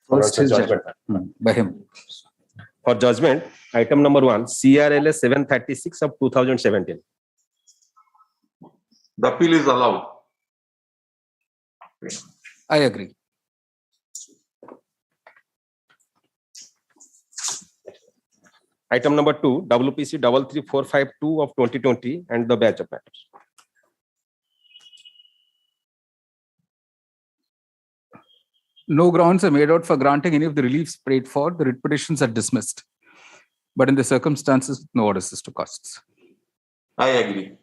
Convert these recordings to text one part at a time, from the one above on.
First is judgment. by him. For judgment, item number 1, CRLA 736 of 2017. The appeal is allowed. I agree. Item number 2, WPC 33452 of 2020 and the batch of matters. No grounds are made out for granting any of the reliefs prayed for. The writ petitions are dismissed. But in the circumstances, no orders as to costs. I agree.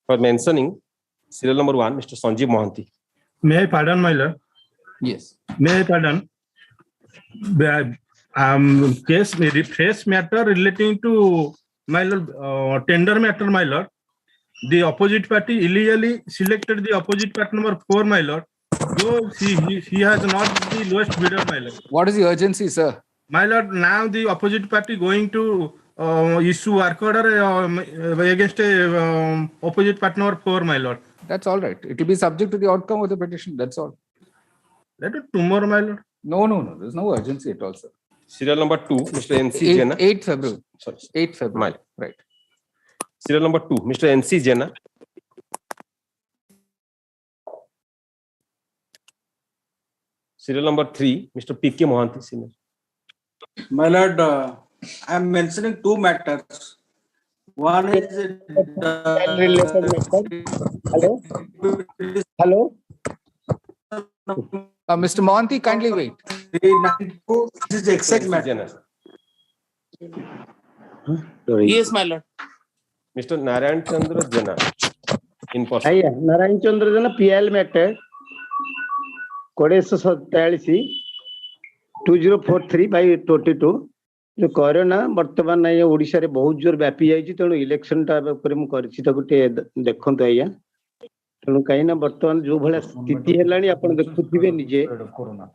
For mentioning serial number 1, Mr. Sanjeev Mohanty. May I pardon, my lord? Yes. May I pardon? Case fresh matter relating to my lord, tender matter, my lord. The opposite party illegally selected the opposite party number 4, my lord. Though he has not the lowest bidder, my lord. What is the urgency, sir? My lord, now the opposite party going to issue work order against opposite party number 4, my lord. That's all right. It will be subject to the outcome of the petition. That's all. Let it tomorrow, my lord. No. There's no urgency at all, sir. Serial number 2, Mr. NC Jena. 8 February. Sorry. 8 February. Right. Serial number 2, Mr. NC Jena. Serial number 3, Mr. PK Mohanty, senior. My lord, I am mentioning two matters. One is Hello. Mr. Mohanty, kindly wait. 392. This is excise matter. Yes, my lord. Mr. Narayan Chandra Jena. In person. Aye, Narayan Chandra Jena PL matter. Code 143 2043 by 22. जो corona वर्तमान ये ओडिशा रे बहुत जोर व्यापी जाई तेणु election टा ऊपर मु करछि त गुटे देखंतु आया तेणु काई ना वर्तमान जो भला स्थिति हेलानी आपण देखुथिबे निजे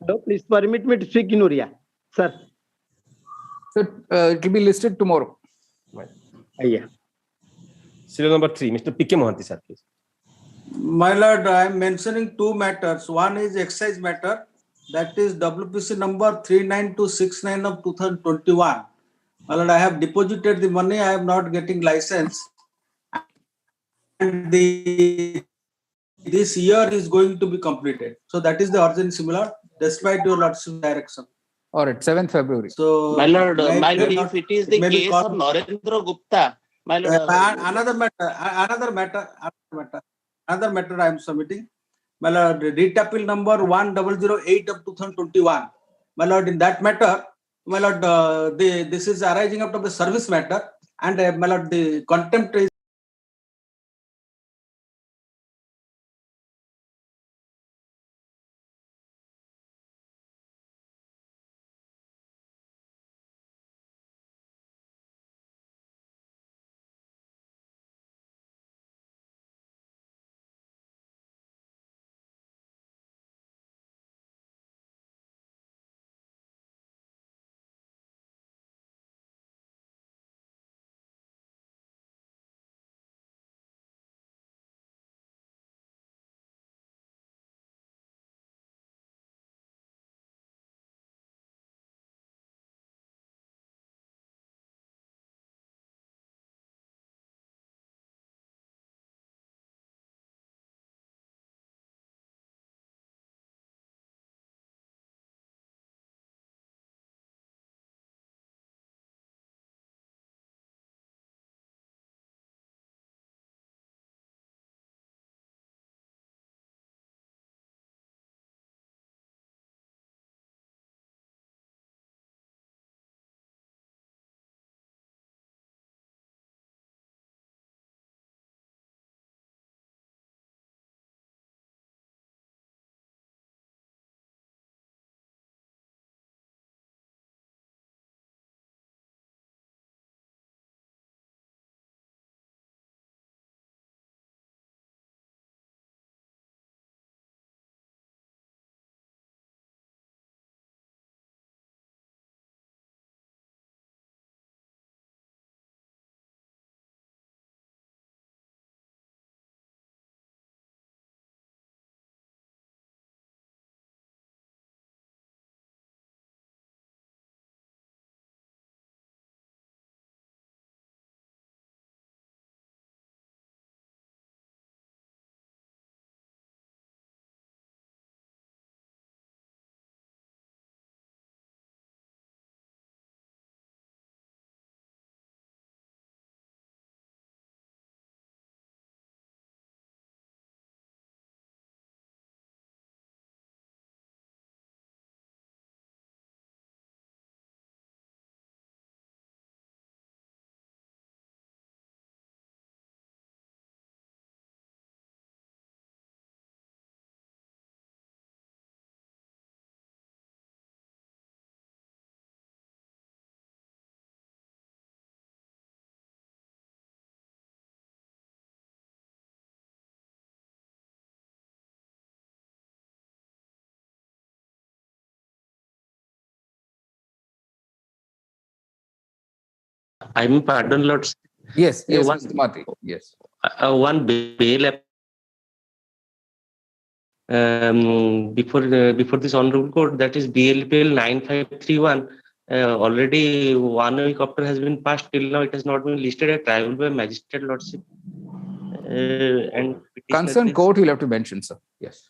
तो please permit me to speak in Oriya sir It will be listed tomorrow. आया Serial number 3, Mr. PK Mohanty, sir, please. My lord, I am mentioning two matters. One is excise matter. That is WPC number 39269 of 2021. My lord, I have deposited the money. I am not getting license. And this year is going to be completed. So that is the urgency, my lord, despite your lordship's direction. All right, 7th February. So, My lord, if it is the case of Narendra Gupta, my lord. Another matter I am submitting. My lord, writ appeal number 1008 of 2021. My lord, in that matter, my lord, this is arising out of the service matter, and my lord, the contempt is I mean, pardon, Lord. Yes, yes, one, Mr. Mati. Yes. One bail before this honorable court, that is BLPL 9531. Already 1 week after has been passed, till now it has not been listed a tribal by magistrate lordship. And Concerned court, you'll have to mention, sir. Yes.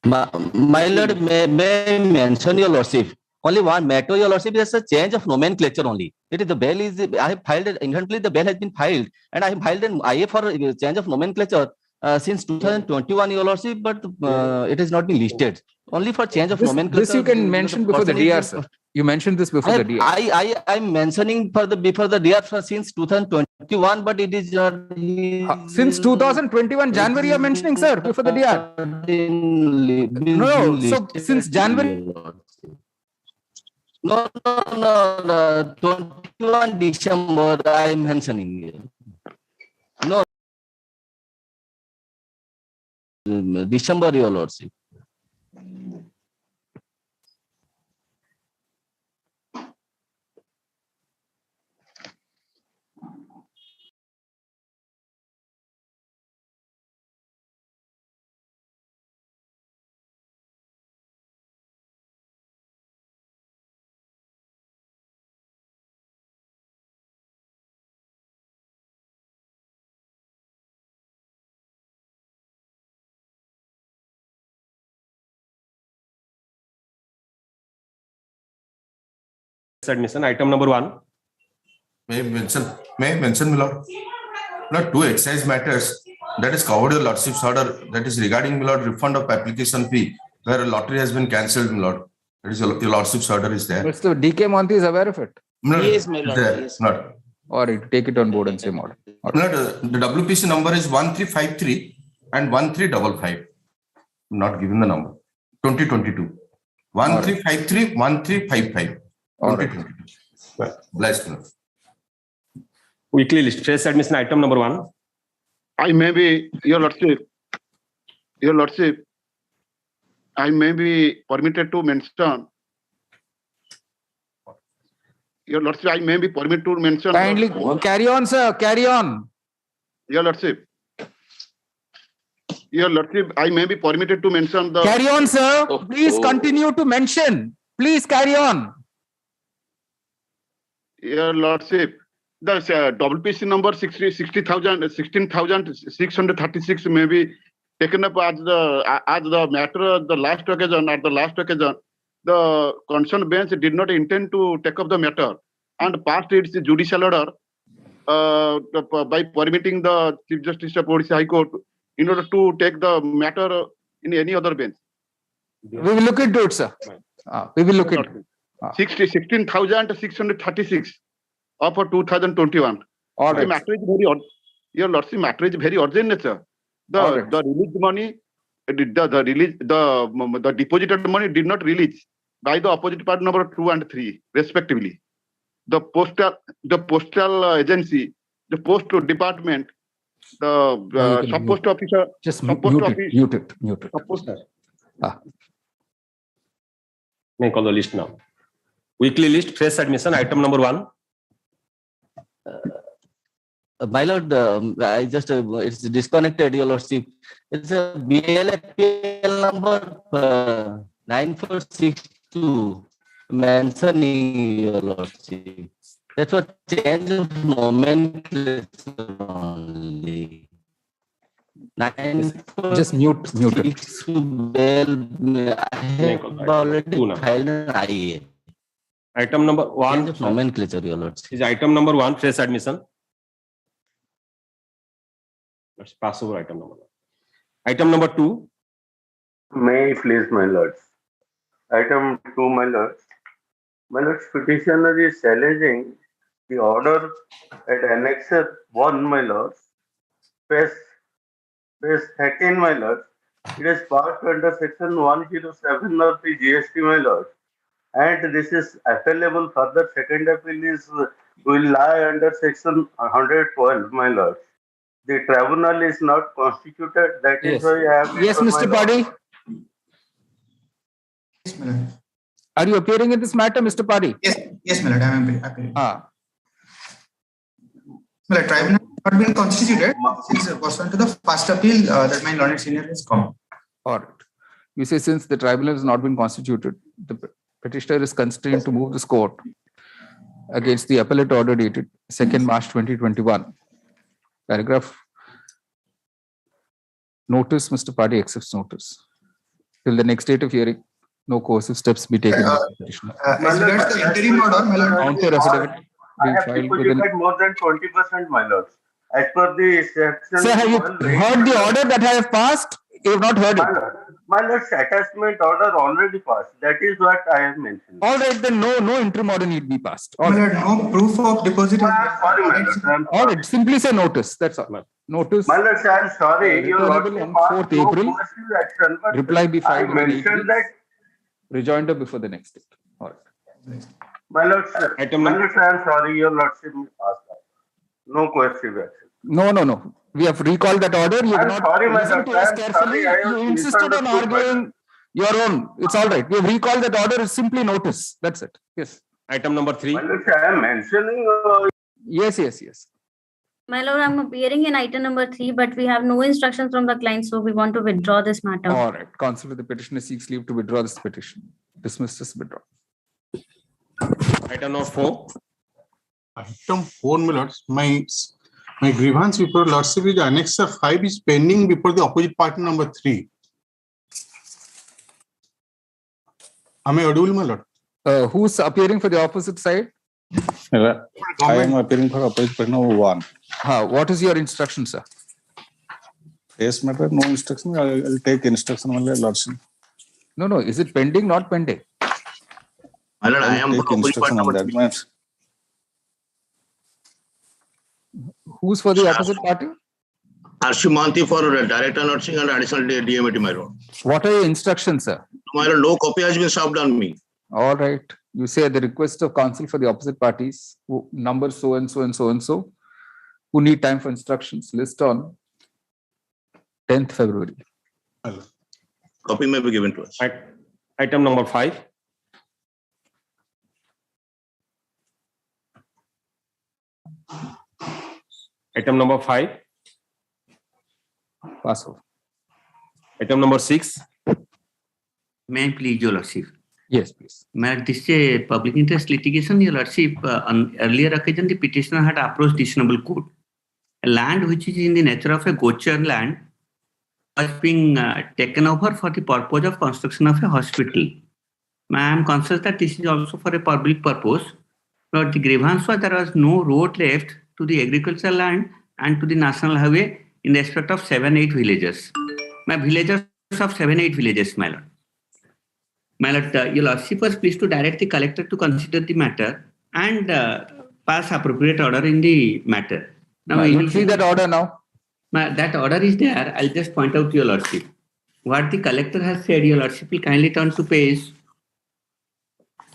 My lord, may I mention your lordship? Only one matter, your lordship, is a change of nomenclature only. It is the bail is, I have filed, inherently the bail has been filed, and I have filed an IA for change of nomenclature since 2021, your lordship, but it has not been listed. Only for change of nomenclature. This you can mention before the DR, sir. You mentioned this before the DR. I'm mentioning before the DR since 2021, but it is since 2021 January you're mentioning, sir, before the DR. No, so since January. No, 21 December I'm mentioning. No, December, your lordship. Admission, item number 1. May I mention, my lord? Lord, two excise matters that is covered your lordship's order, that is regarding, my lord, refund of application fee where a lottery has been cancelled, my lord. That is your lordship's order is there. Mr. DK Monti is aware of it. Yes, my lord. Yes. Lord. Or you take it on board and say more. Lord, the WPC number is 1353 and 1355. I'm not given the number. 2022. 1353, 1355. 2022. Blessed, Lord. Weekly list, fresh admission, item number 1. I may be, your lordship, I may be permitted to mention, your lordship, I may be permitted to mention. Kindly carry on, sir, carry on. Your lordship, I may be permitted to mention the. Carry on, sir. Please continue to mention. Please carry on. Your lordship, the WPC number 16,636 may be taken up as the matter at the last occasion. At the last occasion, the concerned bench did not intend to take up the matter and passed its judicial order by permitting the Chief Justice of Orissa High Court in order to take the matter in any other bench. We will look into it, sir. We will look into it. 16,636 of 2021. All The right. matter is very your lordship, matter is very urgent nature. All right. The released money, the deposited money did not release by the opposite party number 2 and 3 respectively. The postal agency, the postal department, the sub post officer, Just sub post mute it. May I call the list now. Weekly list, fresh admission, item number 1. My lord, I just it's disconnected, your lordship. It's a BLPL number 9462 mentioning, your lordship. That's what change of nomenclature only. Just mute it. I have already filed an IA. Item number 1. Change of nomenclature, your lordship. Is item number 1, fresh admission. Let's pass over item number 1. Item number 2. May I please, my lords. Item 2, my lords. My lords, petitioner is challenging the order at Annexure 1, my lords. Page 13, my lords. It is passed under section 107 of the GST, my lords. And this is appellable. Further, second appeal will lie under section 112, my lords. The tribunal is not constituted. That is why I have. Yes, Mr. Paddy. Yes, my lord. Are you appearing in this matter, Mr. Paddy? Yes, my lord. I am appearing. Well, a tribunal has not been constituted. This is pursuant to the first appeal that my learned senior has come. All right. You say since the tribunal has not been constituted, the petitioner is constrained to move this court against the appellate order dated 2nd March 2021. Paragraph. Notice, Mr. Party accepts notice. Till the next date of hearing, no coercive steps be taken by the petitioner. As regards the interim order, my lord. Counter affidavit I being have filed within. deposited more than 20%, my lords. As per the section. Sir, have you heard the order that I have passed? You have not heard it. My lord's attachment order already passed. That is what I have mentioned. All right, then no interim order need be passed. All My right. lord, no proof of deposit. Sorry, my lord. All right, simply say notice. That's all. Notice. My lord, I am sorry. Your Returnable lordship on passed 4th no April. coercive action, but Reply be I filed within 8 mentioned weeks. that. Rejoinder before the next date. All right. My lord, sir. Item My number- lord, I am sorry. Your lordship passed that. No coercive action. No. We have recalled that order. You have I'm not sorry, my listened to lord. us I'm carefully. sorry, I have You insisted on misunderstood, my arguing your own. It's all right. We have recalled that order. Is simply notice. That's it. Yes. Item number 3. My lord, I am mentioning. Yes. My lord, I'm appearing in item number 3, but we have no instructions from the client, so we want to withdraw this matter. All right. Counsel for the petitioner seeks leave to withdraw this petition. Dismiss this withdraw. Item number 4. Item 4, my lords, my grievance before lordship is annexure 5 is pending before the opposite party number 3. Am I audible, my lord? Who's appearing for the opposite side? I am appearing for opposite party number 1. What is your instruction, sir? Case matter, no instruction. I will take instruction only, lordship. No. Is it pending? Not pending. I am take instruction on that. Much. Who's for the opposite party? Arshimanti for director nursing and additional DMT, my lord. What are your instructions, sir? My lord, no copy has been served on me. All right. You say at the request of counsel for the opposite parties, number so and so and so and so, who need time for instructions, list on 10th February. Copy may be given to us. Item number 5. Item number 5. Pass over. Item number 6. May I please, Your Lordship? Yes, please. This is a public interest litigation, Your Lordship. On earlier occasion, the petitioner had approached this noble court. A land which is in the nature of a gocher land was being taken over for the purpose of construction of a hospital. I am conscious that this is also for a public purpose, but the grievance was there was no road left to the agricultural land and to the national highway in respect of 7-8 villages. My villagers of 7-8 villages, my lord. My lord, Your Lordship was pleased to direct the collector to consider the matter and pass appropriate order in the matter. Now, you will see that order now. That order is there. I'll just point out to Your Lordship. What the collector has said, Your Lordship will kindly turn to page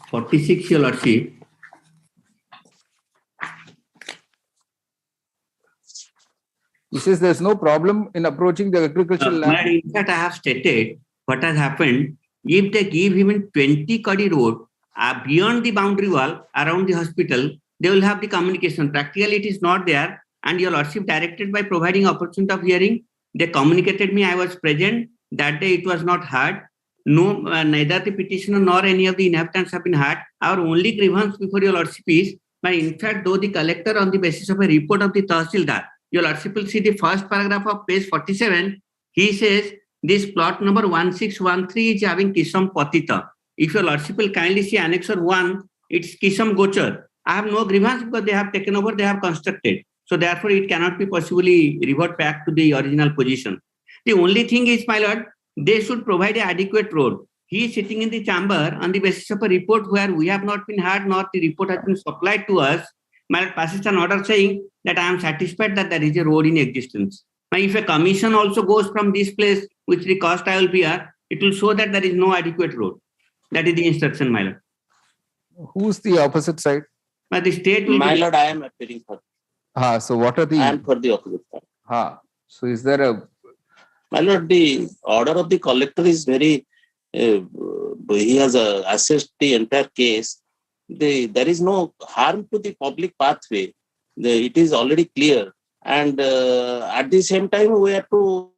46, Your Lordship. He says there's no problem in approaching the agricultural land. In fact, I have stated what has happened. If they give even 20 Kadi road beyond the boundary wall around the hospital, they will have the communication. Practically, it is not there. And Your Lordship directed by providing opportunity of hearing, they communicated me. I was present. That day it was not heard. No, neither the petitioner nor any of the inhabitants have been heard. Our only grievance before Your Lordship is, but in fact, though the collector on the basis of a report of the Tahsildar, Your Lordship will see the first paragraph of page 47. He says this plot number 1613 is having Kisam Patita. If Your Lordship will kindly see Annexure 1, it's Kisam Gochar. I have no grievance because they have taken over, they have constructed. So therefore, it cannot be possibly revert back to the original position. The only thing is, my lord, they should provide an adequate road. He is sitting in the chamber on the basis of a report where we have not been heard, nor the report has been supplied to us. My lord passes an order saying that I am satisfied that there is a road in existence. Now, if a commission also goes from this place, which the cost I will bear, it will show that there is no adequate road. That is the instruction, my lord. Who's the opposite side? The state will My lord, I am appearing for. So what are the? I am for the opposite side. So is there a? My lord, the order of the collector is very. He has assessed the entire case. There is no harm to the public pathway. it is already clear. And at the same time, we have to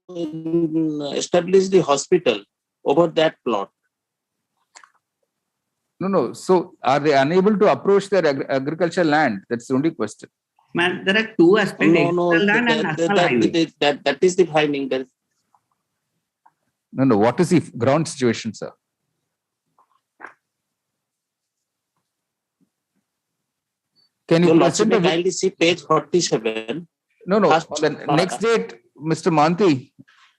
establish the hospital over that plot. No. So are they unable to approach their agricultural land? That's the only question. Man, there are two aspects: agricultural land and national highway. That is the finding. No. What is the ground situation, sir? Can you present kindly see page 47? No. On the next date, Mr. Manti,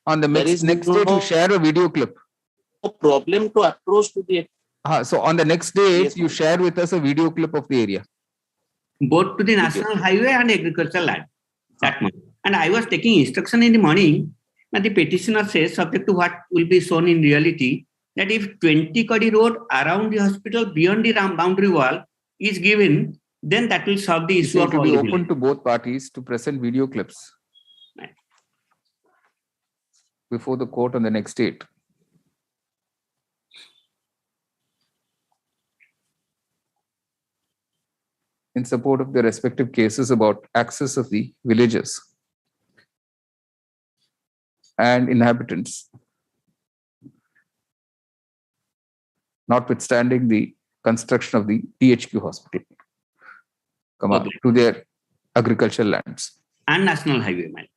on the next date, you share a video clip. No problem to approach to the. So on the next date, you share with us a video clip of the area. Both to the national highway and agricultural land. That much. And I was taking instruction in the morning, and the petitioner says, subject to what will be shown in reality, that if 20 Kadi road around the hospital beyond the boundary wall is given, then that will solve the issue So of it will be all open to both parties to present video clips before the court on the next date. In support of their respective cases about access of the villagers and inhabitants, notwithstanding the construction of the THQ hospital to their agricultural lands. And national highway, man.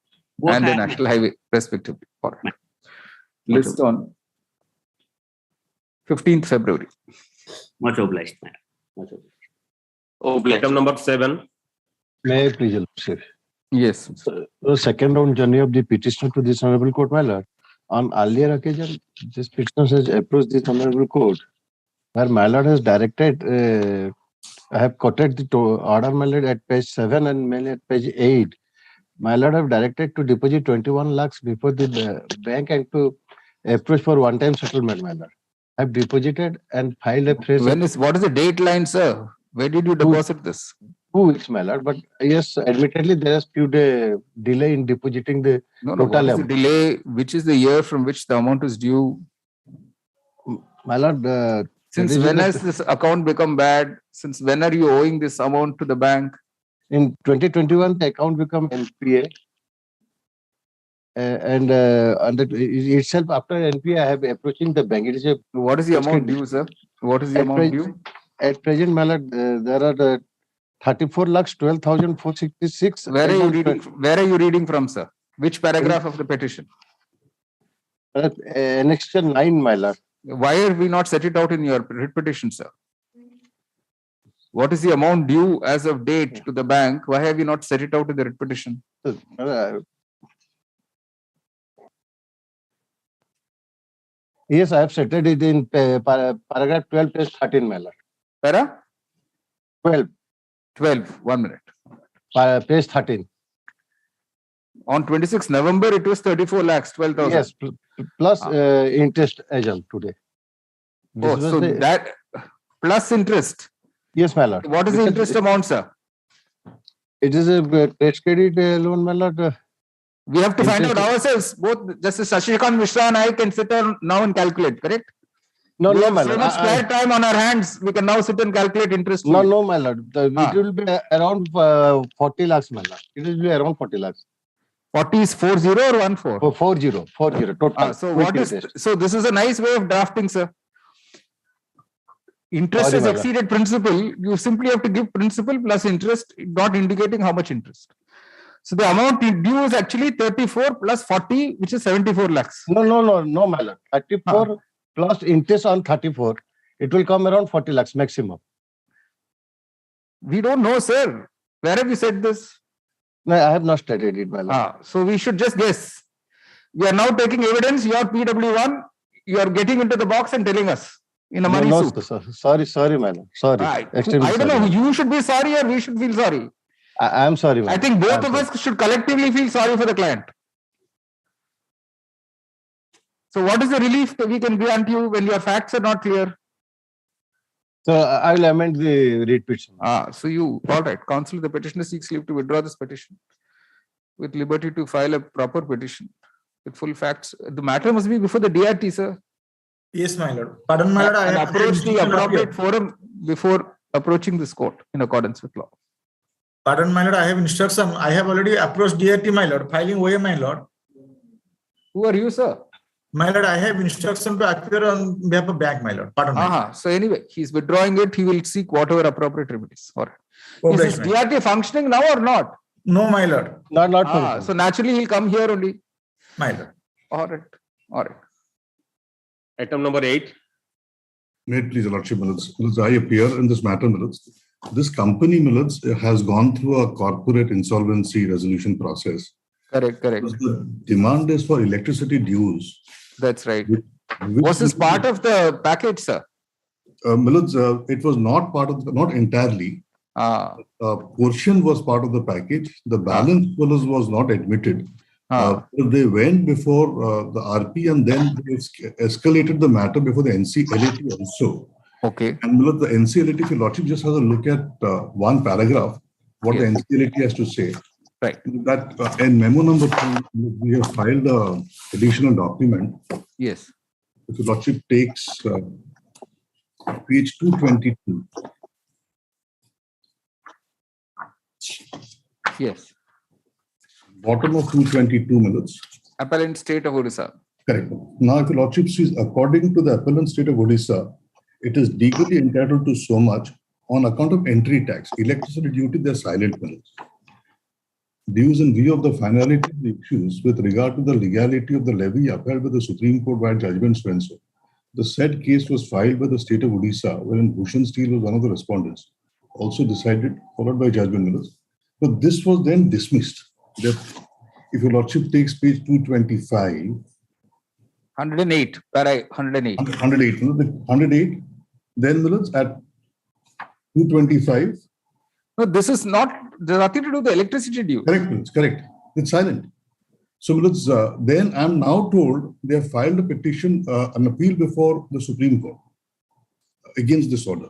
And the national highway, respectively. List on 15th February. Much obliged, man. Much obliged. Item number 7. May I please, Your Lordship? Yes. The second round journey of the petitioner to this Honorable Court, my Lord. On earlier occasion, this petitioner has approached this Honorable Court, where my Lord has directed, I have quoted the order, my Lord, at page 7 and my Lord at page 8. My Lord have directed to deposit 21 lakhs before the bank and to approach for one-time settlement, my Lord. I have deposited and filed a fresh. What is the date line, sir? Where did you deposit this? 2 weeks, my Lord. But yes, admittedly, there is few day delay in depositing the total what is amount. the delay? Which is the year from which the amount is due? My Lord, since when has this account become bad? Since when are you owing this amount to the bank? In 2021, the account become NPA. And itself after NPA, I have approaching the bank. It is a what is the amount due, sir? What is the amount due? At present, my Lord, there are 34 lakhs 12,466. Where are you reading? Where are you reading from, sir? Which paragraph of the petition? Annexure 9, my Lord. Why have we not set it out in your writ petition, sir? What is the amount due as of date to the bank? Why have you not set it out in the writ petition? Yes, I have set it in paragraph 12, page 13, my Lord. Para? 12. 12. 1 minute. Page 13. On 26 November, it was 34 lakhs, 12,000. Yes, plus interest as of today. So that plus interest. Yes, my Lord. What is the interest amount, sir? It is a trade credit loan, my Lord. We have to find out ourselves. Both Justice Shashikant Mishra and I can sit down now and calculate, correct? No, we no, have my so Lord. much spare time on our hands. We can now sit and calculate interest. No, my Lord. It will be around 40 lakhs, my Lord. It will be around 40 lakhs. 40 is 40 or 14? 40 total. So what is? So this is a nice way of drafting, sir. Interest has exceeded principal. You simply have to give principal plus interest, not indicating how much interest. So the amount due is actually 34 plus 40, which is 74 lakhs. No, my Lord. 34 plus interest on 34. It will come around 40 lakhs maximum. We don't know, sir. Where have you said this? No, I have not studied it, my Lord. So we should just guess. We are now taking evidence. You are PW1. You are getting into the box and telling us in a money suit. Sorry, my Lord. Sorry. I don't know. You should be sorry or we should feel sorry. I am sorry, my I think both of us should collectively feel sorry for the client. So what is the relief that we can grant you when your facts are not clear? So I will amend the writ petition. So you, all right. Counsel, the petitioner seeks leave to withdraw this petition with liberty to file a proper petition with full facts. The matter must be before the DRT, sir. Yes, my Lord. Pardon, my Lord. And approach the appropriate forum before approaching this court in accordance with law. Pardon, my lord, I have instruction. I have already approached DRT, my lord, filing OA, my lord. Who are you, sir? My lord, I have instruction to appear on behalf of bank, my lord. Pardon, my lord. So anyway, he's withdrawing it. He will seek whatever appropriate remedies. All right. Is Obliged, this my lord. DRT functioning now or not? No, my lord. Not functioning. So naturally he'll come here only. My lord. All right. All right. Item number 8. May it please, Your Lordship, Millets, I appear in this matter, Millets. This company, Millets, has gone through a corporate insolvency resolution process. Correct. The demand is for electricity dues. That's right. Was this part of the package, sir? Millets, it was not part of, not entirely. A portion was part of the package. The balance was not admitted. They went before the RP and then they escalated the matter before the NCLAT also. Okay. And Millets, the NCLAT, if Your Lordship just has a look at one paragraph, what the NCLAT has to say. Right. That in memo number 2, we have filed an additional document. Yes. If Your Lordship takes page 222. Yes. Bottom of 222 minutes. Appellant State of Orissa. Correct. Now, if Your Lordship sees, according to the appellant State of Orissa, it is legally entitled to so much on account of entry tax, electricity duty, they're silent minutes. Dues in view of the finality of the issues with regard to the legality of the levy upheld by the Supreme Court by judgment so. The said case was filed by the State of Orissa, wherein Bhushan Steel was one of the respondents. Also decided, followed by judgment minutes. But this was then dismissed. That if Your Lordship takes page 225. 108. 108. 108. Then minutes at 225. No, this is not, there's nothing to do with the electricity due. Correct. It's silent. So then I'm now told they have filed a petition, an appeal before the Supreme Court against this order.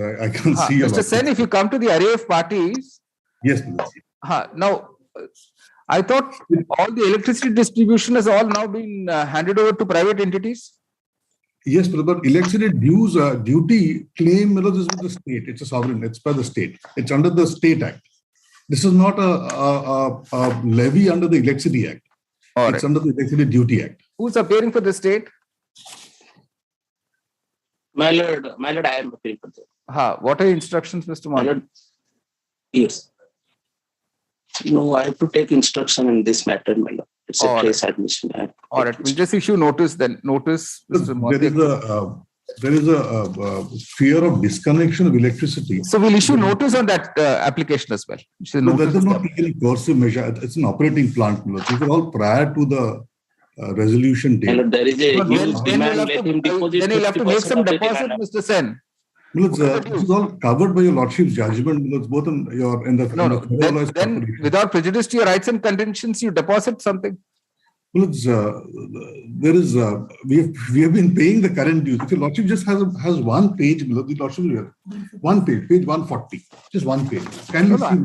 I can't see a Mr. lot. Sen, if you come to the array of parties. Yes, please. Now, I thought all the electricity distribution has all now been handed over to private entities. Yes, but electricity dues, duty claim is with the state. It's a sovereign. It's by the state. It's under the State Act. This is not a levy under the Electricity Act. It's under the Electricity Duty Act. Who's appearing for the state? My lord, I am appearing for that. What are your instructions, Mr. Mon? Yes. No, I have to take instruction in this matter, my lord. It's a case admission. All right, we'll just issue notice then. Notice, Mr. Mon. There is a fear of disconnection of electricity. So we'll issue notice on that application as well. That does not take any coercive measure. It's an operating plant. These are all prior to the resolution date. And there is a huge demand. Let him deposit. Then you'll have to make some deposit, Mr. Sen. This is all covered by your Lordship's judgment. It's both in your Then without prejudice to your rights and contentions, you deposit something. Well, there is we have been paying the current dues. If your Lordship just has one page below, the Lordship will have one page 140, just one page.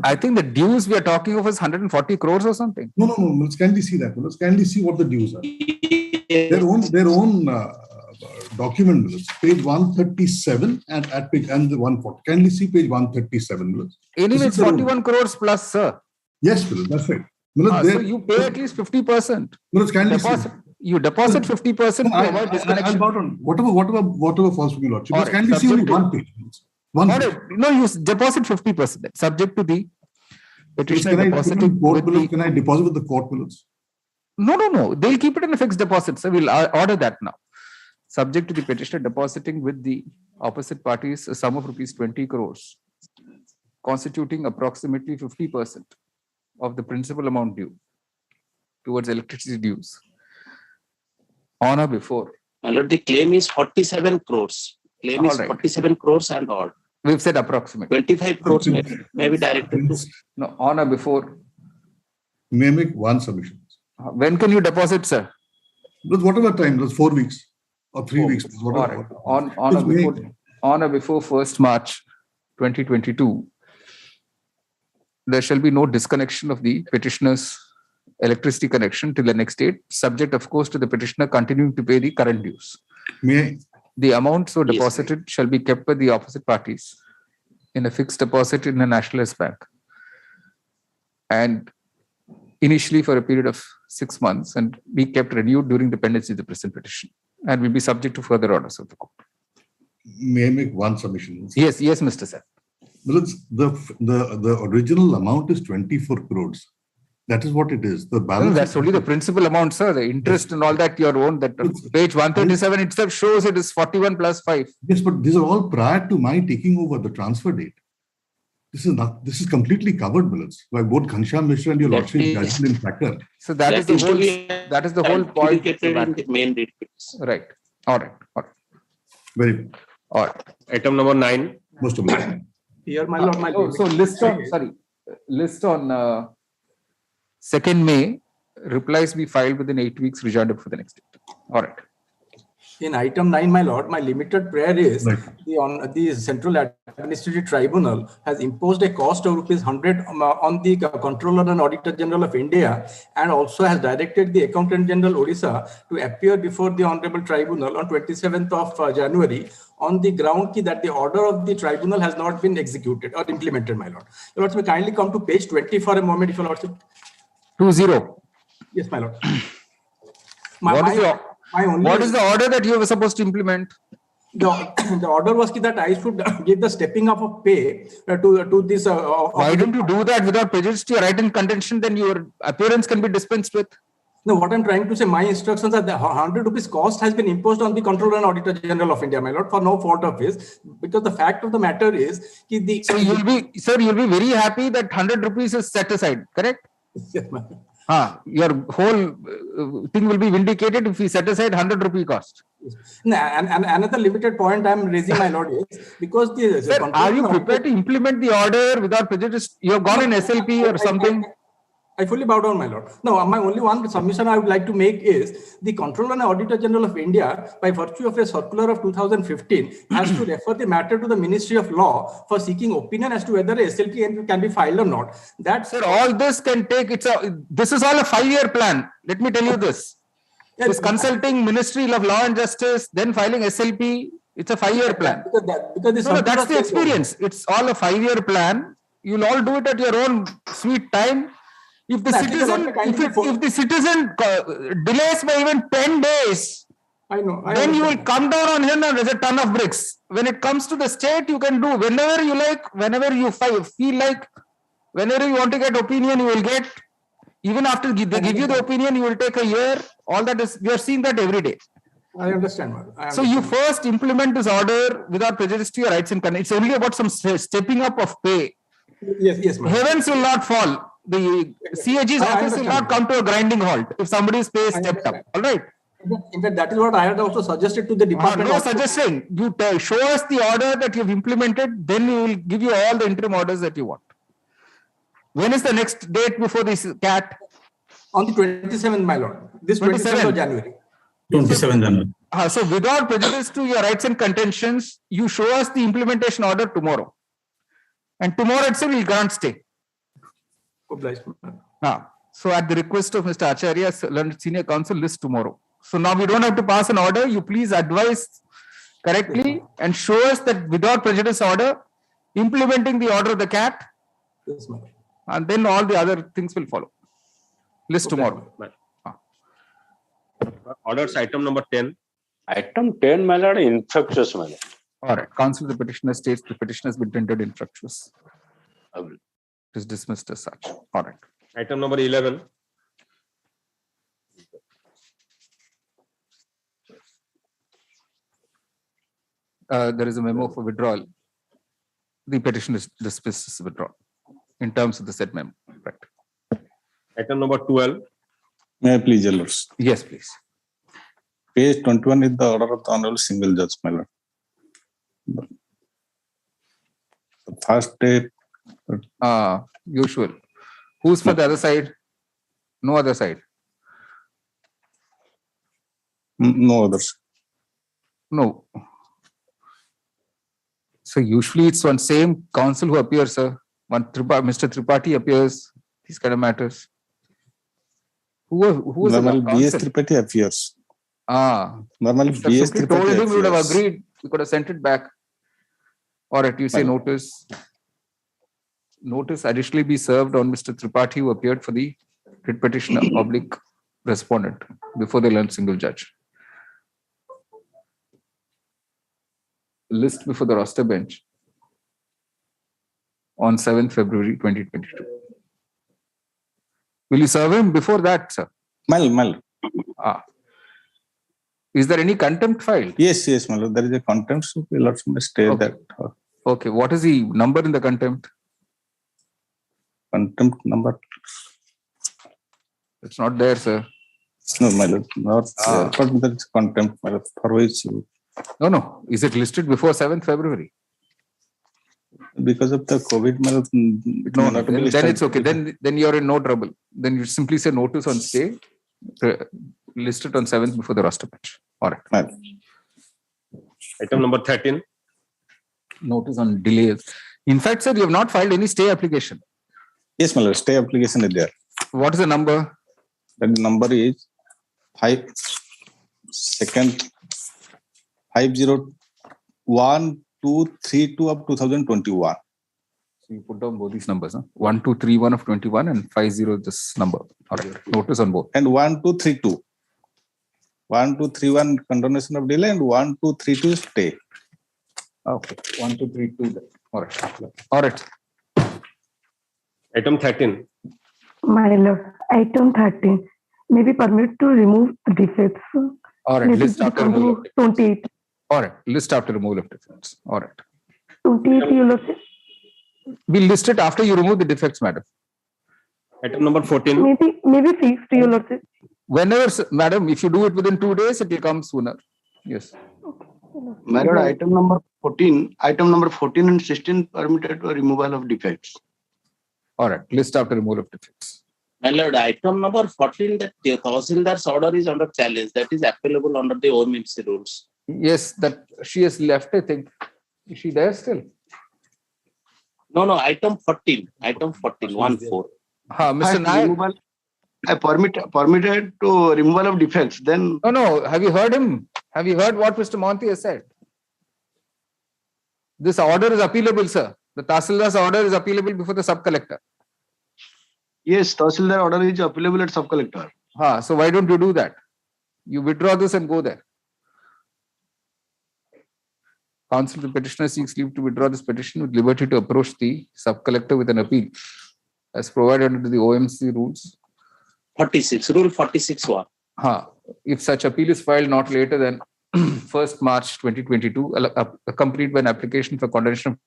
I think the dues we are talking of is 140 crores or something. No. Can we see that? Can we see what the dues are? Their own document, page 137 and at page and the 140. Can we see page 137? Anyway, it's 41 crores plus, sir. Yes, that's right. So you pay at least 50%. You deposit 50% to avoid disconnection. Whatever falls from your Lordship. Can we see only one page? No, you deposit 50%. Subject to the petitioner depositing. Can I deposit with the court minutes? No. They'll keep it in a fixed deposit. So we'll order that now. Subject to the petitioner depositing with the opposite parties a sum of rupees 20 crores, constituting approximately 50% of the principal amount due towards electricity dues on or before. And the claim is 47 crores. Claim is All right. 47 crores and odd. We've said approximately. 25 crores maybe directed to. No, on or before. May I make one submission? When can you deposit, sir? But whatever time, that's 4 weeks or 3 weeks. Whatever. On or before 1st March 2022, there shall be no disconnection of the petitioner's electricity connection till the next date, subject, of course, to the petitioner continuing to pay the current dues. May I? The amount so deposited shall be kept by the opposite parties in a fixed deposit in a nationalized bank, and initially for a period of 6 months, and be kept renewed during the pendency of the present petition, and will be subject to further orders of the court. May I make one submission? Yes, Mr. Sir. Well, the original amount is 24 crores. That is what it is. The balance. That's only the principal amount, sir. The interest and all that your own. That page 137 itself shows it is 41 plus 5. Yes, but these are all prior to my taking over the transfer date. This is completely covered, Billets, by both Ghanshyam Mishra and your lordship judgment in factor. So that is the whole point. In the main date. Right. All right. Very good. All right. Item number 9. Most obliged. Here, my lord, my lord. So list on 2nd May, replies be filed within 8 weeks, rejoined for the next date. All right. In item 9, my lord, my limited prayer is the Central Administrative Tribunal has imposed a cost of rupees 100 on the Controller and Auditor General of India, and also has directed the Accountant General Orissa to appear before the Honorable Tribunal on 27th of January on the ground that the order of the tribunal has not been executed or implemented, my lord. Your lordship, kindly come to page 20 for a moment, if your lordship. 20. Yes, my lord. What is the order that you were supposed to implement? The order was that I should give the stepping up of pay to this. Why don't you do that without prejudice to your right in contention? Then your appearance can be dispensed with. No, what I'm trying to say, my instructions are the 100 rupees cost has been imposed on the Controller and Auditor General of India, my lord, for no fault of his, because the fact of the matter is the. So you'll be very happy that 100 rupees is set aside, correct? Yes, ma'am. Your whole thing will be vindicated if we set aside 100 rupee cost. No, and another limited point I'm raising, my lord, is because the. Sir, are you prepared to implement the order without prejudice? You have gone in SLP or something? I fully bow down, my lord. No, my only one submission I would like to make is the Controller and Auditor General of India, by virtue of a circular of 2015, has to refer the matter to the Ministry of Law for seeking opinion as to whether a SLP can be filed or not. That's Sir, all this can take. This is all a 5-year plan. Let me tell you this. This consulting Ministry of Law and Justice, then filing SLP. It's a 5-year plan. That's the experience. It's all a 5-year plan. You'll all do it at your own sweet time. If the citizen delays by even 10 days, then you will come down on him and there's a ton of bricks. When it comes to the state, you can do whenever you like, whenever you feel like, whenever you want to get opinion, you will get. Even after they give you the opinion, you will take a year. All that is, we are seeing that every day. I understand. So you first implement this order without prejudice to your rights and conditions. It's only about some stepping up of pay. Yes. Heavens will not fall. The CAG's office will not come to a grinding halt if somebody's pay is stepped up. All right. In fact, that is what I had also suggested to the department. No suggesting. You show us the order that you've implemented, then we will give you all the interim orders that you want. When is the next date before this CAT? On the 27th, my lord. This 27th of January. 27th January. So without prejudice to your rights and contentions, you show us the implementation order tomorrow. And tomorrow itself will grant stay. So at the request of Mr. Acharya, Senior Counsel, list tomorrow. So now we don't have to pass an order. You please advise correctly and show us that without prejudice order, implementing the order of the CAT, and then all the other things will follow. List tomorrow. Orders item number 10. Item 10, my lord, infructuous, my lord. All right. Counsel, the petitioner states the petition has been rendered infructuous. It is dismissed as such. All right. Item number 11. there is a memo for withdrawal, the petition is dismissed as withdrawn in terms of the said memo. Right. Item number 12. May I please, Your Lords? Yes, please. Page 21 is the order of the Honorable Single Judge, my Lord. The first day. Usual. Who's for the other side? No other side. No others. No. So usually it's one same counsel who appears, sir. Mr. Tripathi appears. These kind of matters. Who was Normally, the B.S. counsel? Tripathi appears. Normally, If you B.S. simply told Tripathi him, we would have appears. agreed. We could have sent it back. Or at you say notice. Notice additionally be served on Mr. Tripathi who appeared for the writ petitioner oblique respondent before the learned single judge. List before the roster bench on 7th February 2022. Will you serve him before that, sir? Mal. Is there any contempt filed? Yes, my Lord. There is a contempt, so we'll have to stay that. Okay, what is the number in the contempt? Contempt number. It's not there, sir. No, my Lord. Not but there is contempt, my Lord, for which No. Is it listed before 7th February? because of the COVID, my Lord, it may not be Then listed. it's okay. Then you're in no trouble. Then you simply say notice on stay, listed on 7th before the roster bench. All right. Item number 13. Notice on delays. In fact, sir, you have not filed any stay application. Yes, my Lord. Stay application is there. What is the number? The number is 501232 of 2021. So you put down both these numbers, huh? 1231 of 21 and 50 this number. All right. Notice on both. And 1232. 1231 condonation of delay and 1232 stay. Okay. 1232. All right. All right. Item 13. My Lord, item 13 may be permitted to remove defects. All right. Let List it after become removal of to defects. 28. All right. List after removal of defects. All right. 28, you will say. We'll list it after you remove the defects, madam. Item number 14. Maybe fixed, you will say. Whenever, madam, if you do it within 2 days, it will come sooner. Yes. My Lord, item number 14 and 16 permitted removal of defects. All right. List after removal of defects. My Lord, item number 14, that the Tahsildar's order is under challenge. That is applicable under the OMC rules. Yes, that she has left, I think. Is she there still? No, item 14. Item 14, 1-4. Mr. Nayak. Permitted to removal of defects. Then No. Have you heard him? Have you heard what Mr. Monty has said? This order is appealable, sir. The Tahsildar's order is appealable before the sub-collector. yes, Tahsildar order is applicable at sub-collector. So why don't you do that? You withdraw this and go there. Counsel to petitioner seeks leave to withdraw this petition with liberty to approach the sub-collector with an appeal as provided under the OMC rules. 46, rule 46-1. If such appeal is filed not later than 1st March 2022, accompanied by an application for condonation of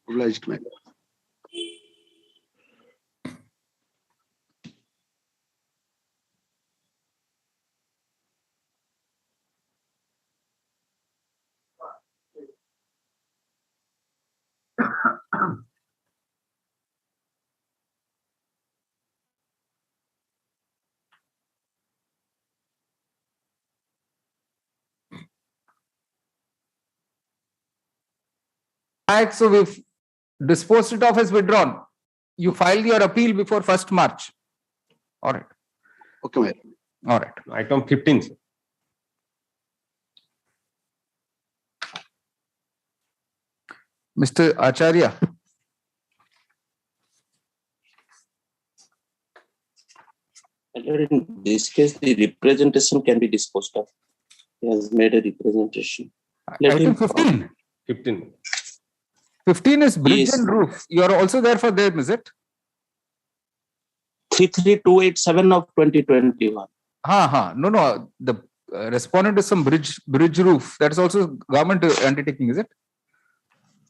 Obliged, my Lord. So we've disposed it off as withdrawn. You filed your appeal before 1st March. All right. Okay, my Lord. All right. Item 15. Sir. Mr. Acharya. In this case, the representation can be disposed of. He has made a representation. Let Item him 15. 15. 15 is bridge Yes. and roof. You are also there for them, is it? 33287 of 2021. No. The respondent is some bridge roof. That is also government undertaking, is it?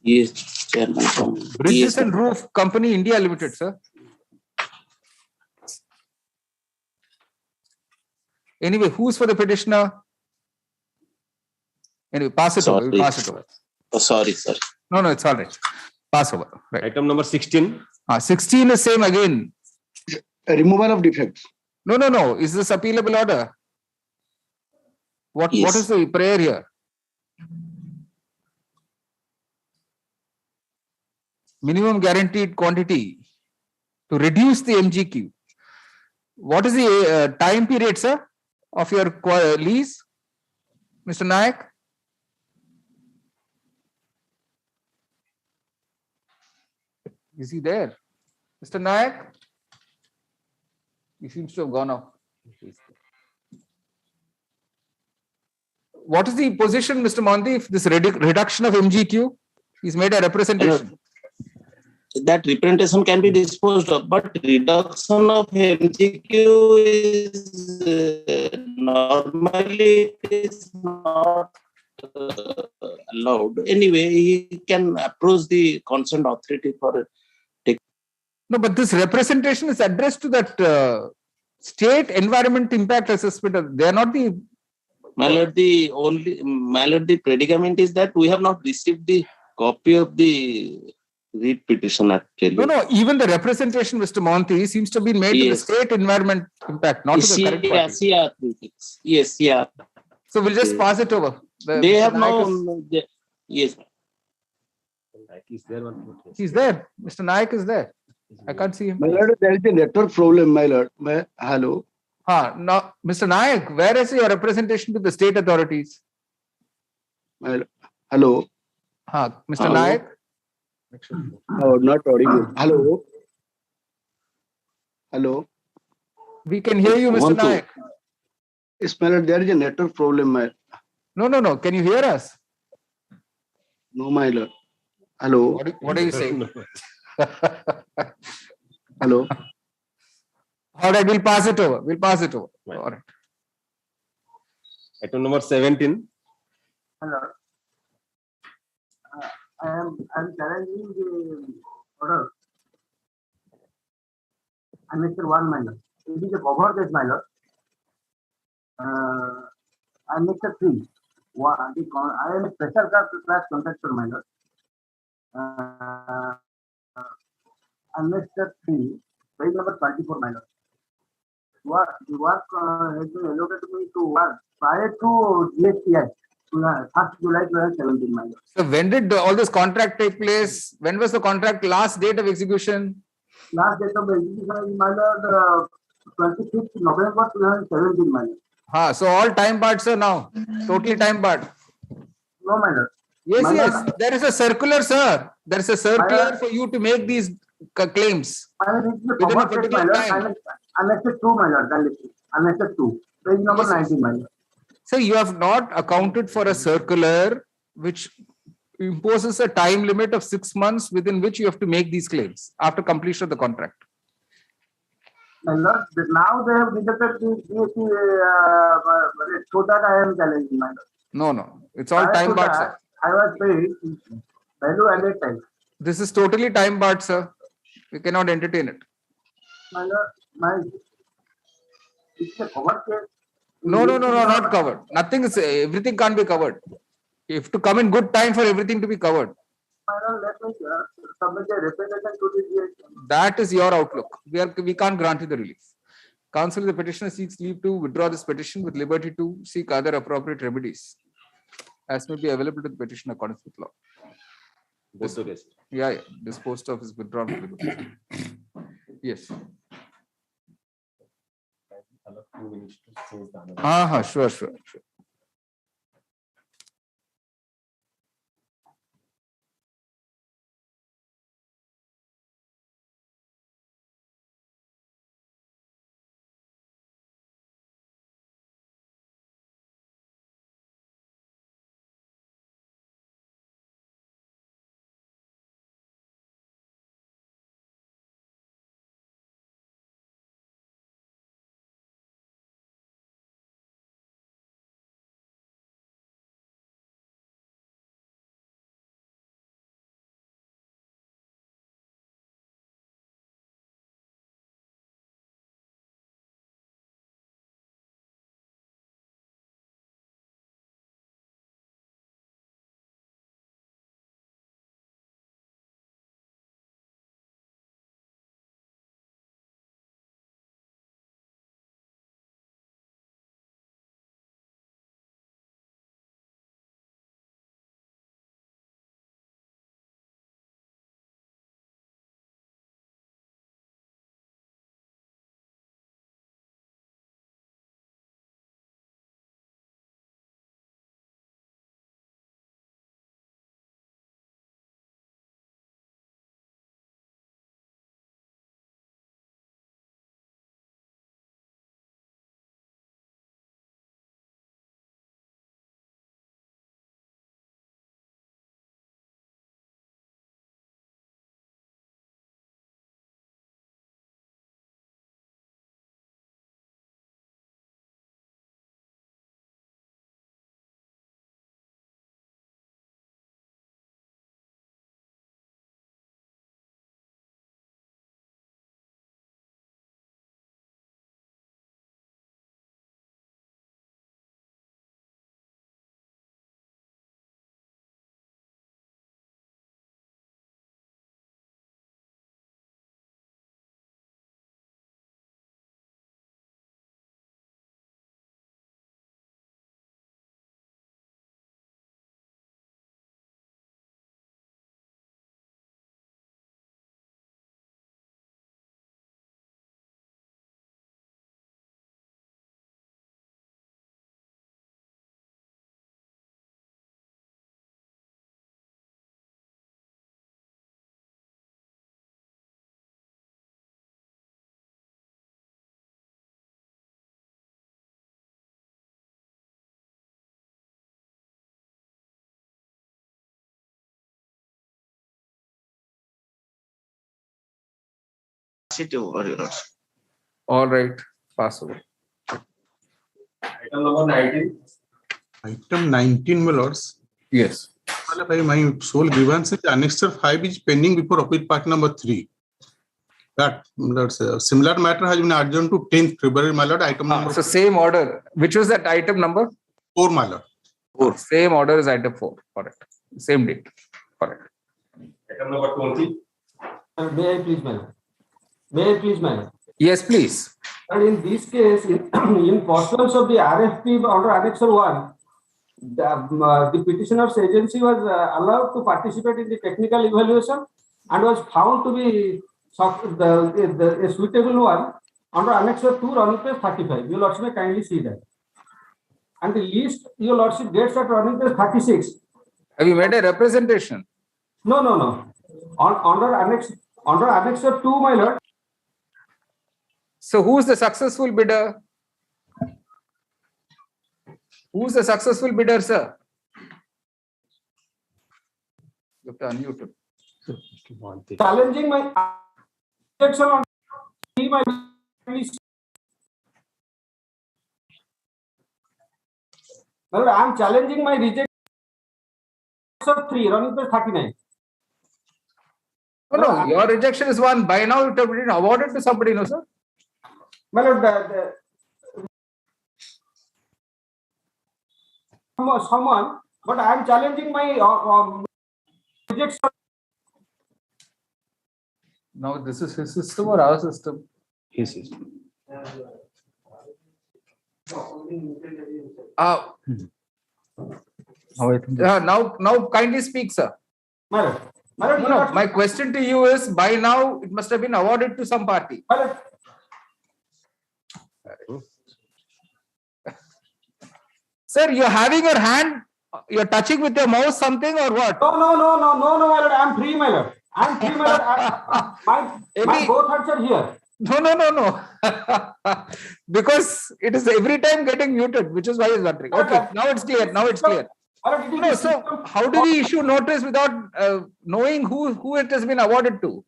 Yes, Chairman. Bridges Yes. and Roof Company India Limited, sir. Anyway, who's for the petitioner? Anyway, pass it over. Sorry. We'll pass it over. Oh, sorry. No, it's all right. Pass over. Right. Item number 16. 16 is same again. Removal of defects. No. Is this appealable order? What is the prayer here? Minimum guaranteed quantity to reduce the MGQ. What is the time period, sir, of your lease, Mr. Nayak? Is he there? Mr. Nayak? He seems to have gone off. What is the position, Mr. Mondi, if this reduction of MGQ? He's made a representation. That representation can be disposed of, but reduction of MGQ is normally it is not allowed. Anyway, he can approach the concerned authority for it. No, but this representation is addressed to that state environment impact assessment. They are not the. My lord, the predicament is that we have not received the copy of the read petition actually. No, even the representation, Mr. Monty, seems to be made to the state environment impact, not to the current party. Yes. So we'll just pass it over. They have no. Yes. He's there. Mr. Nayak is there. I can't see him. My lord, there is a network problem, my lord. Hello. Now, Mr. Nayak, where is your representation to the state authorities? Hello. Mr. Nayak? Oh, not audible. Hello. We can hear you, Mr. Nayak. Yes, my lord, there is a network problem. No. Can you hear us? No, my lord. Hello. What are you saying? Hello. All right, we'll pass it over. Right. All right. Item number 17. Hello. I'm challenging the order. I'm Mr. One minor. It is a cover case minor. I'm Mr. 3. I am a special class contractor minor. I'm Mr. 3. Page number 24 minor. The work has been allocated to me to work prior to GST Act. 1st July 2017, my lord. So when did all this contract take place? When was the contract last date of execution? Last date of execution is, my lord, 26th November 2017, my lord. So all time barred, sir, now. Totally time barred. No, my lord. Yes. There is a circular, sir. There is a circular for you to make these claims. Within a particular time. I'm at 2, my lord. I'm at 2. Page number 19, my lord. So you have not accounted for a circular which imposes a time limit of 6 months within which you have to make these claims after completion of the contract. My lord, now they have deducted the GST so that I am challenging, my lord. No. It's all time barred, sir. I was paid value added tax. This is totally time barred, sir. We cannot entertain it. My lord, it's a covered case. No, not covered. Everything can't be covered. You have to come in good time for everything to be covered. My lord, let me submit a representation to the GST. That is your outlook. We can't grant you the relief. Counsel, the petitioner seeks leave to withdraw this petition with liberty to seek other appropriate remedies as may be available to the petitioner according to law. This post of is withdrawn with liberty. Yes. Sure. pass it over, Your Lordship. All right, pass over. Item number 19. Item 19, my lords. Yes. My sole grievance is Annexure 5 is pending before opposite party number 3. That similar matter has been adjourned to 10th February, my lord. Item number So same order. Which was that item number? 4, my lord. 4. Same order as item 4. Correct. Same date. Correct. Item number 20. May I please, ma'am? May I please, ma'am? Yes, please. And in this case, in pursuance of the RFP under Annexure 1, the petitioner's agency was allowed to participate in the technical evaluation and was found to be a suitable one under Annexure 2, running page 35. Your Lordship may kindly see that. And the list, Your Lordship, dates at running page 36. Have you made a representation? No. Under Annexure 2, my lord. So who is the successful bidder? Who is the successful bidder, sir? You have to unmute him. Challenging my objection on 3, my lord, I am challenging my rejection of 3, running page 39. No, your rejection is one. By now it has been awarded to somebody, no, sir? My lord, someone, but I am challenging my rejection. Now this is his system or our system? His system. Now kindly speak, sir. No, my question to you is, by now it must have been awarded to some party. Sir, you're having your hand, you're touching with your mouse something or what? No, my lord, I'm free, my lord. I'm free, my lord. My both hands are here. No. Because it is every time getting muted, which is why he's wondering. Okay, now it's clear. No, so how do we issue notice without knowing who it has been awarded to?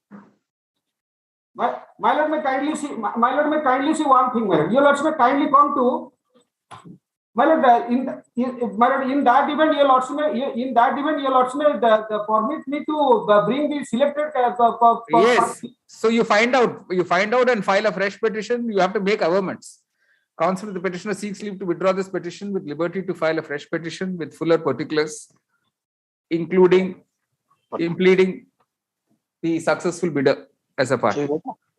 My lord may kindly see. My lord may kindly see one thing, my lord. Your lordship may kindly come to. My lord, in that event, your lordship may permit me to bring the selected. Yes. So you find out and file a fresh petition. You have to make amendments. Counsel, the petitioner seeks leave to withdraw this petition with liberty to file a fresh petition with fuller particulars, including impleading the successful bidder as a party.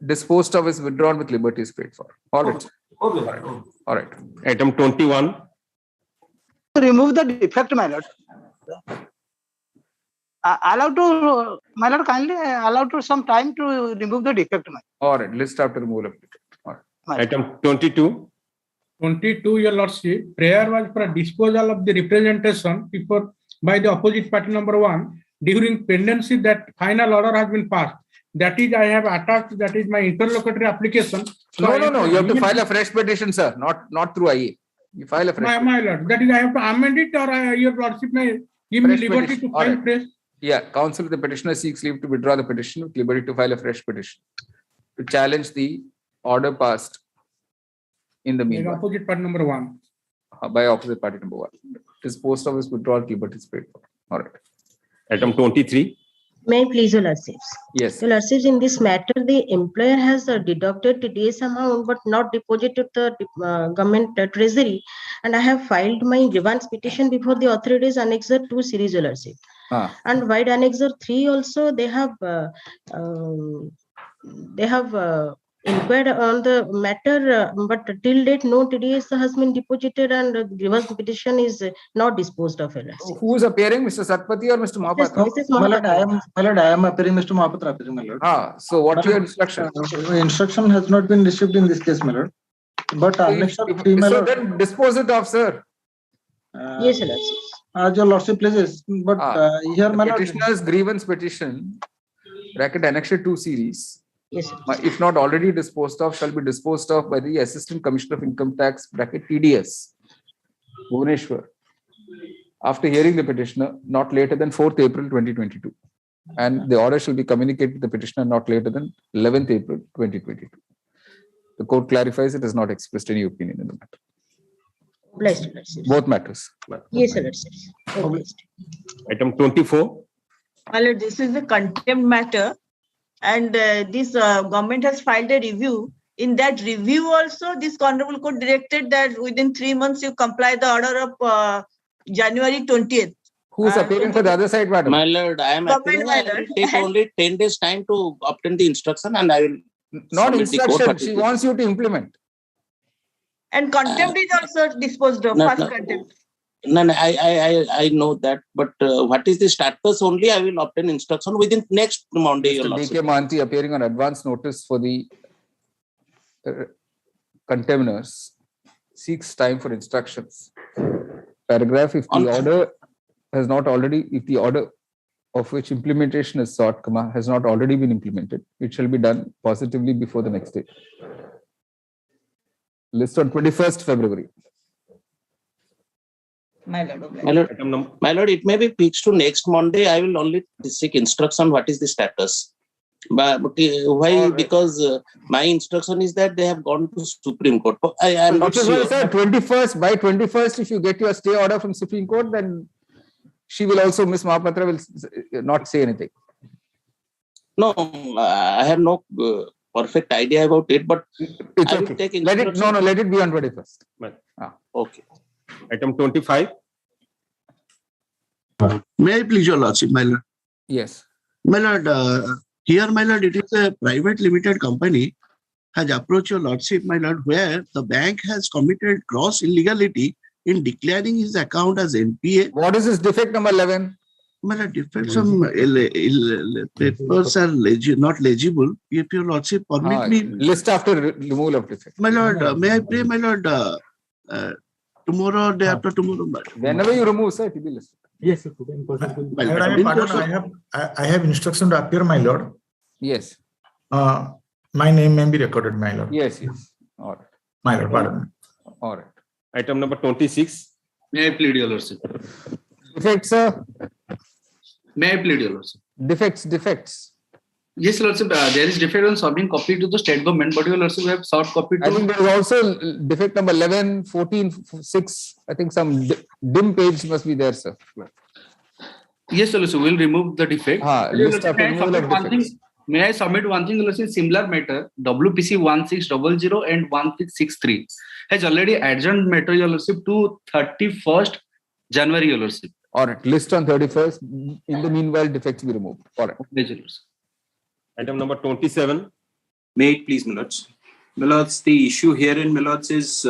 Disposed of is withdrawn with liberty is paid for. All right. All right. Item 21. Remove the defect, my lord. My lord, kindly allow to some time to remove the defect, my lord. All right. List after removal of defect. All right. Item 22. 22, your lordship, prayer was for a disposal of the representation before by the opposite party number 1 during pendency that final order has been passed. That is, I have attached, that is my interlocutory application. So no. You have to file a fresh petition, sir, not through IA. You file a fresh my lord, that is, I have to amend it, or your lordship may give me liberty to file fresh. Yeah, counsel, the petitioner seeks leave to withdraw the petition with liberty to file a fresh petition to challenge the order passed in the meanwhile. Opposite party number 1. By opposite party number 1. Disposed of is withdrawal, liberty is paid for. All right. Item 23. May I please, your lordships? Yes. Your lordships, in this matter, the employer has deducted TDS amount but not deposited the government treasury, and I have filed my grievance petition before the authorities Annexure 2 series, your lordship. And while Annexure 3 also, they have inquired on the matter, but till date no TDS has been deposited and grievance petition is not disposed of. Who is appearing, Mr. Satpathy or Mr. Mahapatra? My lord, I am appearing, Mr. Mahapatra appearing, my lord. So what's your instruction? Instruction has not been received in this case, my lord. But Annexure 3, my lord. So then dispose it of, sir. Yes, your lordship. As your lordship pleases. But here, my lord. Petitioner's grievance petition, bracket Annexure 2 series. Yes, if not already disposed of, shall be disposed of by the Assistant Commissioner of Income Tax, bracket TDS, Bhubaneswar, after hearing the petitioner, not later than 4th April 2022. and the order shall be communicated to the petitioner not later than 11th April 2022. The court clarifies it has not expressed any opinion in the matter. Obliged, Your Lordship. Both matters. Yes, Your Lordship. Obliged. Item 24. My lord, this is a contempt matter, and this government has filed a review. In that review also, this Honorable Court directed that within 3 months you comply the order of January 20th. Who is appearing for the other side, madam? My lord, I am appearing. I will take only 10 days time to obtain the instruction, and I will not submit the court instruction. partition. She wants you to implement. And contempt is also disposed of. No, First no. contempt. No, I know that, but what is the status only? I will obtain instruction within next Monday. Your Mr. Lordship. D.K. Mahanti appearing on advance notice for the contemners seeks time for instructions. Paragraph, if the order has not already, if the order of which implementation is sought, has not already been implemented, it shall be done positively before the next day. List on 21st February. My lord, obliged. My lord, it may be fixed to next Monday. I will only seek instruction. What is the status? But why? Right. Because my instruction is that they have gone to Supreme Court. I am not sure. Sir, 21st, by 21st, if you get your stay order from Supreme Court, then she will also, Ms. Mahapatra will not say anything. No, I have no perfect idea about it, but it's I will okay. take Let it, no, let it be on 21st. Okay. Item 25. May I please, Your Lordship, my lord? Yes. My lord, here, my lord, it is a private limited company has approached Your Lordship, my lord, where the bank has committed gross illegality in declaring his account as NPA. What is his defect number 11? My lord, defect some papers are not legible. If Your Lordship permit me. List after removal of defect. My lord, may I pray, my lord, tomorrow or day after tomorrow? Whenever you remove, sir, it will be listed. Yes, I have instruction to appear, my lord. Yes. My name may be recorded, my lord. Yes, yes. All right. My lord, pardon. All right. Item number 26. May I plead, Your Lordship? Defects, sir. May I plead, Your Lordship? Defects. Yes, Lordship. There is defect on submitting copy to the state government, but Your Lordship, we have sought copy to. I think there is also defect number 11, 14, 6. I think some dim page must be there, sir. Yes, Your Lordship, we'll remove the defect. List after removal of defects. May I submit one thing, Your Lordship? Similar matter, WPC 1600 and 1663 has already adjourned matter, Your Lordship, to 31st January, Your Lordship. All right. List on 31st. In the meanwhile, defects be removed. All right. Okay, Item number 27. May it please, my lords. My lords, the issue herein, my lords, is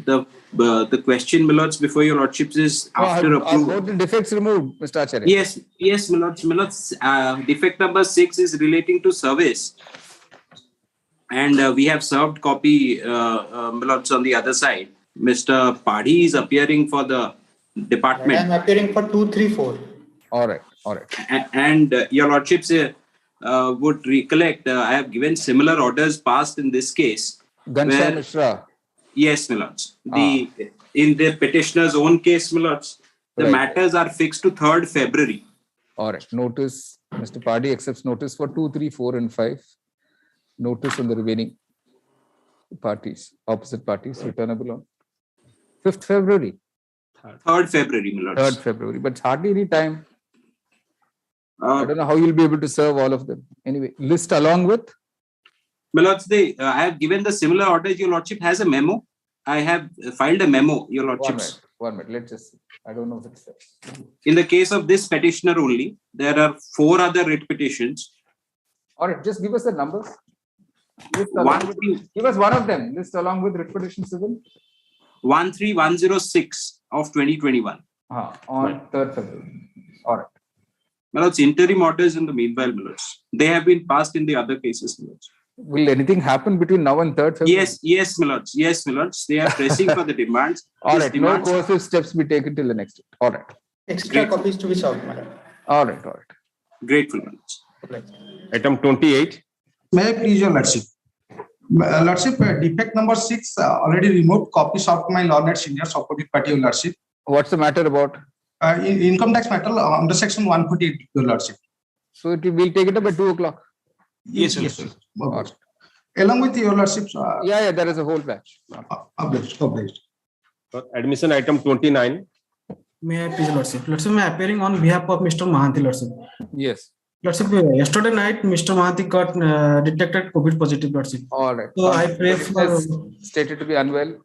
the question, my lords, before your lordships is after approval. Are both the defects removed, Mr. Acharya? Yes, my lords. My lords, defect number 6 is relating to service. And we have served copy, my lords, on the other side. Mr. Padhi is appearing for the department. I am appearing for 234. All right. And your lordships would recollect, I have given similar orders passed in this case. Ghanshyam Mishra. Yes, my lords. In the petitioner's own case, my lords, the matters are fixed to 3rd February. All right. Notice, Mr. Padhi accepts notice for 2, 3, 4, and 5. Notice on the remaining parties, opposite parties, returnable on 5th February. 3rd February, my lords. 3rd February, but it's hardly any time. I don't know how you'll be able to serve all of them. Anyway, list along with? My lords, I have given the similar order. Your lordship has a memo. I have filed a memo, your lordships. 1 minute. Let's just see. I don't know if it's there. In the case of this petitioner only, there are 4 other writ petitions. All right, just give us the numbers. Give us one of them. List along with writ petition civil. 13106 of 2021. On 3rd February. All right. My lords, interim orders in the meanwhile, my lords. They have been passed in the other cases, my lords. Will anything happen between now and 3rd February? Yes, my lords. Yes, my lords. They are pressing for the demands. All right. No coercive steps be taken till the next date. All right. Extra copies to be served, madam. All right. Grateful, my lords. Item 28. May I please, your lordship? Lordship, defect number 6 already removed copies of my learned seniors opposite party, your lordship. What's the matter about? Income tax matter under section 148, your lordship. So we'll take it up at 2 o'clock. Yes, sir. Yes. Along with your lordships. Yeah, there is a whole batch. Obliged. Admission item 29. May I please, Lordship? Lordship, I am appearing on behalf of Mr. Mahanti, Lordship. Yes. Lordship, yesterday night, Mr. Mahanti got detected COVID positive, Lordship. All right. So I pray for... Stated to be unwell.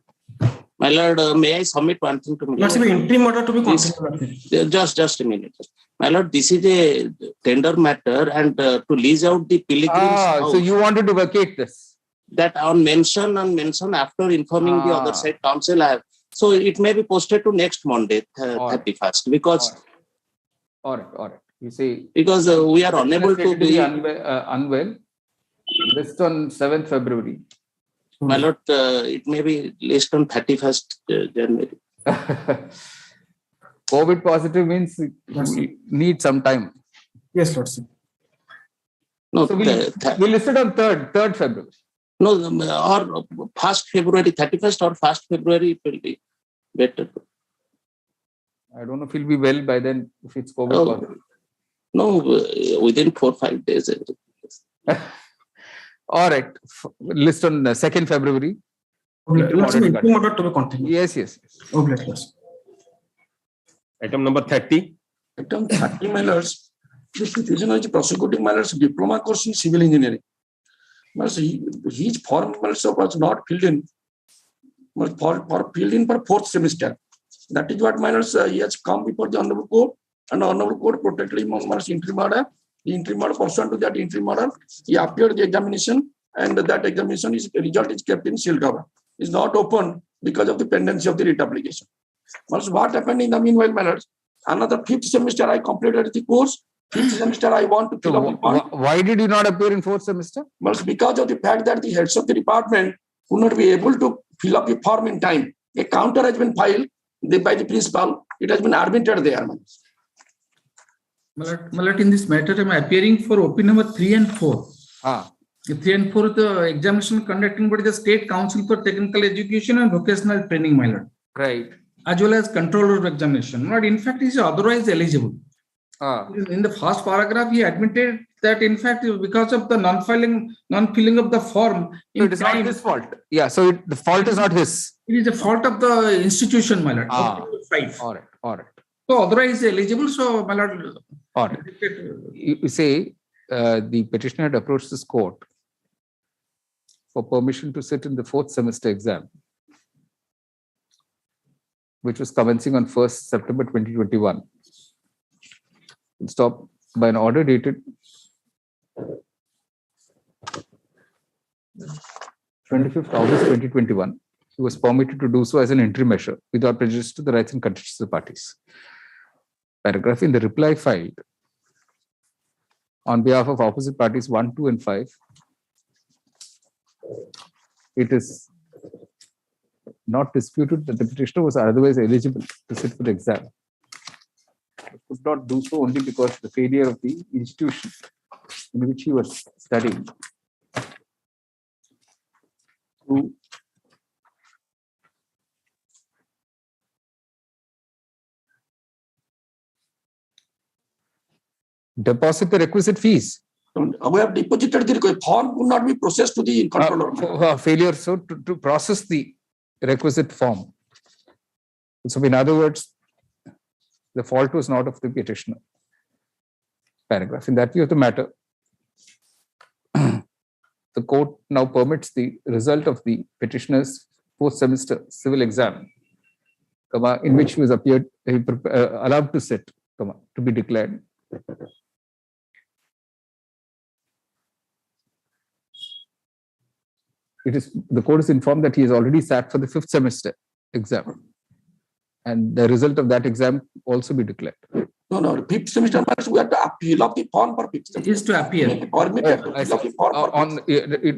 My lord, may I submit one thing to me? Lordship, interim order to be continued. Just a minute. My lord, this is a tender matter and to lease out the pilgrim's house. So you wanted to vacate this? That on mention after informing the other side council, I have. So it may be posted to next Monday, 31st, because. All right. You see. Because we are unable to be unwell. List on 7th February. My lord, it may be list on 31st January. COVID positive means we need some time. Yes, Lordship. No, so we listed on 3rd February. No, or 1st February, 31st or 1st February, it will be better. I don't know if he'll be well by then if it's COVID positive. No, within 4 or 5 days. All right. List on 2nd February. Yes. Item number 30. Item 30, my lords. The petitioner is prosecuting my lords diploma course in civil engineering. His form was not filled in. Filled in for 4th semester. That is what my lords he has come before the honorable court, and the honorable court protected him on interim order. The interim order, pursuant to that interim order, he appeared the examination, and that examination result is kept in seal cover. Is not open because of the pendency of the writ application. What happened in the meanwhile, my lords? Another 5th semester I completed the course. 5th semester I want to fill up the form. Why did you not appear in 4th semester? Because of the fact that the heads of the department could not be able to fill up the form in time. A counter has been filed by the principal. It has been admitted there. Malat, in this matter, I am appearing for OP number 3 and 4. 3 and 4, the examination conducting by the State Council for Technical Education and Vocational Training, my lord. Right. As well as controller of examination. But in fact, he is otherwise eligible. In the first paragraph, he admitted that in fact, because of the non-filling of the form, so it is not his fault. Yeah, so the fault is not his. It is the fault of the institution, my lord. All right. So otherwise eligible. So, my lord. All right. You say the petitioner had approached this court for permission to sit in the 4th semester exam, which was commencing on 1st September 2021. Stopped by an order dated 25th August 2021. He was permitted to do so as an interim measure without prejudice to the rights and constitutions of the parties. Paragraph in the reply filed on behalf of opposite parties 1, 2, and 5. It is not disputed that the petitioner was otherwise eligible to sit for the exam. He could not do so only because of the failure of the institution in which he was studying to deposit the requisite fees. We have deposited the form could not be processed to the controller. Failure to process the requisite form. So in other words, the fault was not of the petitioner. Paragraph. In that view of the matter, the court now permits the result of the petitioner's 4th semester civil exam, in which he was allowed to sit, to be declared. The court is informed that he has already sat for the 5th semester exam, and the result of that exam also be declared. No, 5th semester we have to appeal of the form for 5th semester. Is to appear.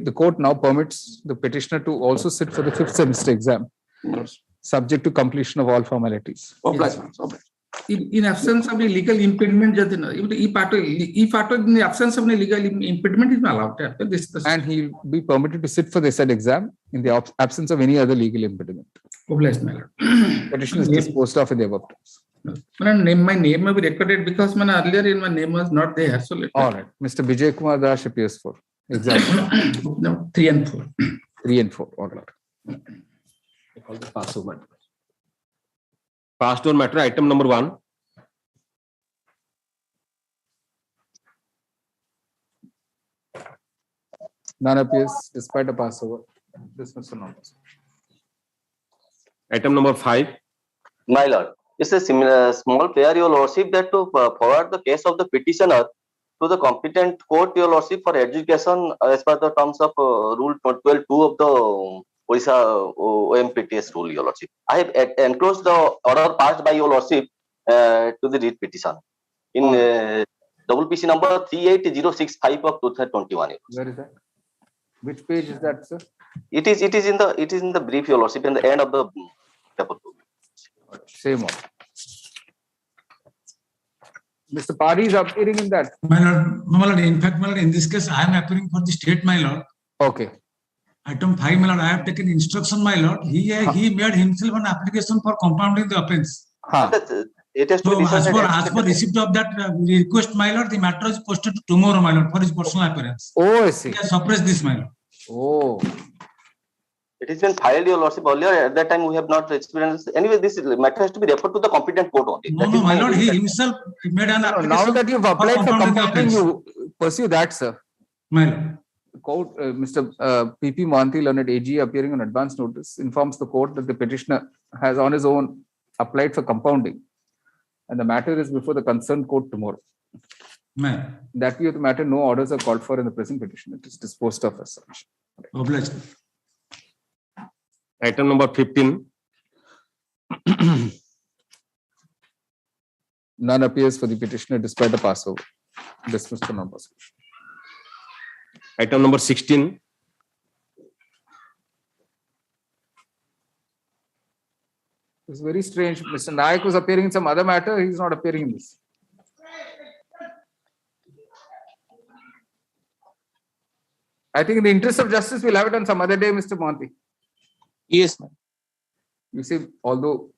The court now permits the petitioner to also sit for the 5th semester exam, subject to completion of all formalities. Yes. In absence of the legal impediment, in the absence of the legal impediment, is allowed. And he will be permitted to sit for the said exam in the absence of any other legal impediment. Petition is disposed of in the above terms. My name may be recorded because earlier in my name was not there. So All right. Mr. Vijay Kumar Das appears for example. No, 3 and 4. 3 and 4. All right. Passed on matter, item number 1. None appears despite a passover. Dismissed or not. Item number 5. My lord, it's a similar small prayer, your lordship, that to forward the case of the petitioner to the competent court, your lordship, for education as per the terms of rule 12.2 of the Orissa OMPTS rule, your lordship. I have enclosed the order passed by your lordship to the writ petition in WPC number 38065 of 2021. Where is that? Which page is that, sir? It is in the brief, your lordship, in the end of the paper. Same one. Mr. Pari is appearing in that. My lord, in fact, my lord, in this case, I am appearing for the state, my lord. Okay. Item 5, my lord, I have taken instruction, my lord. He made himself an application for compounding the offence. It has to So, be as decided. per receipt of that request, my lord, the matter is posted tomorrow, my lord, for his personal appearance. Oh, I see. He has suppressed this, my lord. Oh. It has been filed, your lordship, earlier. At that time, we have not experienced. Anyway, this matter has to be referred to the competent court only. No, my lord, he himself made an application. Now that you've applied for compounding the compounding, offence. you pursue that, sir. My lord. The court, Mr. P.P. Mohanty, learned AG, appearing on advance notice, informs the court that the petitioner has on his own applied for compounding, and the matter is before the concerned court tomorrow. Ma'am. That view of the matter, no orders are called for in the present petition. It is disposed of as such. Obliged. Item number 15. None appears for the petitioner despite the passover. Dismissed for non-prosecution. Item number 16. It's very strange. Mr. Nayak was appearing in some other matter. He's not appearing in this. I think in the interest of justice, we'll have it on some other day, Mr. Mohanty. Yes, ma'am. You see, although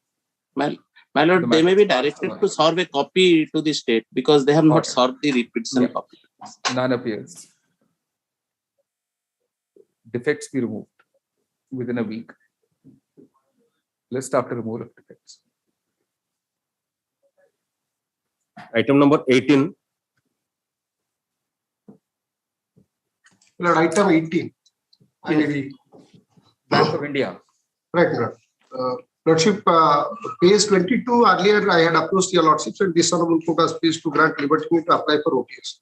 my lord, they may be directed to serve a copy to the state because they have not served the repetition copy. None appears. Defects be removed within a week. List after removal of defects. Item number 18. Lord, item 18. Bank of India. Right, Lord. Lordship, page 22, earlier I had approached your Lordship, and this honorable court has pleased to grant liberty me to apply for OTS.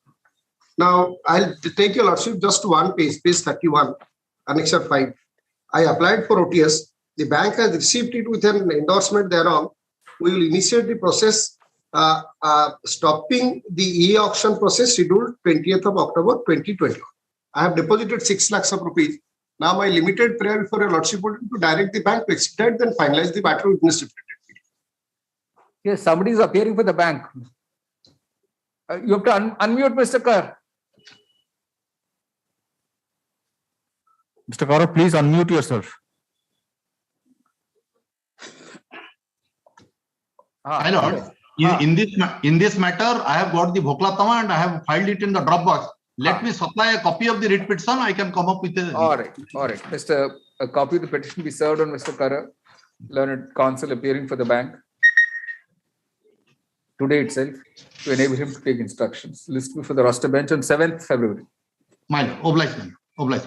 Now, I'll take your Lordship just to one page, page 31, annexure 5. I applied for OTS. The bank has received it with an endorsement thereon. We will initiate the process, stopping the e-auction process scheduled 20th of October 2020. I have deposited 6 lakhs of rupees. Now my limited prayer before your Lordship would be to direct the bank to expedite and finalize the matter within a stipulated period. Yes, somebody is appearing for the bank. You have to unmute Mr. Kar. Mr. Kaur, please unmute yourself. My lord, in this matter, I have got the Bhoklatama and I have filed it in the Dropbox. Let me supply a copy of the writ petition. I can come up with a. All right. A copy of the petition be served on Mr. Kara, learned counsel appearing for the bank today itself to enable him to take instructions. List me for the roster bench on 7th February. My lord, oblige.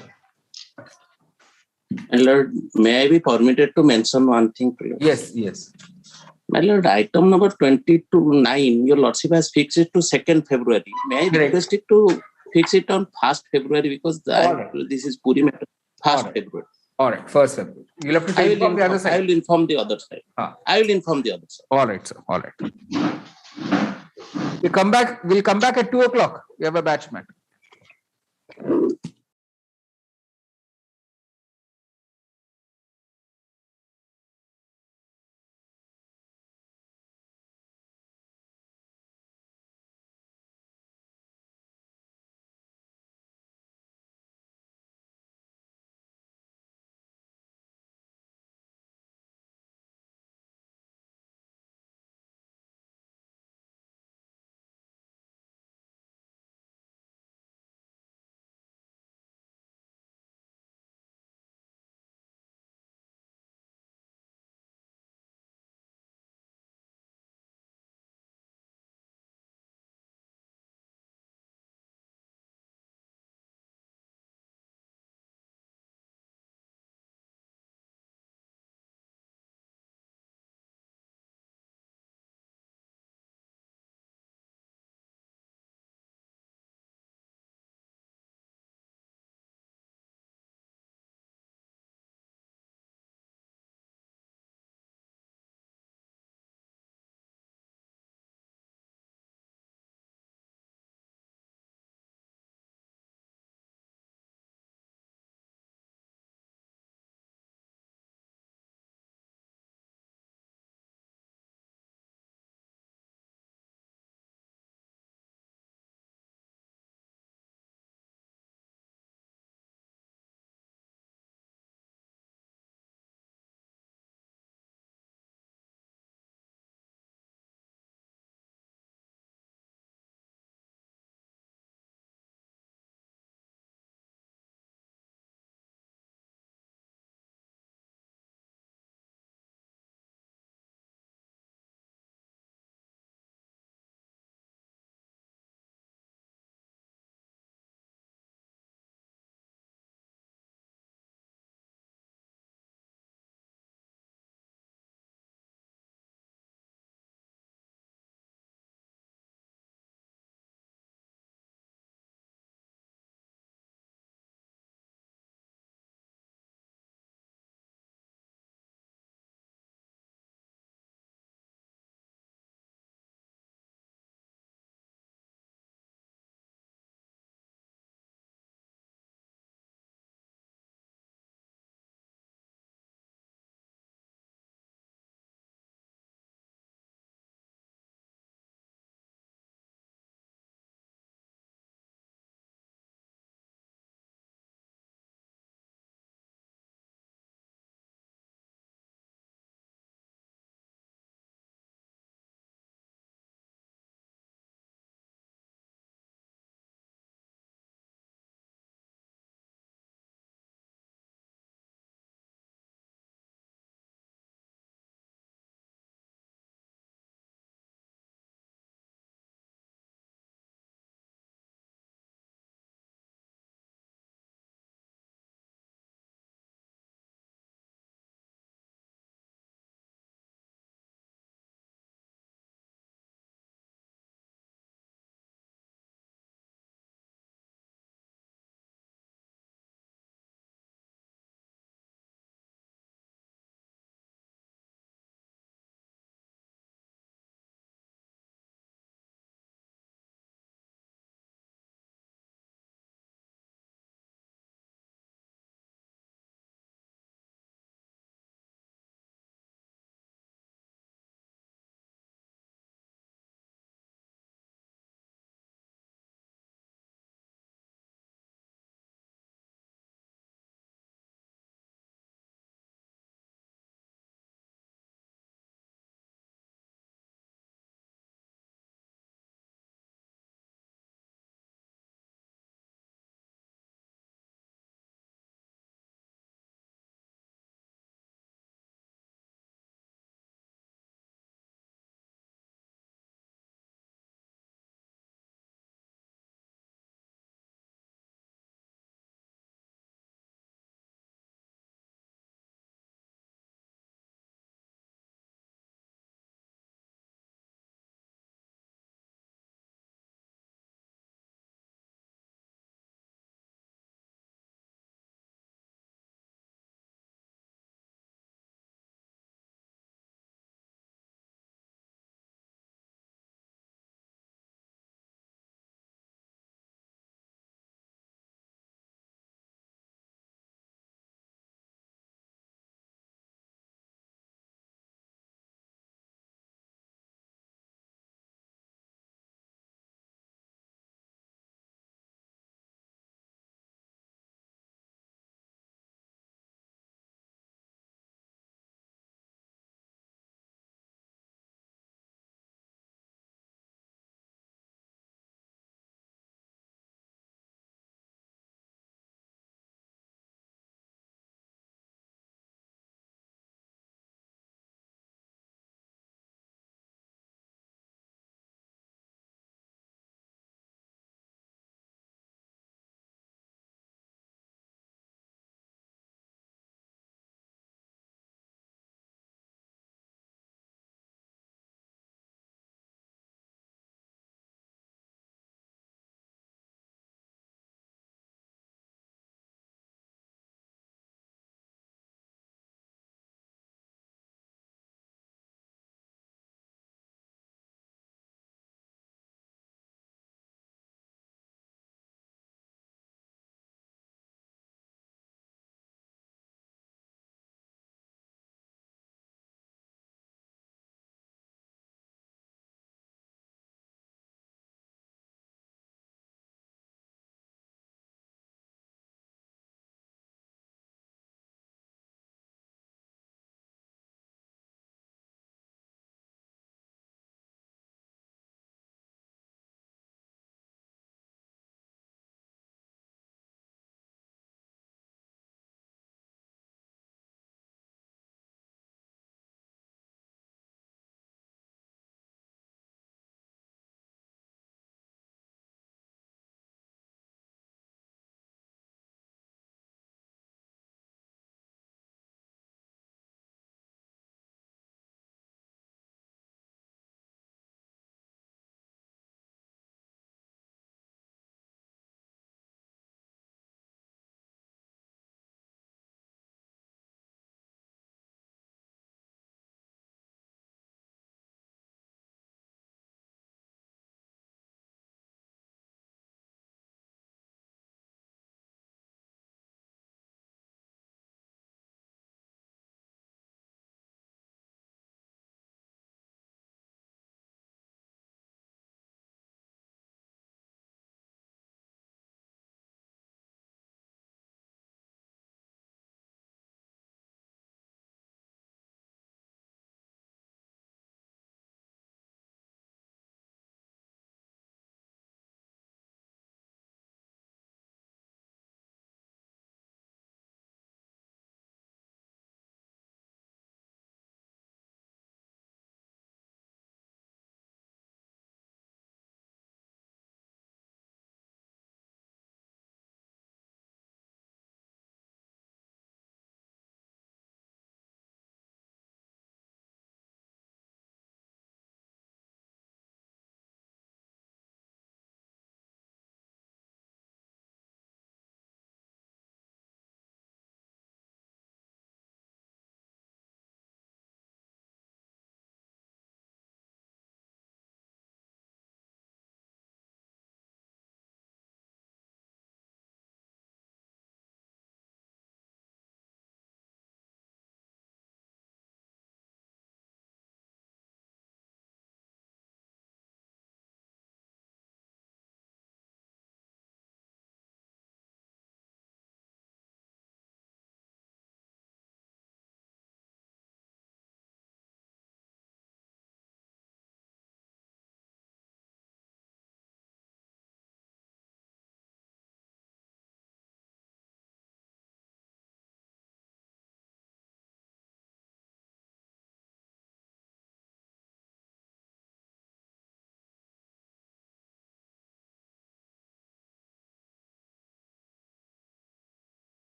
And Lord, may I be permitted to mention one thing, please? Yes. My lord, item number 22.9, your lordship has fixed it to 2nd February. May I request it to fix it on 1st February because this is Puri matter. 1st February. All right, 1st February. You'll have to inform the other side. I will inform the other side. I will inform the other side. All right, sir. All right. We'll come back at 2 o'clock. We have a batch matter.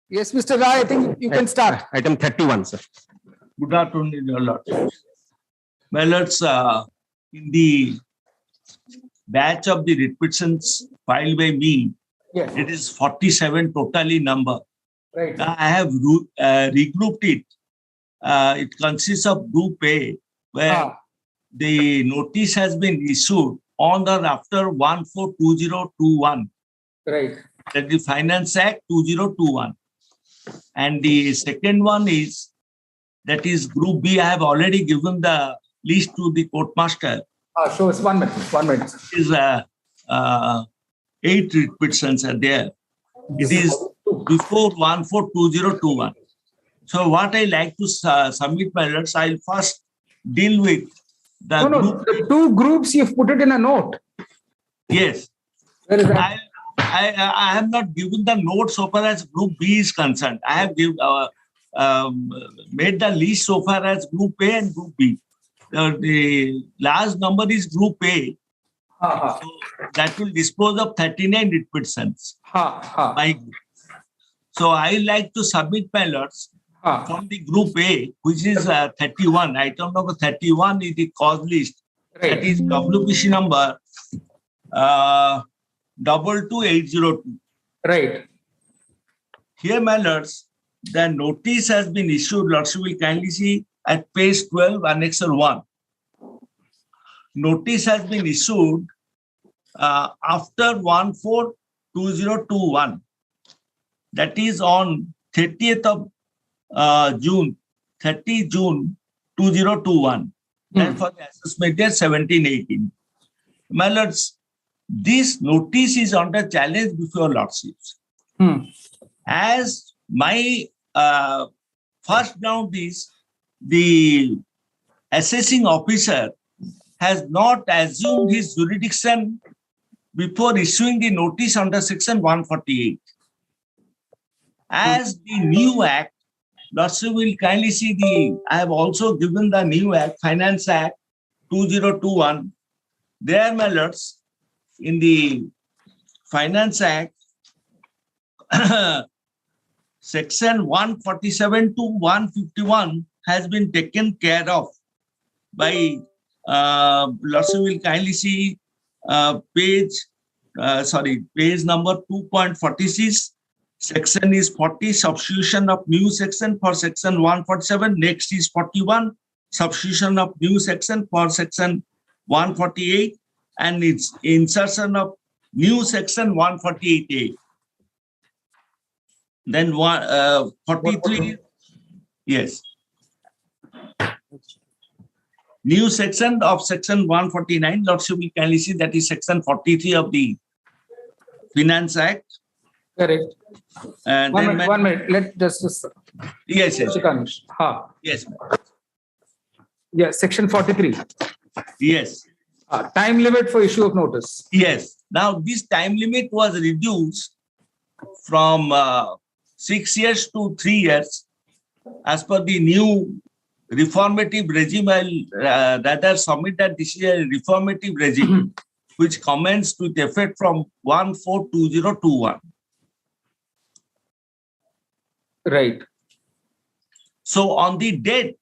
Yes, Mr. Rai, I think you can start. Item 31, sir. Good afternoon, your lords. My lords, in the batch of the writ petitions filed by me, yes, it is 47 totally number. Right. Now I have regrouped it. It consists of Group A, where the notice has been issued on or after 142021. Right. That is Finance Act 2021. And the second one is, that is Group B. I have already given the list to the court master. So it's 1 minute. 1 minute. Is 8 writ petitions are there. It is before 142021. So what I like to submit, my lords, I'll first deal with the group. The two groups you've put it in a note. Yes. Where is that? I have not given the note so far as Group B is concerned. I have made the list so far as Group A and Group B. The last number is Group A. So that will dispose of 39 writ petitions. So I like to submit, my lords, from the Group A, which is 31. Item number 31 is the cause list. Right. That is WPC number 22802. Right. Here, my lords, the notice has been issued. Lords, you will kindly see at page 12, annexure 1. Notice has been issued after 142021. That is on 30th of June, 30 June 2021. And for the assessment year 17-18. My lords, this notice is under challenge before lordships. As my first ground is, the assessing officer has not assumed his jurisdiction before issuing the notice under section 148. As the new act, lordship will kindly see I have also given the new act, Finance Act 2021. There, my lords, in the Finance Act, section 147 to 151 has been taken care of by, lordship will kindly see page number 2.46. Section is 40, substitution of new section for section 147. Next is 41, substitution of new section for section 148, and its insertion of new section 148A. Then 43, yes. New section of section 149, lordship will kindly see that is section 43 of the Finance Act. Correct. And One then minute. Let just. Yes, yes. Yes. Yeah, section 43. Yes. Time limit for issue of notice. Yes. Now, this time limit was reduced from 6 years to 3 years as per the new reformative regime. I'll rather submit that this is a reformative regime which commenced with effect from 142021. Right. So on the date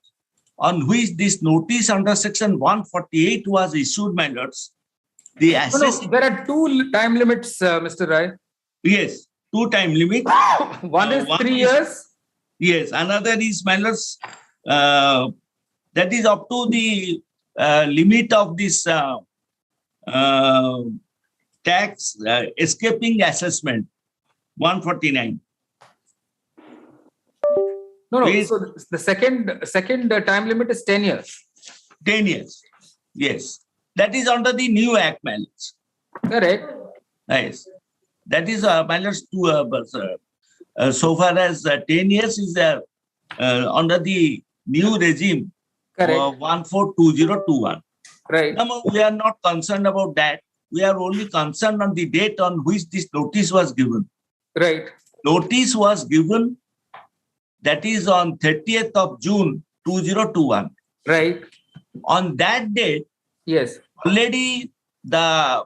on which this notice under section 148 was issued, my lords, the assessing... there are two time limits, Mr. Rai. Yes, two time limits. One is 3 years. Yes, another is, my lords, that is up to the limit of this tax escaping assessment, 149. No. So the second time limit is 10 years. 10 years. Yes. That is under the new act, my lords. Correct. Yes. That is, my lords, so far as 10 years is under the new regime. Correct. 142021. Right. Now, we are not concerned about that. We are only concerned on the date on which this notice was given. Right. Notice was given, that is on 30th of June 2021. Right. On that date, yes, already the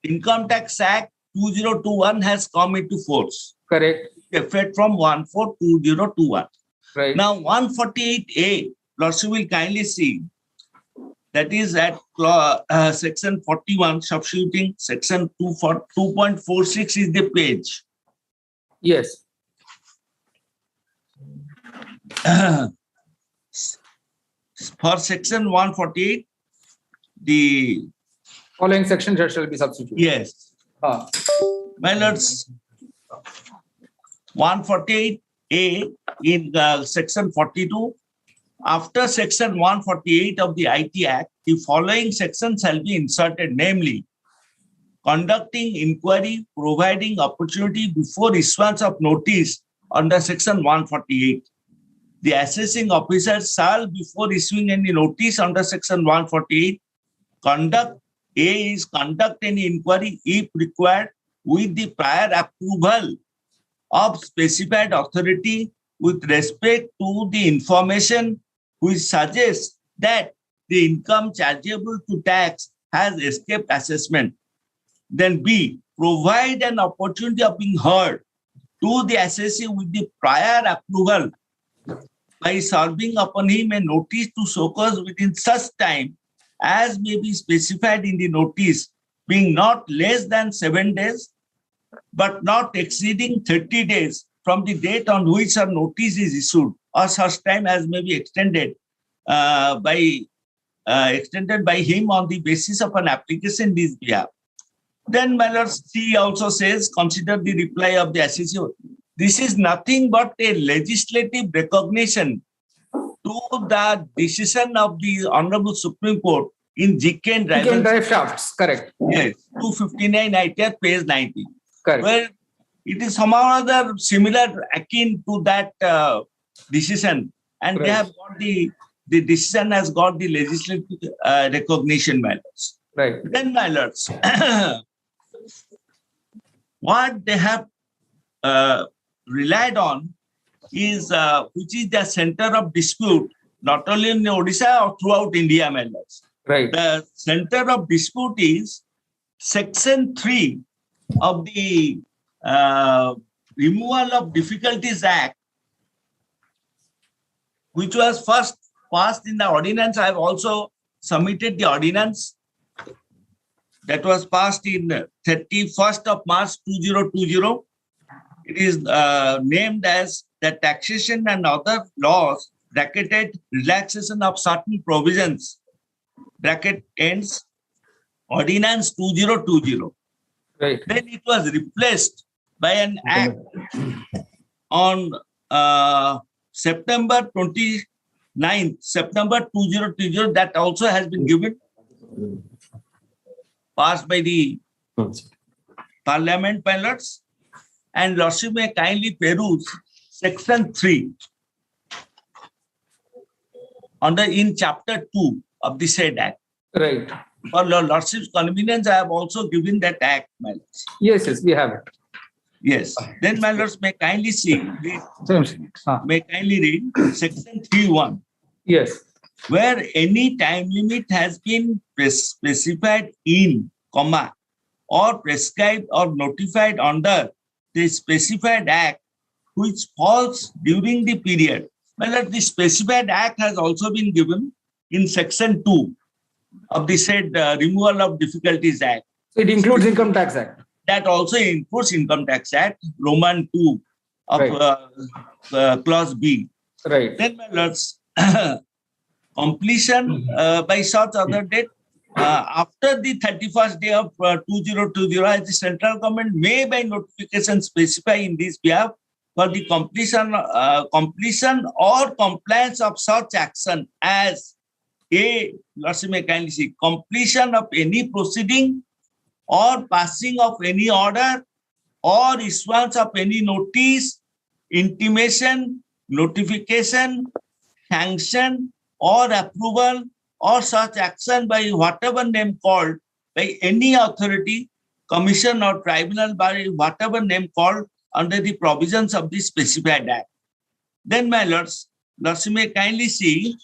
Income Tax Act 2021 has come into force. Correct. Effect from 1/4/2021. Right. Now 148A, Lordship will kindly see, that is at section 41, substituting section 2.46 is the page. Yes. For section 148, the following section shall be substituted. Yes. My lords, 148A in section 42. After section 148 of the IT Act, the following sections shall be inserted, namely, conducting inquiry, providing opportunity before issuance of notice under section 148. The assessing officer shall, before issuing any notice under section 148, conduct any inquiry if required with the prior approval of specified authority with respect to the information which suggests that the income chargeable to tax has escaped assessment. Then B, provide an opportunity of being heard to the assessee with the prior approval by serving upon him a notice to show cause within such time as may be specified in the notice, being not less than 7 days, but not exceeding 30 days from the date on which a notice is issued, or such time as may be extended by him on the basis of an application in his behalf. Then, my lord, C also says, consider the reply of the assessee. This is nothing but a legislative recognition to the decision of the Honorable Supreme Court in GK and Drive shafts, correct. Yes, 259 ITR, page 90. Correct. Where it is somehow or other similar, akin to that decision, and they have got the decision has got the legislative recognition, my lords. Right. Then, my lords, what they have relied on is which is the center of dispute, not only in Orissa or throughout India, my lords. Right. The center of dispute is section 3 of the Removal of Difficulties Act, which was first passed in the ordinance. I have also submitted the ordinance that was passed in 31st of March 2020. It is named as the Taxation and Other Laws, bracketed relaxation of certain provisions, bracket ends, Ordinance 2020. Right. Then it was replaced by an act on September 29th, September 2020, that also has been given, passed by the Parliament, my lords. And Lordship may kindly peruse section 3 in chapter 2 of the said act. Right. For Lordship's convenience, I have also given that act, my lords. Yes, we have it. Yes. Then, my lords, may kindly may kindly read section 3(1). Yes. Where any time limit has been specified in, comma, or prescribed or notified under the specified act which falls during the period. My lord, the specified act has also been given in section 2 of the said Removal of Difficulties Act. So it includes Income Tax Act. That also includes Income Tax Act, Roman 2 of clause B. Right. Then, my lords, completion by such other date after the 31st day of 2020, as the central government may by notification specify in this behalf for the completion or compliance of such action as Lordship may kindly see, completion of any proceeding or passing of any order or issuance of any notice, intimation, notification, sanction or approval or such action by whatever name called by any authority, commission or tribunal by whatever name called under the provisions of the specified act. Then, my lords, Lordship may kindly see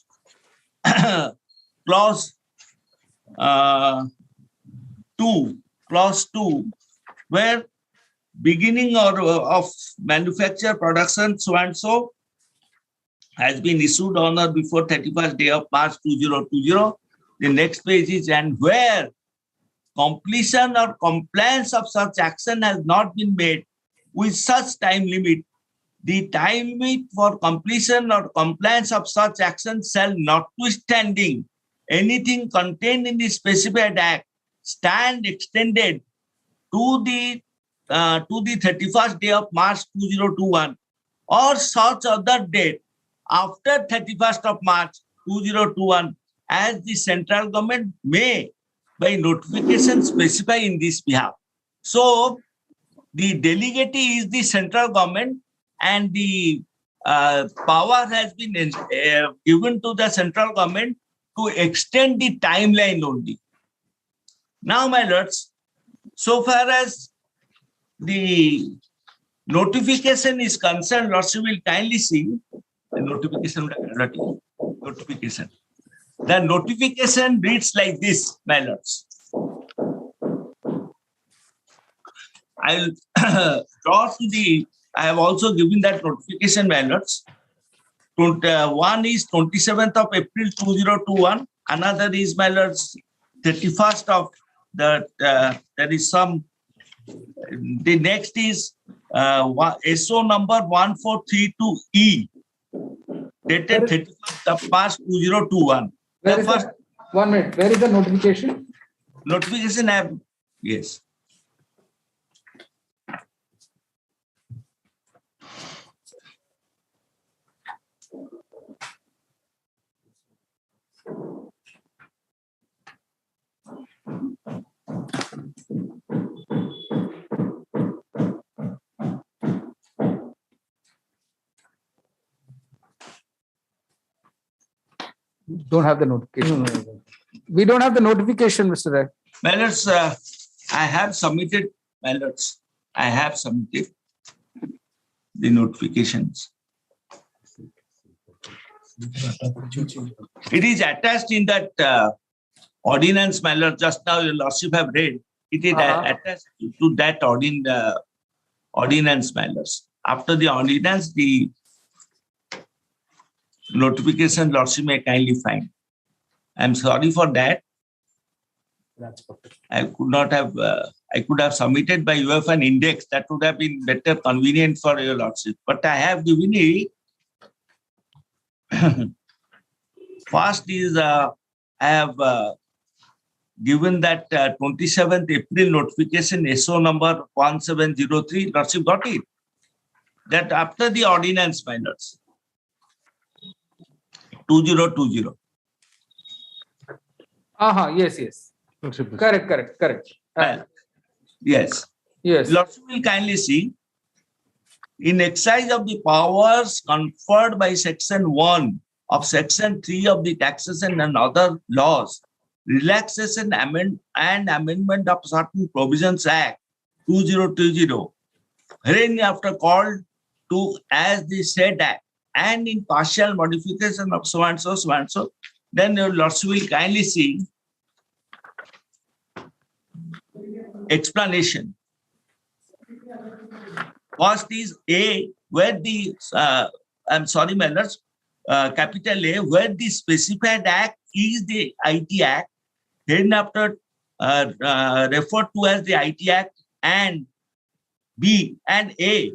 clause 2 clause 2, where beginning of manufacture production so and so has been issued on or before 31st day of March 2020. The next page is, and where completion or compliance of such action has not been made with such time limit, the time limit for completion or compliance of such action shall, notwithstanding anything contained in the specified act, stand extended to the 31st day of March 2021 or such other date after 31st of March 2021 as the central government may by notification specify in this behalf. So the delegate is the central government, and the power has been given to the central government to extend the timeline only. Now, my lords, so far as the notification is concerned, lords, you will kindly see the notification. The notification reads like this, my lords. I will draw to the, I have also given that notification, my lords. One is 27th of April 2021. Another is, my lords, 31st of the, there is some, the next is SO number 1432E, dated 31st of March 2021. Where is first, 1 minute. Where is the notification? Notification I have, yes. Don't have the notification. We don't have the notification, Mr. Rai. My lords, I have submitted, my lords, I have submitted the notifications. It is attached in that ordinance, my lord. Just now your lordship have read. It is attached to that ordinance, my lords. After the ordinance, the notification lordship may kindly find. I am sorry for that. That's perfect. I could not have. I could have submitted by UF an index. That would have been better, convenient for your lordship. But I have given it. First is I have given that 27th April notification SO number 1703. Lordship got it. That after the ordinance, my lords, 2020. Yes. Correct. Yes. Lordship will kindly see, in exercise of the powers conferred by Section 1 of Section 3 of the Taxation and Other Laws, Relaxation and Amendment of Certain Provisions Act 2020, herein after called to as the said act, and in partial modification of so and so, then your lordship will kindly see explanation. First is A, where the, I'm sorry, my lords, capital A, where the specified act is the IT Act, then after referred to as the IT Act, and B and A,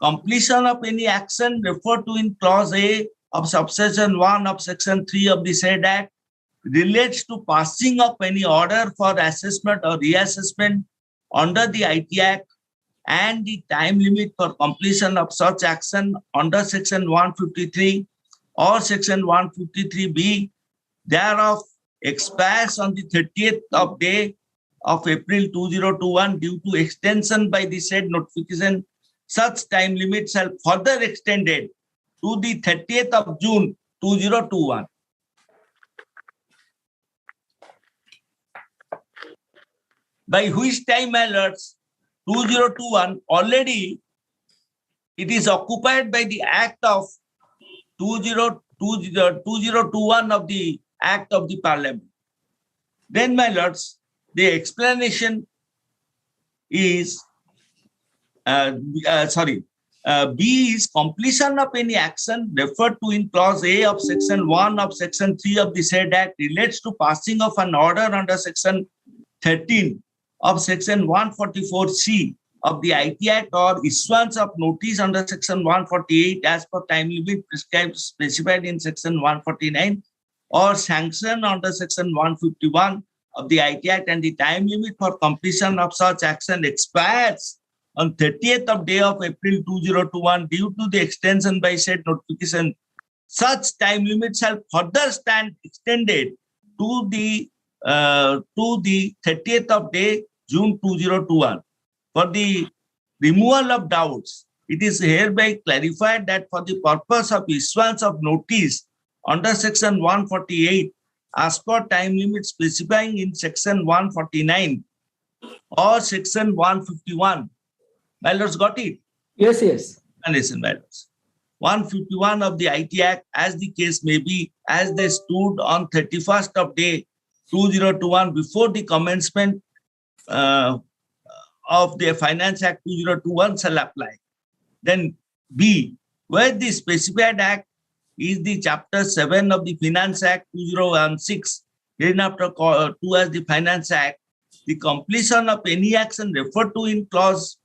completion of any action referred to in clause A of subsection 1 of section 3 of the said act relates to passing of any order for assessment or reassessment under the IT Act, and the time limit for completion of such action under section 153 or section 153B thereof expires on the 30th of day of April 2021 due to extension by the said notification. Such time limit shall further extended to the 30th of June 2021. By which time, my lords, 2021 already it is occupied by the Act of 2021 of the Act of the Parliament. Then, my lords, the explanation is B is completion of any action referred to in clause A of section 1 of section 3 of the said act relates to passing of an order under section 13 of section 144C of the IT Act or issuance of notice under section 148 as per time limit prescribed specified in section 149 or sanction under section 151 of the IT Act, and the time limit for completion of such action expires on 30th of day of April 2021 due to the extension by said notification. Such time limit shall further stand extended to the 30th of day June 2021. For the removal of doubts, it is hereby clarified that for the purpose of issuance of notice under section 148 as per time limit specifying in section 149 or section 151. My lords, got it? Yes, yes. And listen, my lords. 151 of the IT Act, as the case may be, as they stood on 31st of day 2021 before the commencement of the Finance Act 2021 shall apply. Then B, where the specified act is the chapter 7 of the Finance Act 2016, hereinafter to as the Finance Act, the completion of any action referred to in clause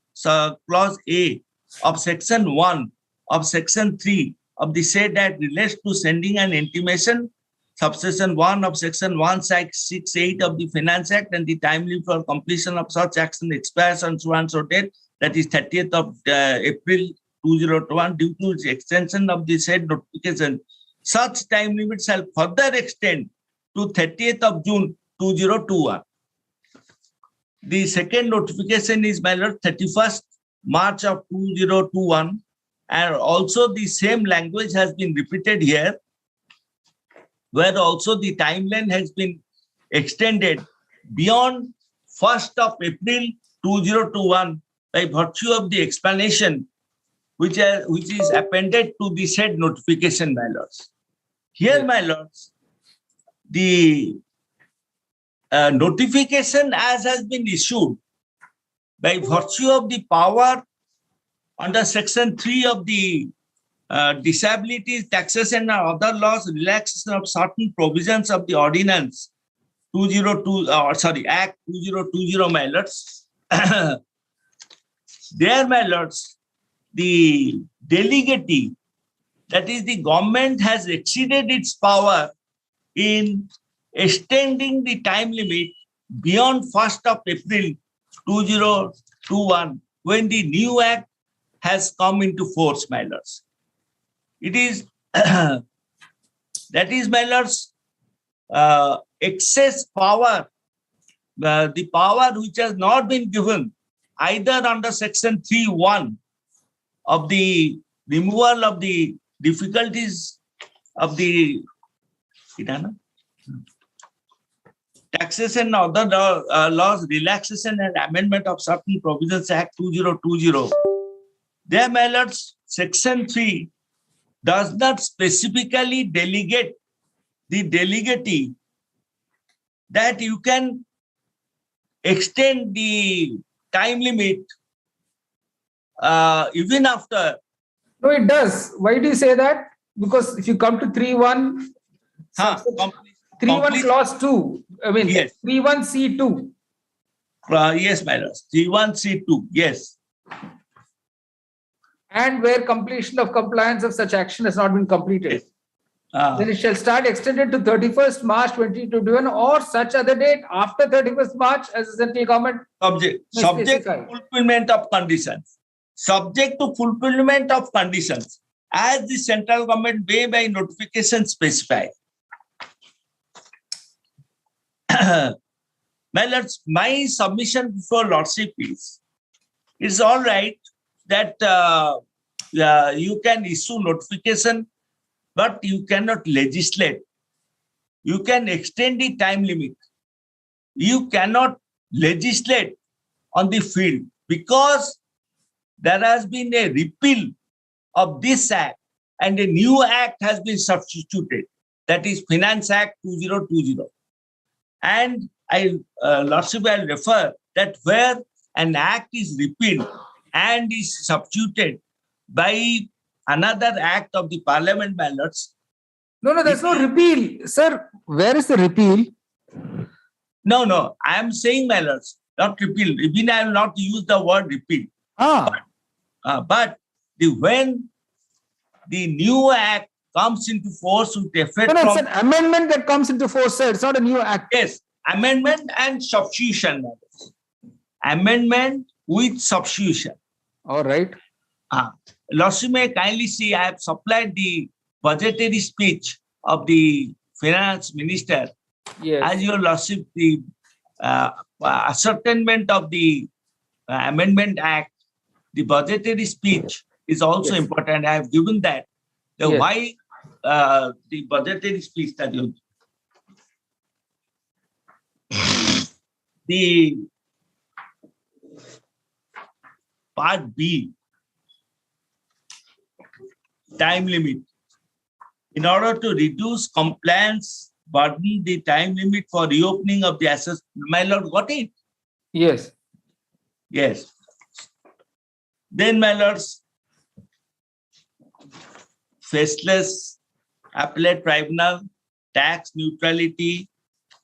A of section 1 of section 3 of the said act relates to sending an intimation, subsection 1 of section 168 of the Finance Act, and the time limit for completion of such action expires on so and so date, that is 30th of April 2021, due to its extension of the said notification. Such time limit shall further extend to 30th of June 2021. The second notification is, my lord, 31st March of 2021, and also the same language has been repeated here, where also the timeline has been extended beyond 1st of April 2021 by virtue of the explanation which is appended to the said notification, my lords. Here, my lords, the notification as has been issued by virtue of the power under section 3 of the Disabilities, Taxation and Other Laws, relaxation of certain provisions of the Ordinance 202, Act 2020, my lords. There, my lords, the delegatee, that is the government, has exceeded its power in extending the time limit beyond 1st of April 2021 when the new act has come into force, my lords. It is, that is, my lords, excess power, the power which has not been given either under section 3(1) of the removal of the difficulties of the taxation and other laws, relaxation and amendment of certain provisions Act 2020. There, my lords, section 3 does not specifically delegate the delegatee that you can extend the time limit even after. No, it does. Why do you say that? Because if you come to 3(1), 3(1) clause 2, I mean, yes. 3(1)(c)(2). Yes, my lord. 3(1)(c)(2), yes. And where completion of compliance of such action has not been completed, then it shall start extended to 31st March 2021 or such other date after 31st March as the central government. Subject to fulfillment of conditions. Subject to fulfillment of conditions as the central government may by notification specify. My lords, my submission before lordship is, it's all right that you can issue notification, but you cannot legislate. You can extend the time limit. You cannot legislate on the field because there has been a repeal of this act and a new act has been substituted. That is Finance Act 2020. And lordship, I'll refer that where an act is repealed and is substituted by another act of the parliament, my lords. No, there's no repeal. Sir, where is the repeal? No, I am saying, my lords, not repeal. Even I will not use the word repeal. But when the new act comes into force with effect No, it's from... an amendment that comes into force, sir. It's not a new act. Yes, amendment and substitution. Amendment with substitution. All right. Lordship may kindly see, I have supplied the budgetary speech of the finance minister. Yes. As your Lordship, the ascertainment of the Amendment Act, the budgetary speech is also important. I have given that. Why the budgetary speech that you... The part B, time limit. In order to reduce compliance burden, the time limit for reopening of the assets. My lord, got it? Yes. Yes. Then, my lords, faceless appellate tribunal, tax neutrality,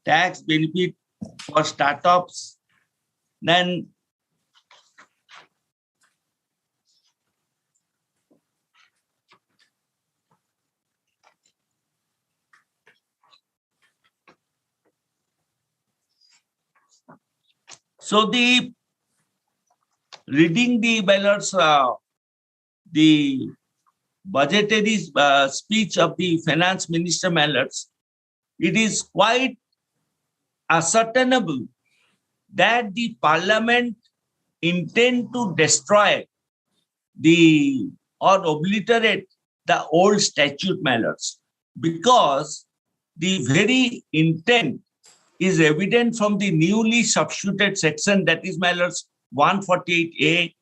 tax benefit for startups, then so the reading the ballots, the budgetary speech of the finance minister ballots, it is quite ascertainable that the parliament intend to destroy or obliterate the old statute ballots, because the very intent is evident from the newly substituted section, that is, my lords, 148A,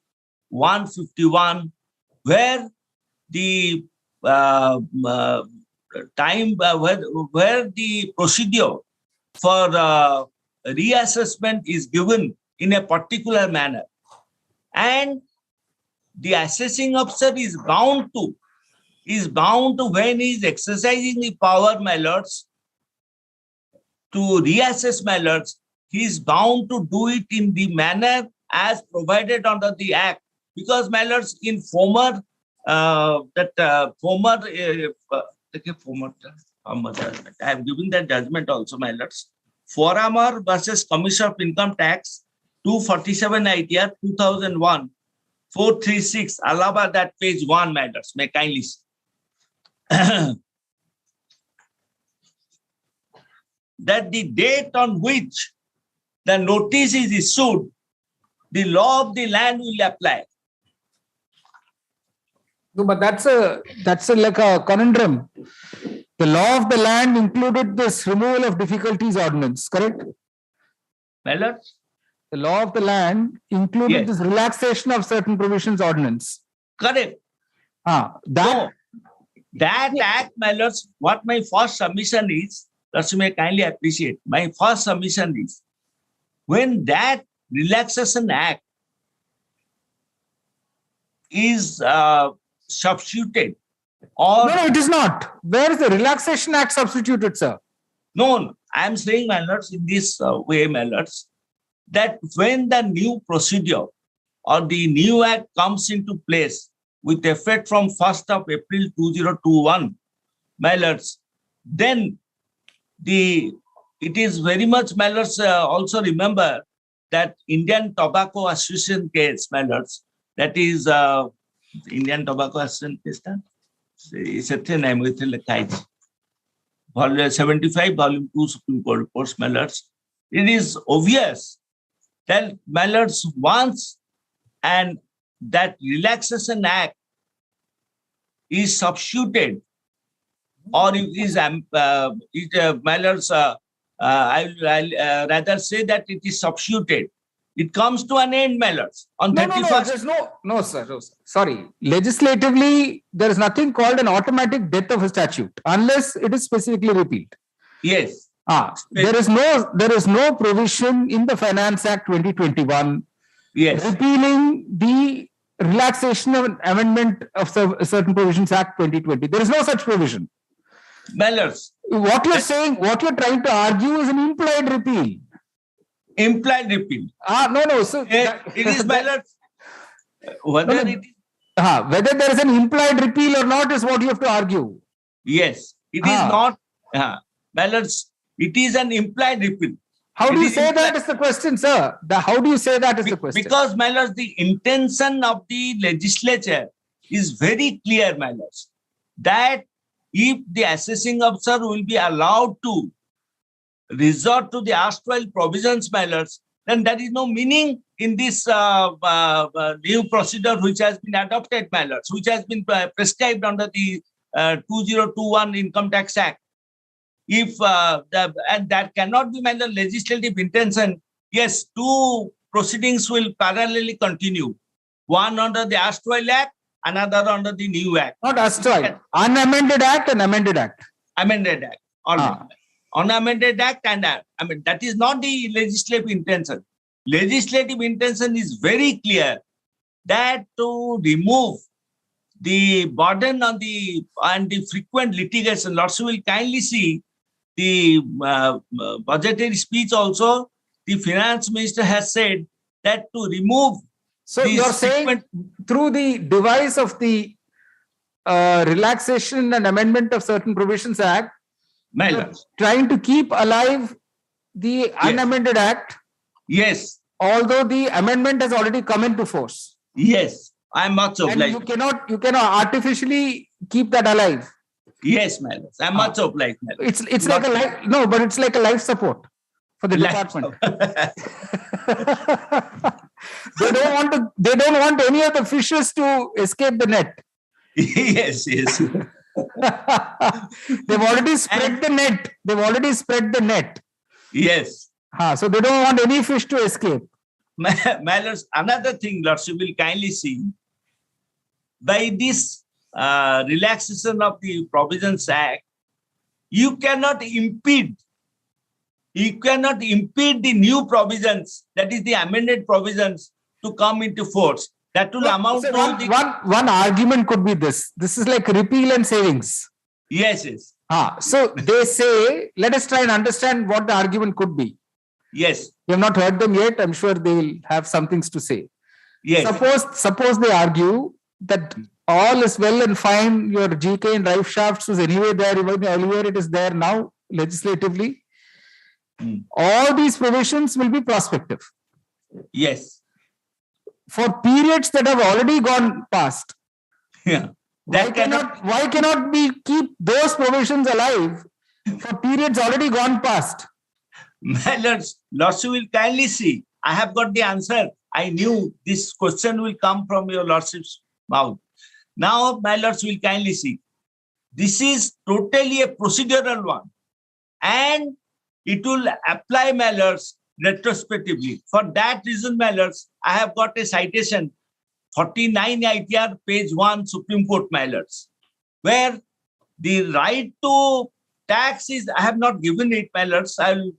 151, where the where the procedure for reassessment is given in a particular manner, and the assessing officer is bound to when he is exercising the power, my lords, to reassess, my lords, he is bound to do it in the manner as provided under the Act. Because, my lords, in former, I have given that judgment also, my lords. Foramar versus Commission of Income Tax, 247 ITR 2001, 436, Allahabad, that page 1, my lords, may kindly see. That the date on which the notice is issued, the law of the land will apply. No, but that's like a conundrum. The law of the land included this removal of difficulties ordinance, correct? My lord? The law of the land included this relaxation of certain provisions ordinance. Correct. That act, my lords, what my first submission is, that you may kindly appreciate. My first submission is, when that relaxation act is substituted, or... No, it is not. Where is the relaxation act substituted, sir? No, I am saying, my lords, in this way, my lords, that when the new procedure or the new act comes into place with effect from 1st of April 2021, my lords, then it is very much, my lords, also remember that Indian Tobacco Association case, my lords, that is Indian Tobacco Association case, Volume 75, Volume 2, Supreme Court reports, my lords. It is obvious that, my lords, once and that relaxation act is substituted, or it is, my lords, I'll rather say that it is substituted. It comes to an end, my lords, on 31st. No, sir. Sorry. Legislatively, there is nothing called an automatic death of a statute unless it is specifically repealed. Yes. There is no provision in the Finance Act 2021 Yes. repealing the relaxation of an amendment of certain provisions Act 2020. There is no such provision. My lords, What you're saying, what you're trying to argue is an implied repeal. Implied repeal. No. So it is, my lords. Whether it is. Whether there is an implied repeal or not is what you have to argue. Yes, it is not. My lords, it is an implied repeal. How do you say that is the question, sir? How do you say that is the question? Because, my lords, the intention of the legislature is very clear, my lords, that if the assessing officer will be allowed to resort to the erstwhile provisions, my lords, then there is no meaning in this new procedure which has been adopted, my lords, which has been prescribed under the 2021 Income Tax Act. If and that cannot be, my lord, legislative intention, yes, two proceedings will parallelly continue. One under the erstwhile act, another under the new act. Not erstwhile, unamended act and amended act. Amended act. Unamended act and that is not the legislative intention. Legislative intention is very clear that to remove the burden on the frequent litigation. Lords will kindly see the budgetary speech also. The finance minister has said that to remove. So you're saying through the device of the Relaxation and Amendment of Certain Provisions Act, trying to keep alive the unamended act. Yes. Although the amendment has already come into force. Yes, I am much obliged. You cannot artificially keep that alive. Yes, my lord. I'm much obliged. It's like a life. No, but it's like a life support for the department. They don't want any of the fishes to escape the net. Yes. They've already spread the net. Yes. So they don't want any fish to escape. My lords, another thing, lords, you will kindly see, by this relaxation of the Provisions Act, you cannot impede the new provisions, that is the amended provisions, to come into force. That will amount to one argument could be this. This is like repeal and savings. Yes. So they say, let us try and understand what the argument could be. Yes. We have not heard them yet. I'm sure they will have some things to say. Yes. Suppose they argue that all is well and fine. Your GK and Rife Shafts was anyway there even earlier. It is there now legislatively. All these provisions will be prospective. Yes. For periods that have already gone past. Yeah. Why cannot we keep those provisions alive for periods already gone past? My lords, you will kindly see. I have got the answer. I knew this question will come from your lordship's mouth. Now, my lords will kindly see. This is totally a procedural one. And it will apply, my lords, retrospectively. For that reason, my lords, I have got a citation, 49 ITR, page 1, Supreme Court, my lords, where the right to tax is, I have not given it, my lords. I will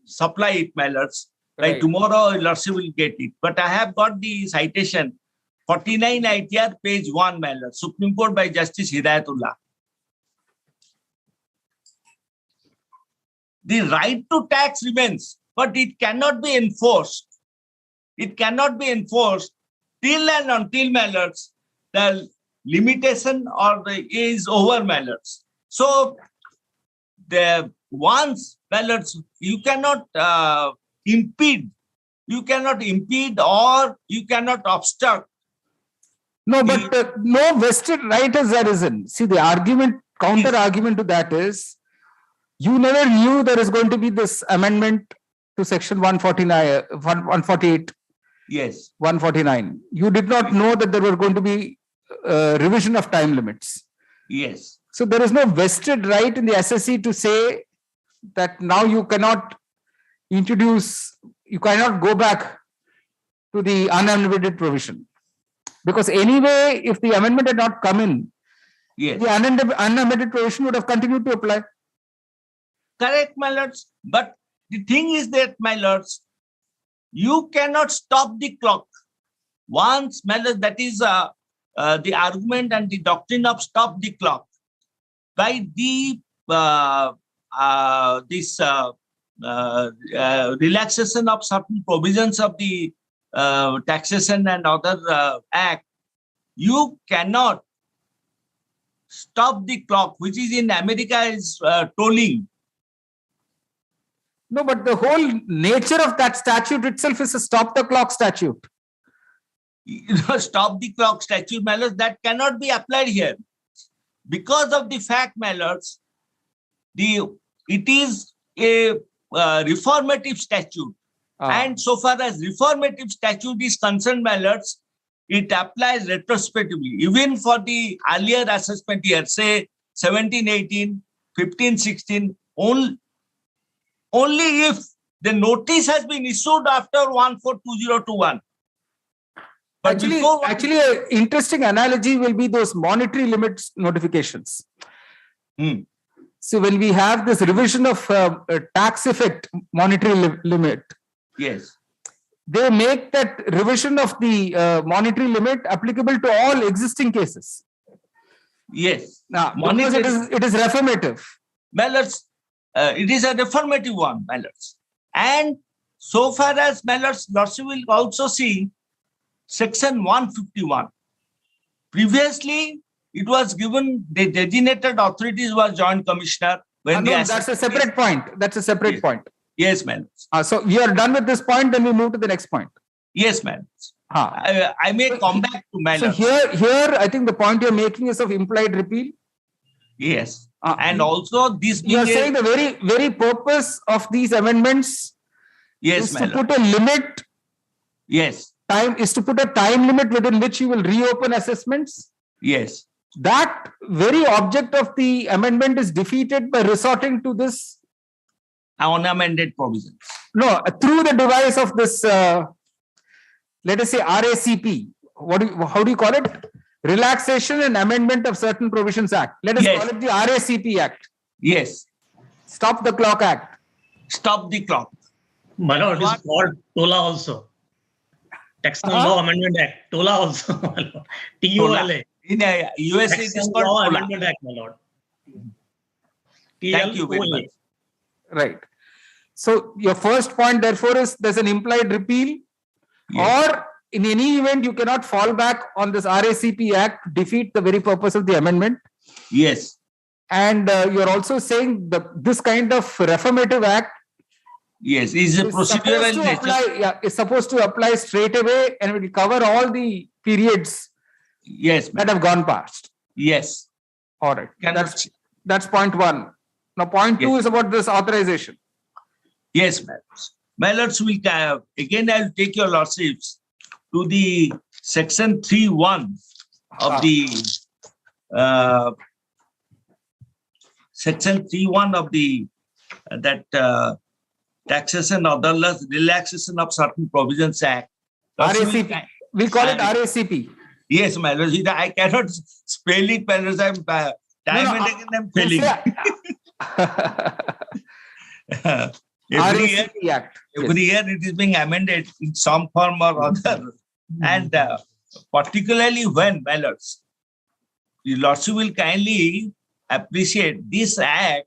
supply it, my lords. By tomorrow, lordship will get it. But I have got the citation, 49 ITR, page 1, my lords. Supreme Court by Justice Hidayatullah. The right to tax remains, but it cannot be enforced. It cannot be enforced till and until, my lords, the limitation is over, my lords. So, once, my lords, you cannot impede or you cannot obstruct. No, but no vested right has arisen. See, the counter argument to that is, you never knew there is going to be this amendment to section 148. Yes. 149. You did not know that there were going to be revision of time limits. Yes. So there is no vested right in the SSC to say that now you cannot go back to the unamended provision. Because anyway, if the amendment had not come in, the unamended provision would have continued to apply. Correct, my lords. But the thing is that, my lords, you cannot stop the clock. Once, that is the argument and the doctrine of stop the clock. By the relaxation of certain provisions of the taxation and other act, you cannot stop the clock, which is in America is tolling. No, but the whole nature of that statute itself is a stop the clock statute. Stop the clock statute, my lords, that cannot be applied here. Because of the fact, my lords, it is a reformative statute. And so far as reformative statute is concerned, my lords, it applies retrospectively, even for the earlier assessment year, say 17, 18, 15, 16, only if the notice has been issued after 142021. But actually, an interesting analogy will be those monetary limits notifications. So when we have this revision of tax effect monetary limit, yes, they make that revision of the monetary limit applicable to all existing cases. Yes. Now, because it is reformative. Mallards, it is a reformative one, Mallards. And so far as Mallards, Lordship will also see Section 151. Previously, it was given the designated authorities was Joint Commissioner. When no, that's a separate point. That's a separate point. Yes, ma'am. So we are done with this point, then we move to the next point. Yes, ma'am. I may come back to my. So here, I think the point you're making is of implied repeal. Yes, and also this. You are saying the very purpose of these amendments. Yes, is to put a limit. Yes. Time is to put a time limit within which you will reopen assessments. Yes. That very object of the amendment is defeated by resorting to this unamended provisions. No, through the device of this, let us say RACP. How do you call it? Relaxation and Amendment of Certain Provisions Act. Let us call it the RACP Act. Yes. Stop the Clock Act. Stop the clock. My lord, it is called TOLA also. Taxation Law Amendment Act. TOLA also. TOLA. In USA, it is called Law TOLA. Amendment Act, my lord. Thank you very much. Right. So your first point, therefore, is there's an implied repeal, or in any event, you cannot fall back on this RACP Act to defeat the very purpose of the amendment. Yes. And you're also saying that this kind of reformative act is a procedural nature. It's supposed to apply straight away, and it will cover all the periods that have gone past. Yes. All right. That's point one. Now, point two is about this authorization. Yes, ma'am. My lords, again, I'll take your lordships to the section 3(1) of the section 3(1) of the Taxation or the Relaxation of Certain Provisions Act. RACP. We call it RACP. Yes, my lords. I cannot spell it, my lords. I'm time and again I'm failing. Every year it is being amended in some form or other. And particularly when, my lords, the lordship will kindly appreciate this act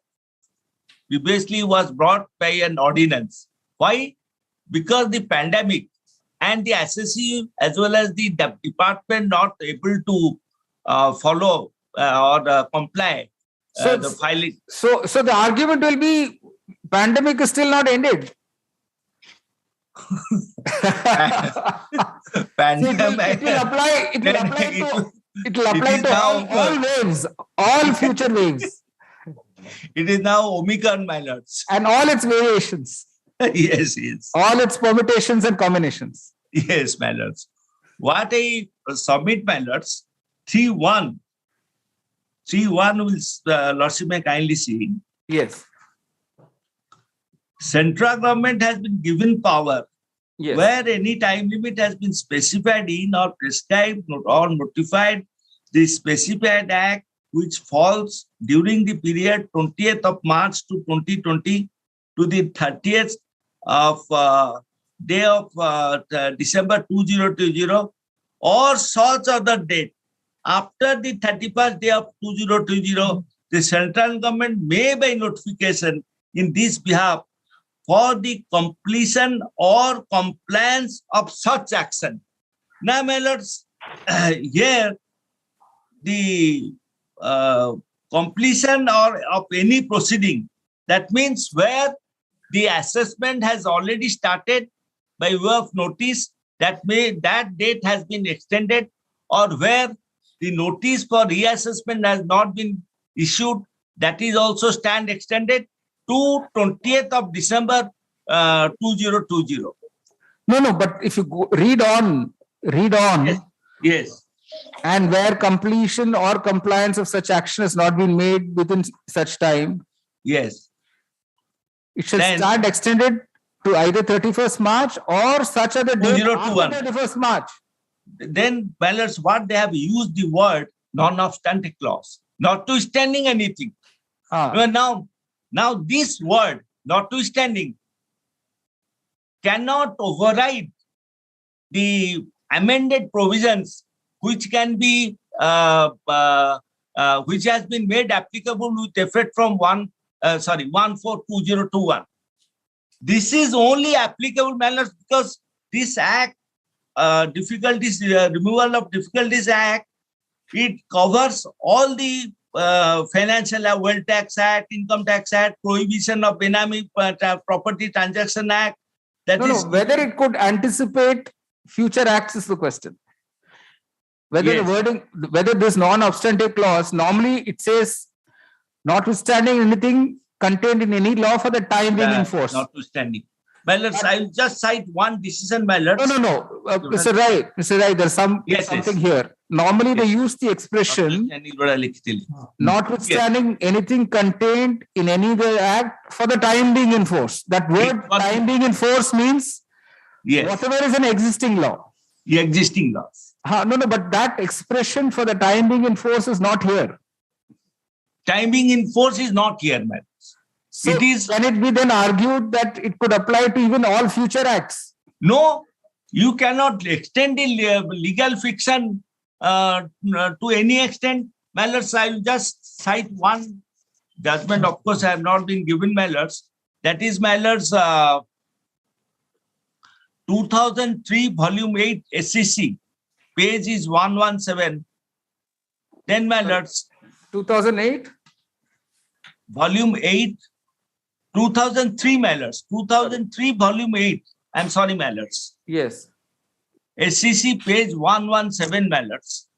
previously was brought by an ordinance. Why? Because the pandemic and the assessee as well as the department not able to follow or comply the filing. So the argument will be pandemic is still not ended. Pandemic. It will apply to all waves, all future waves. It is now Omicron, my lords. And all its variations. Yes. All its permutations and combinations. Yes, my lords. What I submit, my lords, 3(1). 3(1) will lordship may kindly see. Yes. Central government has been given power where any time limit has been specified in or prescribed or notified the specified act which falls during the period 20th of March to 2020 to the 30th of day of December 2020 or such other date after the 31st day of 2020, the central government may by notification in this behalf for the completion or compliance of such action. Now, my lords, here the completion or of any proceeding, that means where the assessment has already started by way of notice, that date has been extended, or where the notice for reassessment has not been issued, that is also stand extended to 20th of December 2020. No, but if you read on. Yes. And where completion or compliance of such action has not been made within such time. Yes. It shall stand extended to either 31st March or such other date after 31st March. Then, balance what they have used the word non-obstante clause, notwithstanding anything. Now this word notwithstanding cannot override the amended provisions which can be which has been made applicable with effect from 1/4/2021. This is only applicable matters because this act, removal of difficulties act, it covers all the Financial Wealth Tax Act, Income Tax Act, Prohibition of Benami Property Transaction Act. Whether it could anticipate future acts is the question. Whether the wording, whether this non-obstante clause, normally it says notwithstanding anything contained in any law for the time being enforced. Notwithstanding. Well, I'll just cite one decision, my lords. No. Mr. Rai, there's something here. Normally they use the expression notwithstanding anything contained in any other act for the time being enforced. That word time being enforced means whatever is an existing law. The existing laws. No, but that expression for the time being enforced is not here. Time being enforced is not here, man. So can it be then argued that it could apply to even all future acts? No, you cannot extend the legal fiction to any extent. Mallards, I will just cite one judgment. Of course, I have not been given Mallards. That is Mallards 2003 volume 8 SEC. Page is 117. Then Mallards. 2008? Volume 8. 2003 Mallards. 2003 volume 8. I'm sorry, Mallards. Yes. SEC page 117 Mallards.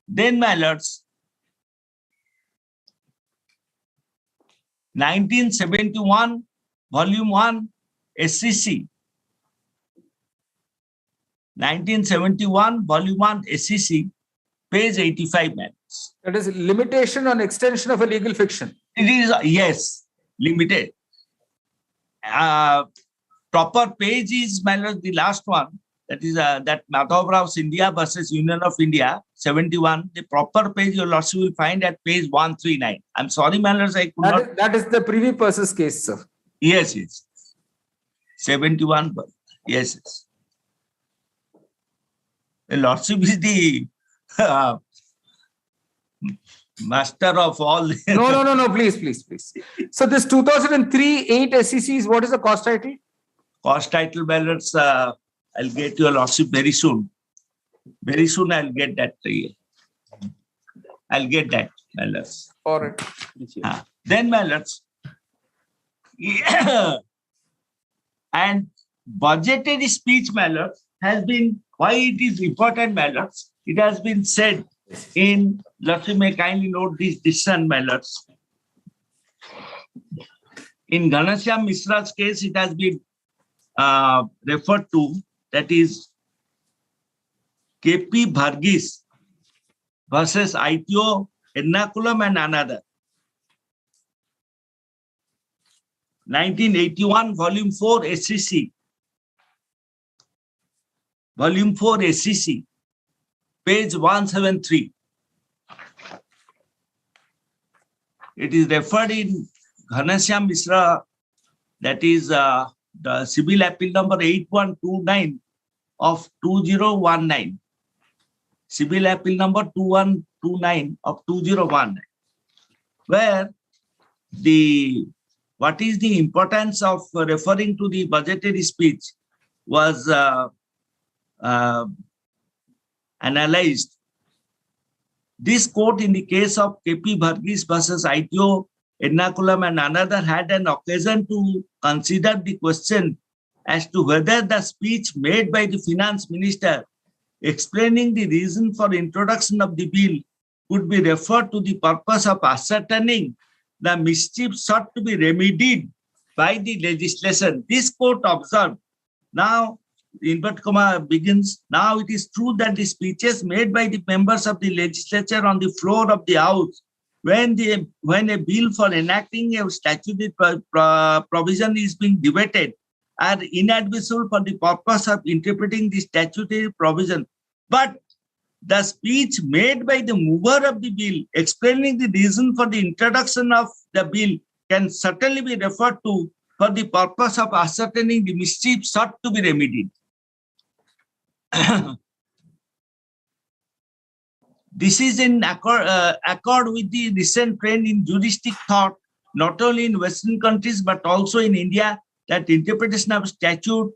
Then Mallards. 1971 volume 1 SEC. 1971 volume 1 SEC page 85 Mallards. That is limitation on extension of a legal fiction. It is, yes, limited. Proper page is the last one. That is that Madhav Rao India versus Union of India, 71. The proper page you also will find at page 139. I'm sorry, Mallards, I could not. That is the privy purses case, sir. Yes. 71. Yes. The Lordship is the master of all. No, please. So this 2003 8 SEC is what is the cost title? Cost title balance, I'll get your Lordship very soon. Very soon I'll get that. I'll get that, Mallards. All right. Then Mallards. And budgetary speech, Mallards, has been, why it is important, Mallards, it has been said in, Lordship may kindly note this decision, Mallards. In Ghanashyam Mishra's case, it has been referred to, that is KP Bhargis versus ITO Ernakulam and another. 1981, volume 4 SEC. Volume 4 SEC, page 173. It is referred in Ghanashyam Mishra, that is the civil appeal number 8129 of 2019. Civil appeal number 2129 of 2019, where what is the importance of referring to the budgetary speech was analyzed. This court in the case of KP Varghese versus ITO Ernakulam and another had an occasion to consider the question as to whether the speech made by the finance minister explaining the reason for introduction of the bill could be referred to the purpose of ascertaining the mischief sought to be remedied by the legislation. This court observed, now inverted comma begins, now it is true that the speeches made by the members of the legislature on the floor of the House when a bill for enacting a statutory provision is being debated are inadmissible for the purpose of interpreting the statutory provision. But the speech made by the mover of the bill explaining the reason for the introduction of the bill can certainly be referred to for the purpose of ascertaining the mischief sought to be remedied. This is in accord with the recent trend in juristic thought, not only in Western countries, but also in India, that interpretation of statute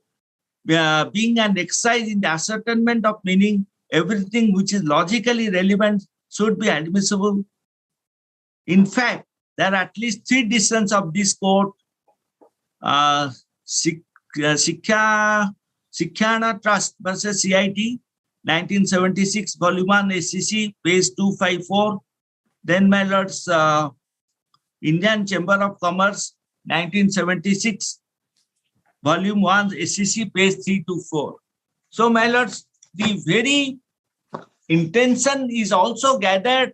being an exercise in the ascertainment of meaning, everything which is logically relevant should be admissible. In fact, there are at least 3 decisions of this court, Sikhyana Trust versus CIT, 1976, volume 1, SCC, page 254. Then, my lords, Indian Chamber of Commerce, 1976, volume 1, SCC, page 324. So, my lords, the very intention is also gathered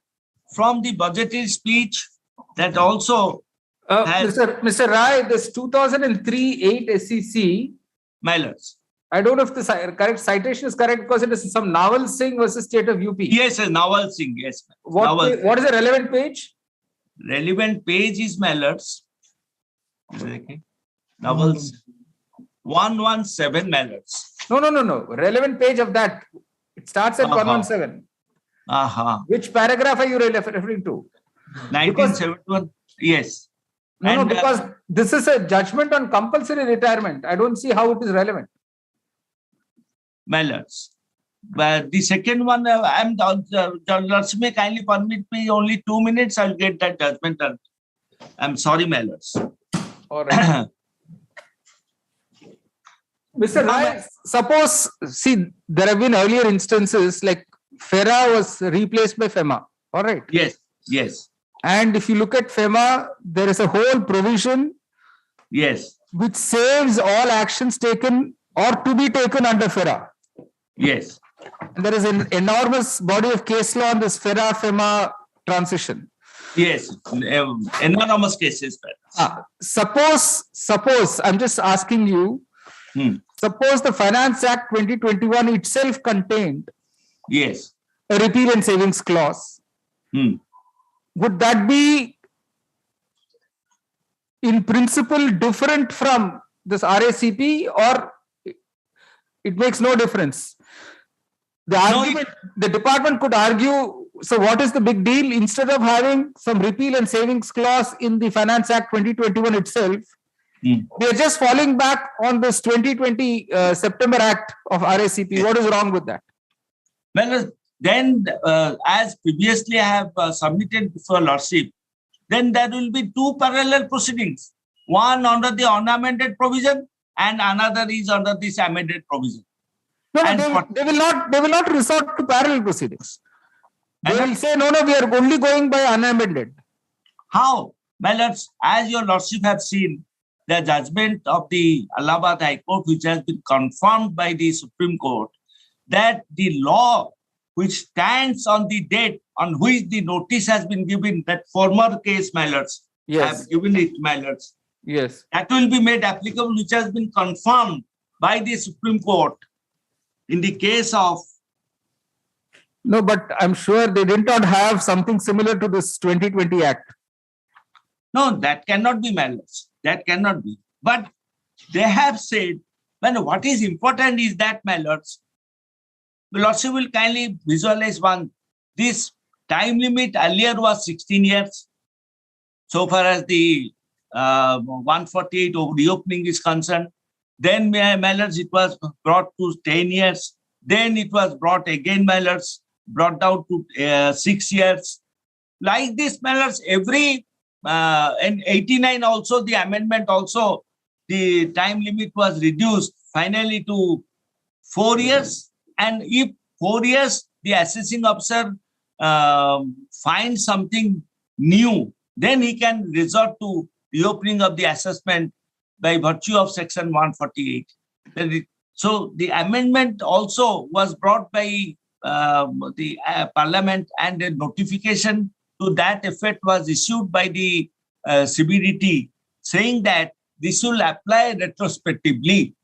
from the budgetary speech that also Mr. Rai, this 2003-8 SCC, my lords, I don't know if the correct citation is correct because it is some Nawal Singh versus State of UP. Yes, Nawal Singh, yes. What is the relevant page? Relevant page is, my lords, Nawal 117, my lords. No. Relevant page of that. It starts at 117. Which paragraph are you referring to? 1971. Yes. No, because this is a judgment on compulsory retirement. I don't see how it is relevant. My lords. But the second one, Lords may kindly permit me only 2 minutes. I'll get that judgment done. I'm sorry, my lords. All right. Mr. Rai, suppose, see, there have been earlier instances like FERA was replaced by FEMA. All right. Yes. Yes. And if you look at FEMA, there is a whole provision. Yes. Which saves all actions taken or to be taken under FERA. Yes. And there is an enormous body of case law on this FERA-FEMA transition. Yes. Enormous cases. Suppose, I'm just asking you, suppose the Finance Act 2021 itself contained a repeal and savings clause. Would that be in principle different from this RACP, or it makes no difference? The department could argue, so what is the big deal? Instead of having some repeal and savings clause in the Finance Act 2021 itself, we are just falling back on this 2020 September Act of RACP. What is wrong with that? Well, then, as previously I have submitted before Lordship, then there will be 2 parallel proceedings. One under the unamended provision and another is under this amended provision. No, they will not resort to parallel proceedings. They will say, no, we are only going by unamended. How? My lords, as your lordship have seen, the judgment of the Allahabad High Court, which has been confirmed by the Supreme Court, that the law which stands on the date on which the notice has been given, that former case, my lords, have given it, my lords. Yes. That will be made applicable, which has been confirmed by the Supreme Court in the case of. No, but I'm sure they did not have something similar to this 2020 Act. No, that cannot be, my lords. That cannot be. But they have said, when what is important is that, my lords, the lordship will kindly visualize one. This time limit earlier was 16 years. So far as the 148 reopening is concerned, then, my lords, it was brought to 10 years. Then it was brought again, my lords, brought down to 6 years. Like this, my lords, every in 89 also, the amendment also, the time limit was reduced finally to 4 years. And if 4 years, the assessing officer finds something new, then he can resort to reopening of the assessment by virtue of section 148. So the amendment also was brought by the Parliament, and a notification to that effect was issued by the CBDT, saying that this will apply retrospectively.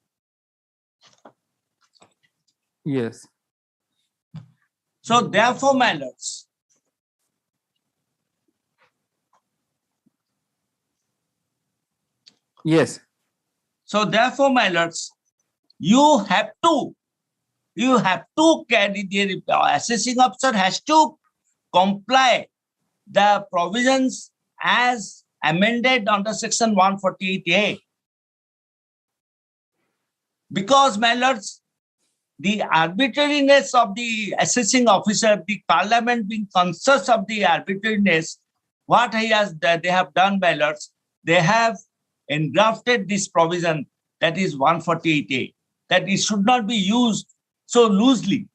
Yes. So therefore, my lords, yes. So therefore, my lords, you have to carry the assessing officer has to comply the provisions as amended under section 148A. Because, my lords, the arbitrariness of the assessing officer, the Parliament being conscious of the arbitrariness, what they have done, my lords, they have engrafted this provision, that is 148A, that it should not be used so loosely.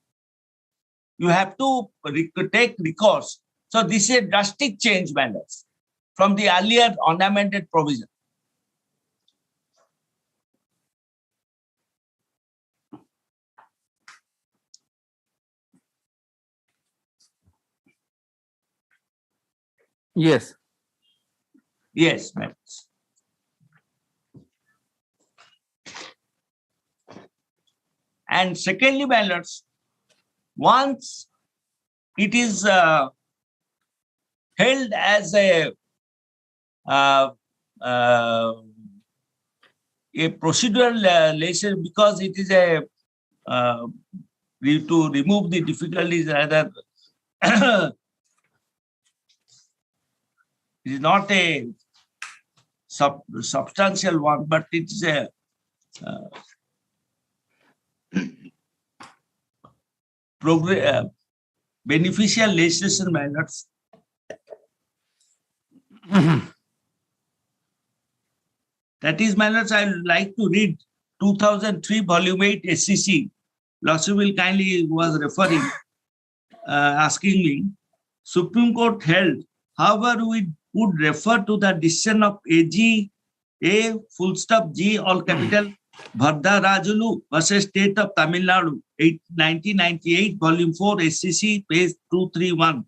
You have to take recourse. So this is a drastic change, my lords, from the earlier unamended provision. Yes. Yes, my lords. And secondly, my lords, once it is held as a procedural legislation, because it is a to remove the difficulties, rather it is not a substantial one, but it is a beneficial legislation, my lords. That is, my lords, I would like to read 2003 volume 8 SCC. Lordship will kindly was referring, asking me, Supreme Court held, however, we would refer to the decision of AG, A full stop G all capital, Bharadwajulu versus State of Tamil Nadu, 1998, volume 4 SCC, page 231,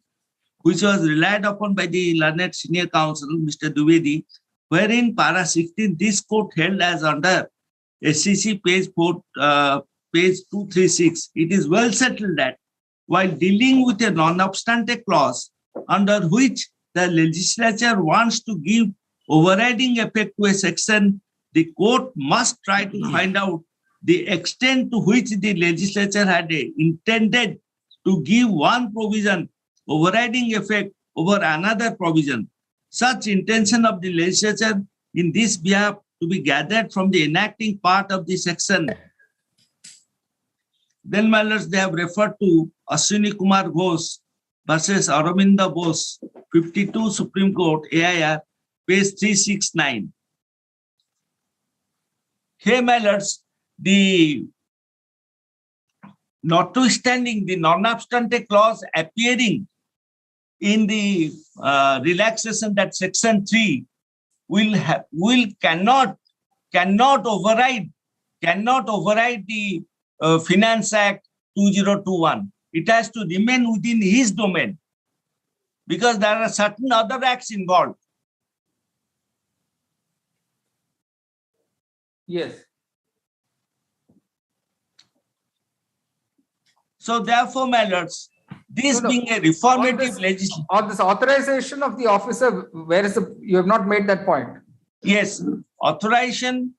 which was relied upon by the learned senior counsel, Mr. Dwivedi, wherein para 16, this court held as under SCC page 236. It is well settled that while dealing with a non-obstante clause under which the legislature wants to give overriding effect to a section, the court must try to find out the extent to which the legislature had intended to give one provision overriding effect over another provision. Such intention of the legislature in this behalf to be gathered from the enacting part of the section. Then, my lords, they have referred to Ashwini Kumar Ghosh versus Aravinda Bose, 52 Supreme Court, AIR, page 369. Here, my lords, the notwithstanding the non-obstante clause appearing in the relaxation, that section 3 cannot override the Finance Act 2021. It has to remain within his domain, because there are certain other acts involved. Yes. So therefore, my lords, this being a reformative legislation. On this authorization of the officer, where is you have not made that point? Yes, authorization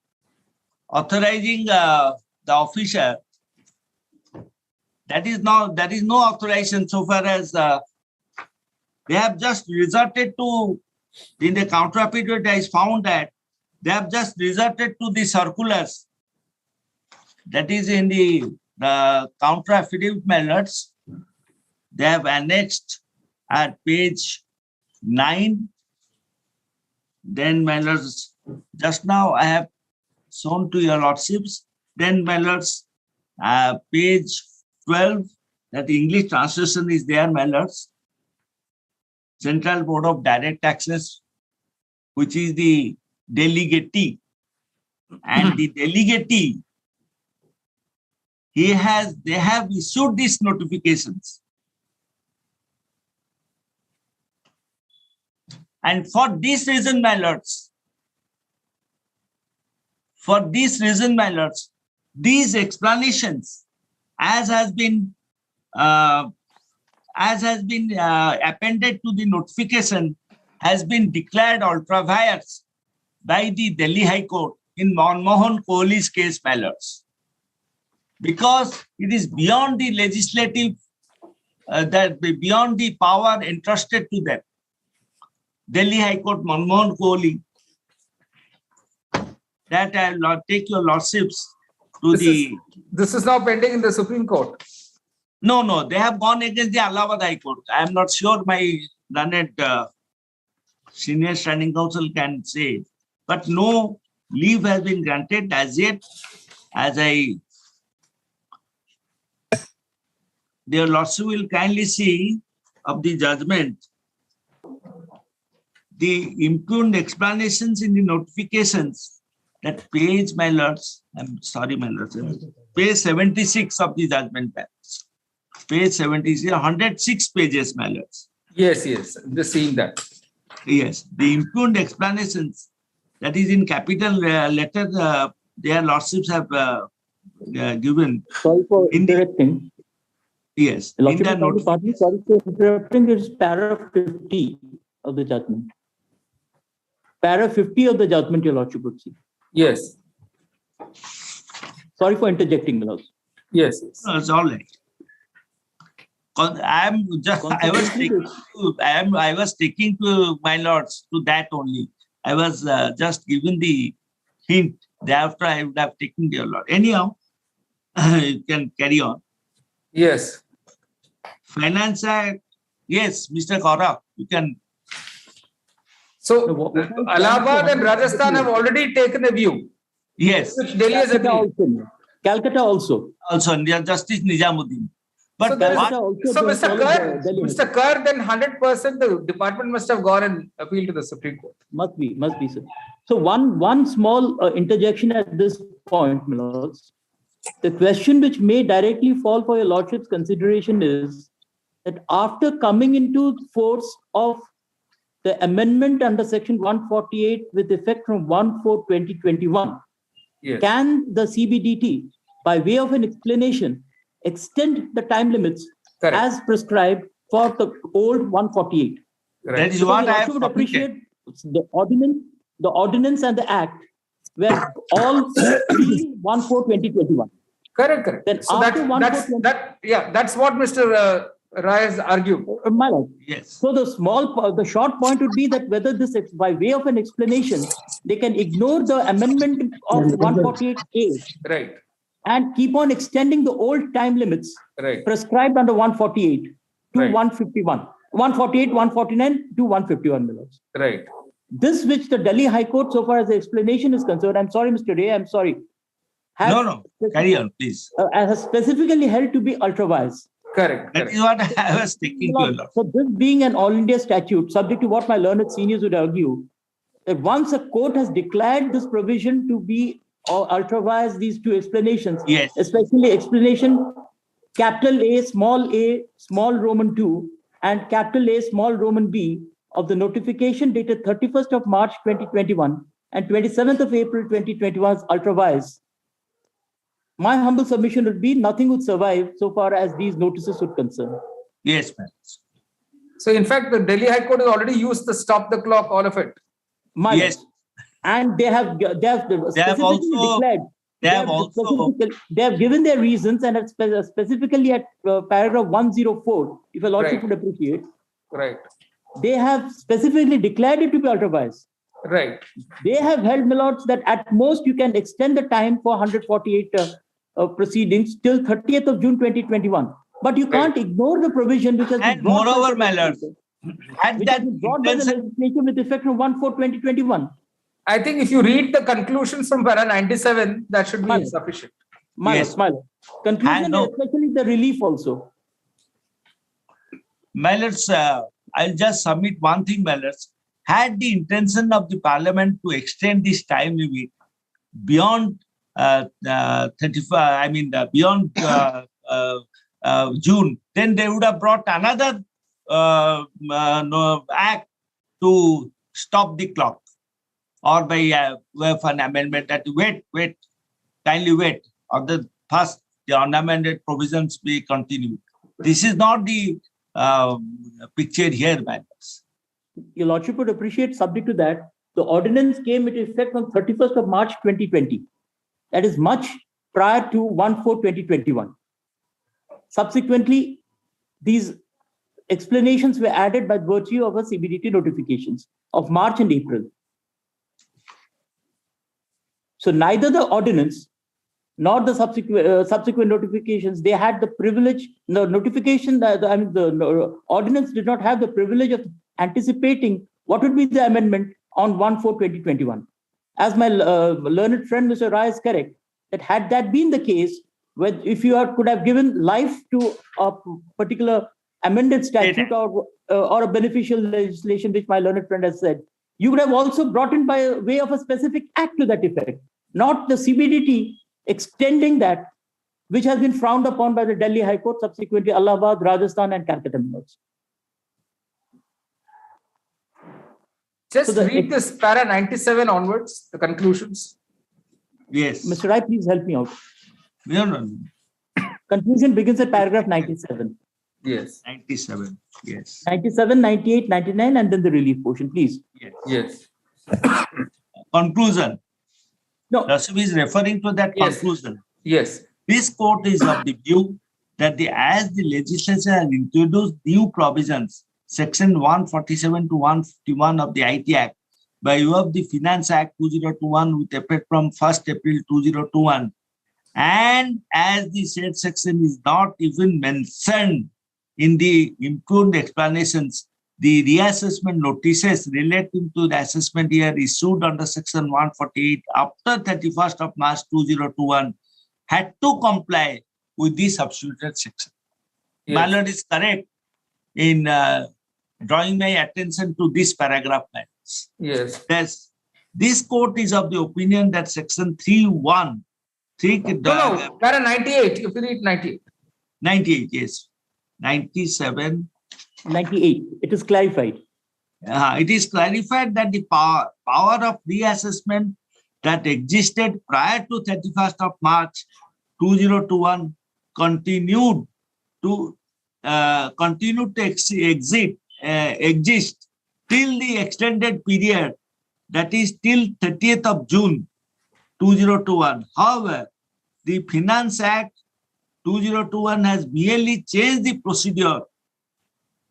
authorizing the officer. There is no authorization so far as they have just resorted to, in the counter affidavit, I found that they have just resorted to the circulars. That is in the counter affidavit, my lords. They have annexed at page 9. Then, my lords, just now I have shown to your lordships. Then, my lords, page 12, that English translation is there, my lords. Central Board of Direct Taxes, which is the delegatee. And the delegatee, they have issued these notifications. And for this reason, my lords, these explanations, as has been appended to the notification, has been declared ultra vires by the Delhi High Court in Manmohan Kohli's case, my lords. Because it is beyond the legislative, beyond the power entrusted to them. Delhi High Court, Manmohan Kohli, that I'll take your lordships to This is now pending in the Supreme Court. No, they have gone against the Allahabad High Court. I am not sure my learned senior standing counsel can say, but no leave has been granted as yet. As their lordship will kindly see of the judgment, the impugned explanations in the notifications, that page, my lords, I'm sorry, my lords, page 76 of the judgment. Page 76, 106 pages, my lords. Yes, just seeing that. Yes, the impugned explanations, that is in capital letter, their lordships have given. Sorry for interrupting. Yes. Sorry for interrupting. It's para 50 of the judgment. Para 50 of the judgment, your lordship would see. Yes. Sorry for interjecting, my lords. Yes. No, it's all right. I was taking to my lords to that only. I was just giving the hint. Thereafter, I would have taken your lord. Anyhow, you can carry on. Yes. Finance Act. Yes, Mr. Gaurav, you can. So, Allahabad and Rajasthan have already taken a view. Yes. Delhi has agreed. Calcutta also. Also, Justice Nizamuddin. But so Mr. Kerr, then 100% the department must have gone and appealed to the Supreme Court. Must be, sir. So one small interjection at this point, my lords. The question which may directly fall for your lordship's consideration is that after coming into force of the amendment under section 148 with effect from 1/4/2021, can the CBDT, by way of an explanation, extend the time limits as prescribed for the old 148? That is what I would appreciate. The ordinance and the act were all 1/4/2021. Correct. Then so that's what Mr. Rai has argued. My lord. Yes. So the short point would be that whether this, by way of an explanation, they can ignore the amendment of 148A. Right. And keep on extending the old time limits prescribed under 148 to 151. 148, 149 to 151 millions. Right. This, which the Delhi High Court, so far as the explanation is concerned, I'm sorry, Mr. Ray, I'm sorry. No, carry on, please. Has specifically held to be ultra vires. Correct. That is what I was thinking to a lot. So this being an all India statute, subject to what my learned seniors would argue, that once a court has declared this provision to be ultra vires, these two explanations, especially explanation capital A, small Roman 2, and capital A, small Roman B of the notification dated 31st of March 2021 and 27th of April 2021 ultra vires. My humble submission would be nothing would survive so far as these notices would concern. Yes, ma'am. So in fact, the Delhi High Court has already used the stop the clock, all of it. Yes. And they have also declared They have also they have given their reasons and have specifically at paragraph 104, if a lordship would appreciate. Right. They have specifically declared it to be ultra vires. Right. They have held, my lords, that at most you can extend the time for 148 proceedings till 30th of June 2021. But you can't ignore the provision which has been and moreover, my lords, had that brought by the legislation with effect from 1/4/2021. I think if you read the conclusions from para 97, that should be sufficient. Smile. Conclusion, especially the relief also. My lords, I'll just submit one thing, my lords. Had the intention of the parliament to extend this time limit beyond 35, beyond June, then they would have brought another act to stop the clock, or by way of an amendment that kindly wait, or the first the unamended provisions be continued. This is not the picture here, man. Your lordship would appreciate, subject to that, the ordinance came into effect on 31st of March 2020. That is much prior to 1/4/2021. Subsequently, these explanations were added by virtue of a CBDT notifications of March and April. So neither the ordinance nor the subsequent notifications, they had the privilege, the notification, the ordinance did not have the privilege of anticipating what would be the amendment on 1/4/2021. As my learned friend Mr. Rai is correct, that had that been the case, if you could have given life to a particular amended statute or a beneficial legislation, which my learned friend has said, you would have also brought in by way of a specific act to that effect, not the CBDT extending that, which has been frowned upon by the Delhi High Court, subsequently Allahabad, Rajasthan, and Calcutta. Just read this para 97 onwards, the conclusions. Yes. Mr. Rai, please help me out. No. Conclusion begins at paragraph 97. Yes. 97. Yes. 97, 98, 99, and then the relief portion, please. Yes. Conclusion. No. Rasul is referring to that conclusion. Yes. This court is of the view that as the legislature has introduced new provisions, Section 147 to 151 of the IT Act, by way of the Finance Act 2021 with effect from 1st April 2021, and as the said section is not even mentioned in the improved explanations, the reassessment notices relating to the assessment year issued under Section 148 after 31st of March 2021 had to comply with the substituted section. Yes. My lord is correct in drawing my attention to this paragraph. Yes. This court is of the opinion that Section 3(1). No, para 98. If you read 98. 98, yes. 97. 98. It is clarified. It is clarified that the power of reassessment that existed prior to 31st of March 2021 continued to exist till the extended period, that is till 30th of June 2021. However, the Finance Act 2021 has merely changed the procedure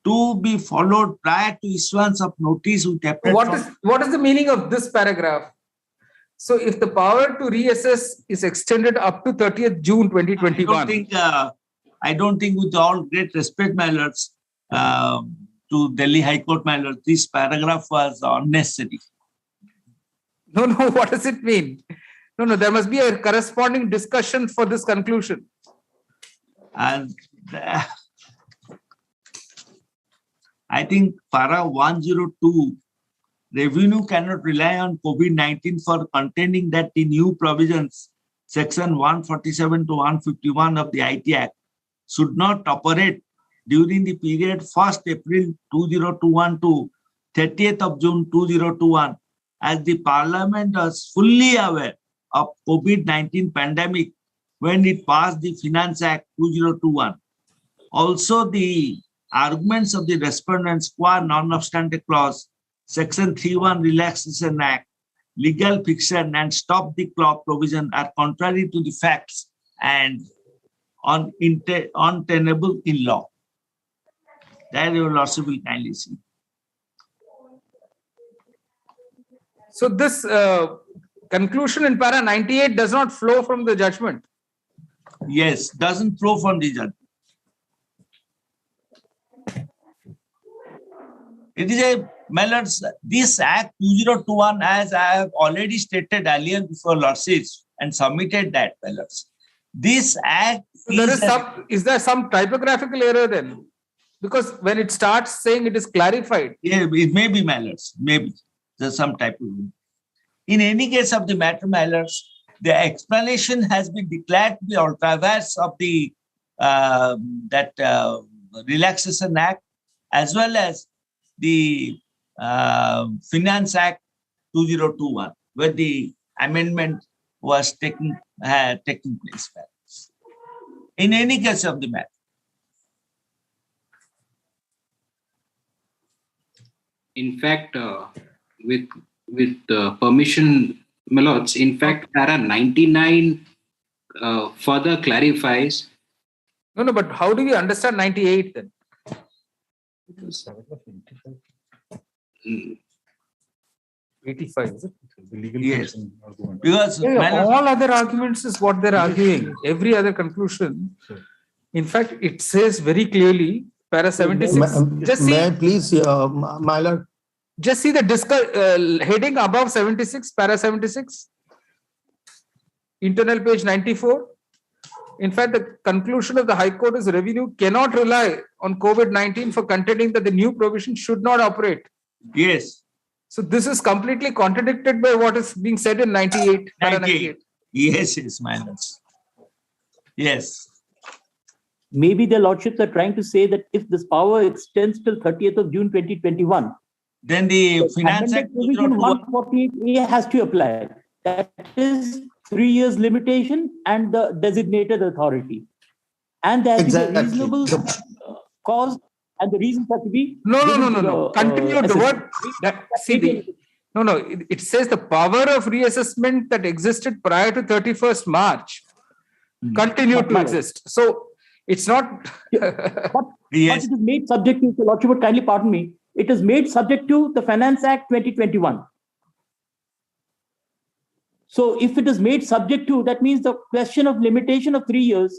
to be followed prior to issuance of notice with effect. What is the meaning of this paragraph? So if the power to reassess is extended up to 30th June 2021. I don't think with all great respect, my lords, to Delhi High Court, my lord, this paragraph was unnecessary. No, what does it mean? No, there must be a corresponding discussion for this conclusion. And I think para 102, revenue cannot rely on COVID-19 for containing that the new provisions, Section 147 to 151 of the IT Act, should not operate during the period 1st April 2021 to 30th of June 2021, as the Parliament was fully aware of COVID-19 pandemic when it passed the Finance Act 2021. Also, the arguments of the respondents qua non-obstante clause, Section 3(1) Relaxation Act, legal fiction and stop the clock provision are contrary to the facts and untenable in law. That your lordship will kindly see. So this conclusion in para 98 does not flow from the judgment. Yes, doesn't flow from the judgment. It is a, my lords, this Act 2021, as I have already stated earlier before lordships and submitted that, my lords. This Act is there some typographical error then? Because when it starts saying it is clarified. Yeah, it may be, my lords, maybe. There's some type of. In any case of the matter, my lords, the explanation has been declared to be ultra-vires of the Relaxation Act, as well as the Finance Act 2021, where the amendment was taking place. In any case of the matter. In fact, with permission, my lords, in fact, para 99 further clarifies. No, but how do you understand 98 then? 85, is it? Yes. Because all other arguments is what they're arguing. Every other conclusion. In fact, it says very clearly, para 76. Just see, may I please, my lord? Just see the heading above 76, para 76. Internal page 94. In fact, the conclusion of the High Court is revenue cannot rely on COVID-19 for contending that the new provision should not operate. Yes. So this is completely contradicted by what is being said in 98. 98. Yes, my lords. Yes. Maybe the lordships are trying to say that if this power extends till 30th of June 2021, then the Finance Act provision 148A has to apply. That is 3 years limitation and the designated authority. And there has to be a reasonable cause, and the reasons have to be... No. Continue the word. It says the power of reassessment that existed prior to 31st March continued to exist. So it's not... But it is made subject to, the lordship would kindly pardon me, it is made subject to the Finance Act 2021. So if it is made subject to, that means the question of limitation of 3 years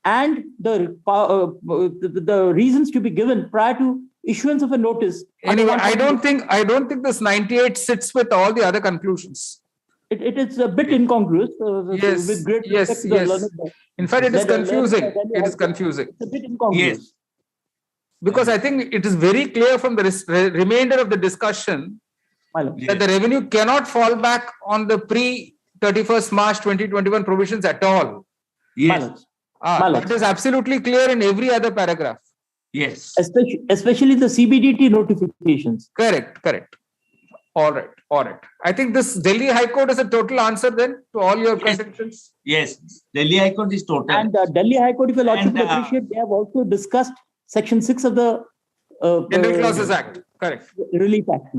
and the reasons to be given prior to issuance of a notice. Anyway, I don't think this 98 sits with all the other conclusions. It is a bit incongruous. With great respect to the learned. In fact, it is confusing. It is confusing. It's a bit incongruous. Yes. Because I think it is very clear from the remainder of the discussion that the revenue cannot fall back on the pre-31st March 2021 provisions at all. Yes. That is absolutely clear in every other paragraph. Yes. Especially the CBDT notifications. Correct. All right. I think this Delhi High Court is a total answer then to all your contentions. Yes. Delhi High Court is total. And Delhi High Court, if you lordship will appreciate, they have also discussed Section 6 of the General Clauses Act. Correct. Relief Act.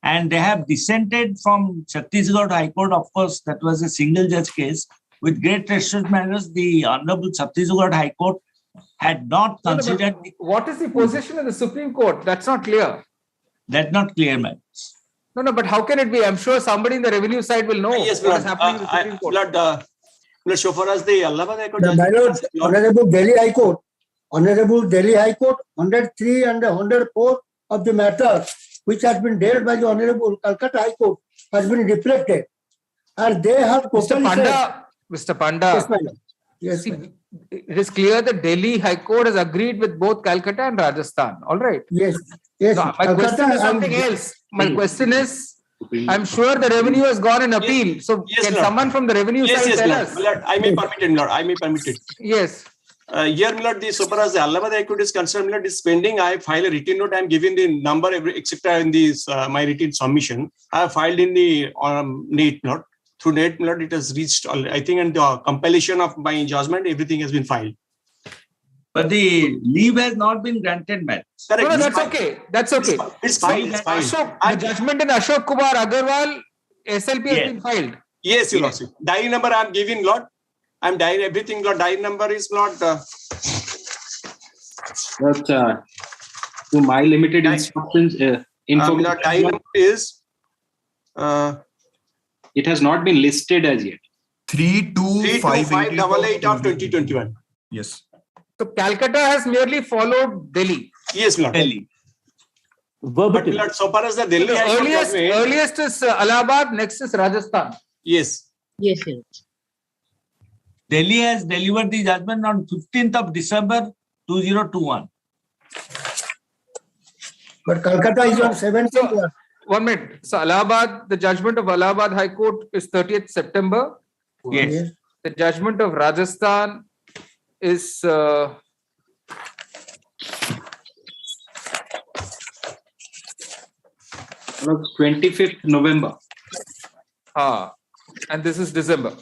And they have dissented from Chhattisgarh High Court. Of course, that was a single judge case. With great respect, manners, the Honorable Chhattisgarh High Court had not considered. What is the position of the Supreme Court? That's not clear. That's not clear, man. No, but how can it be? I'm sure somebody in the revenue side will know what is happening in the Supreme Court. So far as the Allahabad High Court, Honorable Delhi High Court, 103 and 104 of the matter which has been dealt by the Honorable Calcutta High Court has been reflected, and they have Mr. Panda. Yes, see, it is clear that Delhi High Court has agreed with both Calcutta and Rajasthan. All right. Yes. No, my question is something else. My question is, I'm sure the revenue has gone in appeal. So can someone from the revenue side tell us? Lord, I may permit it, Lord. I may permit it. Yes. Here, Lord, so far as the Allahabad High Court is concerned, Lord, is pending. I file a written note. I am giving the number, etc. in this my written submission. I have filed in the NET, Lord. Through NET, Lord, it has reached, I think, and the compilation of my judgment, everything has been filed. But the leave has not been granted, man. No, that's okay. That's okay. It's fine. It's fine. Ashok, the judgment in Ashok Kumar Agarwal, SLP has been filed. Yes, Your Lordship. Diary number I'm giving, Lord. I'm diary everything, Lord. Diary number is not. But to my limited instructions, information. Diary number is. It has not been listed as yet. 32588 of 2021. Yes. So Calcutta has merely followed Delhi. Yes, Lord. Delhi. But Lord, so far as the Delhi earliest is Allahabad, next is Rajasthan. Yes. Yes, yes. Delhi has delivered the judgment on 15th of December 2021. But Calcutta is on 17th. 1 minute. So Allahabad, the judgment of Allahabad High Court is 30th September. Yes. The judgment of Rajasthan is 25th November. And this is December.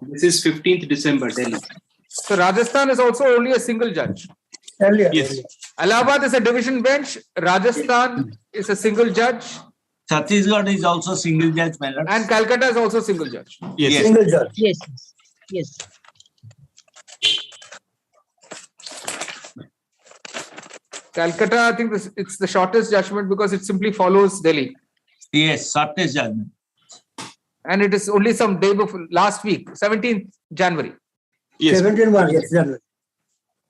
This is 15th December, Delhi. So Rajasthan is also only a single judge. Earlier. Yes. Allahabad is a division bench. Rajasthan is a single judge. Chhattisgarh is also single judge, my lord. And Calcutta is also single judge. Yes. Single judge. Yes, yes. Calcutta, I think it's the shortest judgment because it simply follows Delhi. Yes, shortest judgment. And it is only some day before, last week, 17th January. Yes. 17th yes, January.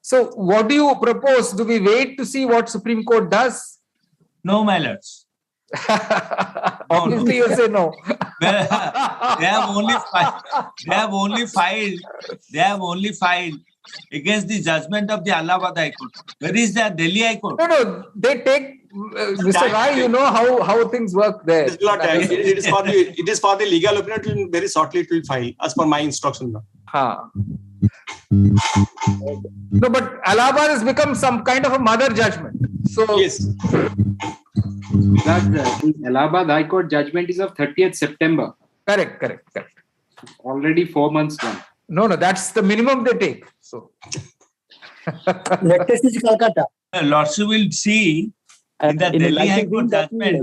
So what do you propose? Do we wait to see what Supreme Court does? No, my lords. Obviously, you say no. They have only filed against the judgment of the Allahabad High Court. Where is the Delhi High Court? No, they take, Mr. Rai, you know how things work there. It is for the legal opinion. Very shortly it will file as per my instruction. No, but Allahabad has become some kind of a mother judgment. So yes. The Allahabad High Court judgment is of 30th September. Correct. Already 4 months gone. No, that's the minimum they take. So latest is Calcutta. Lordship will see in the Delhi High Court judgment.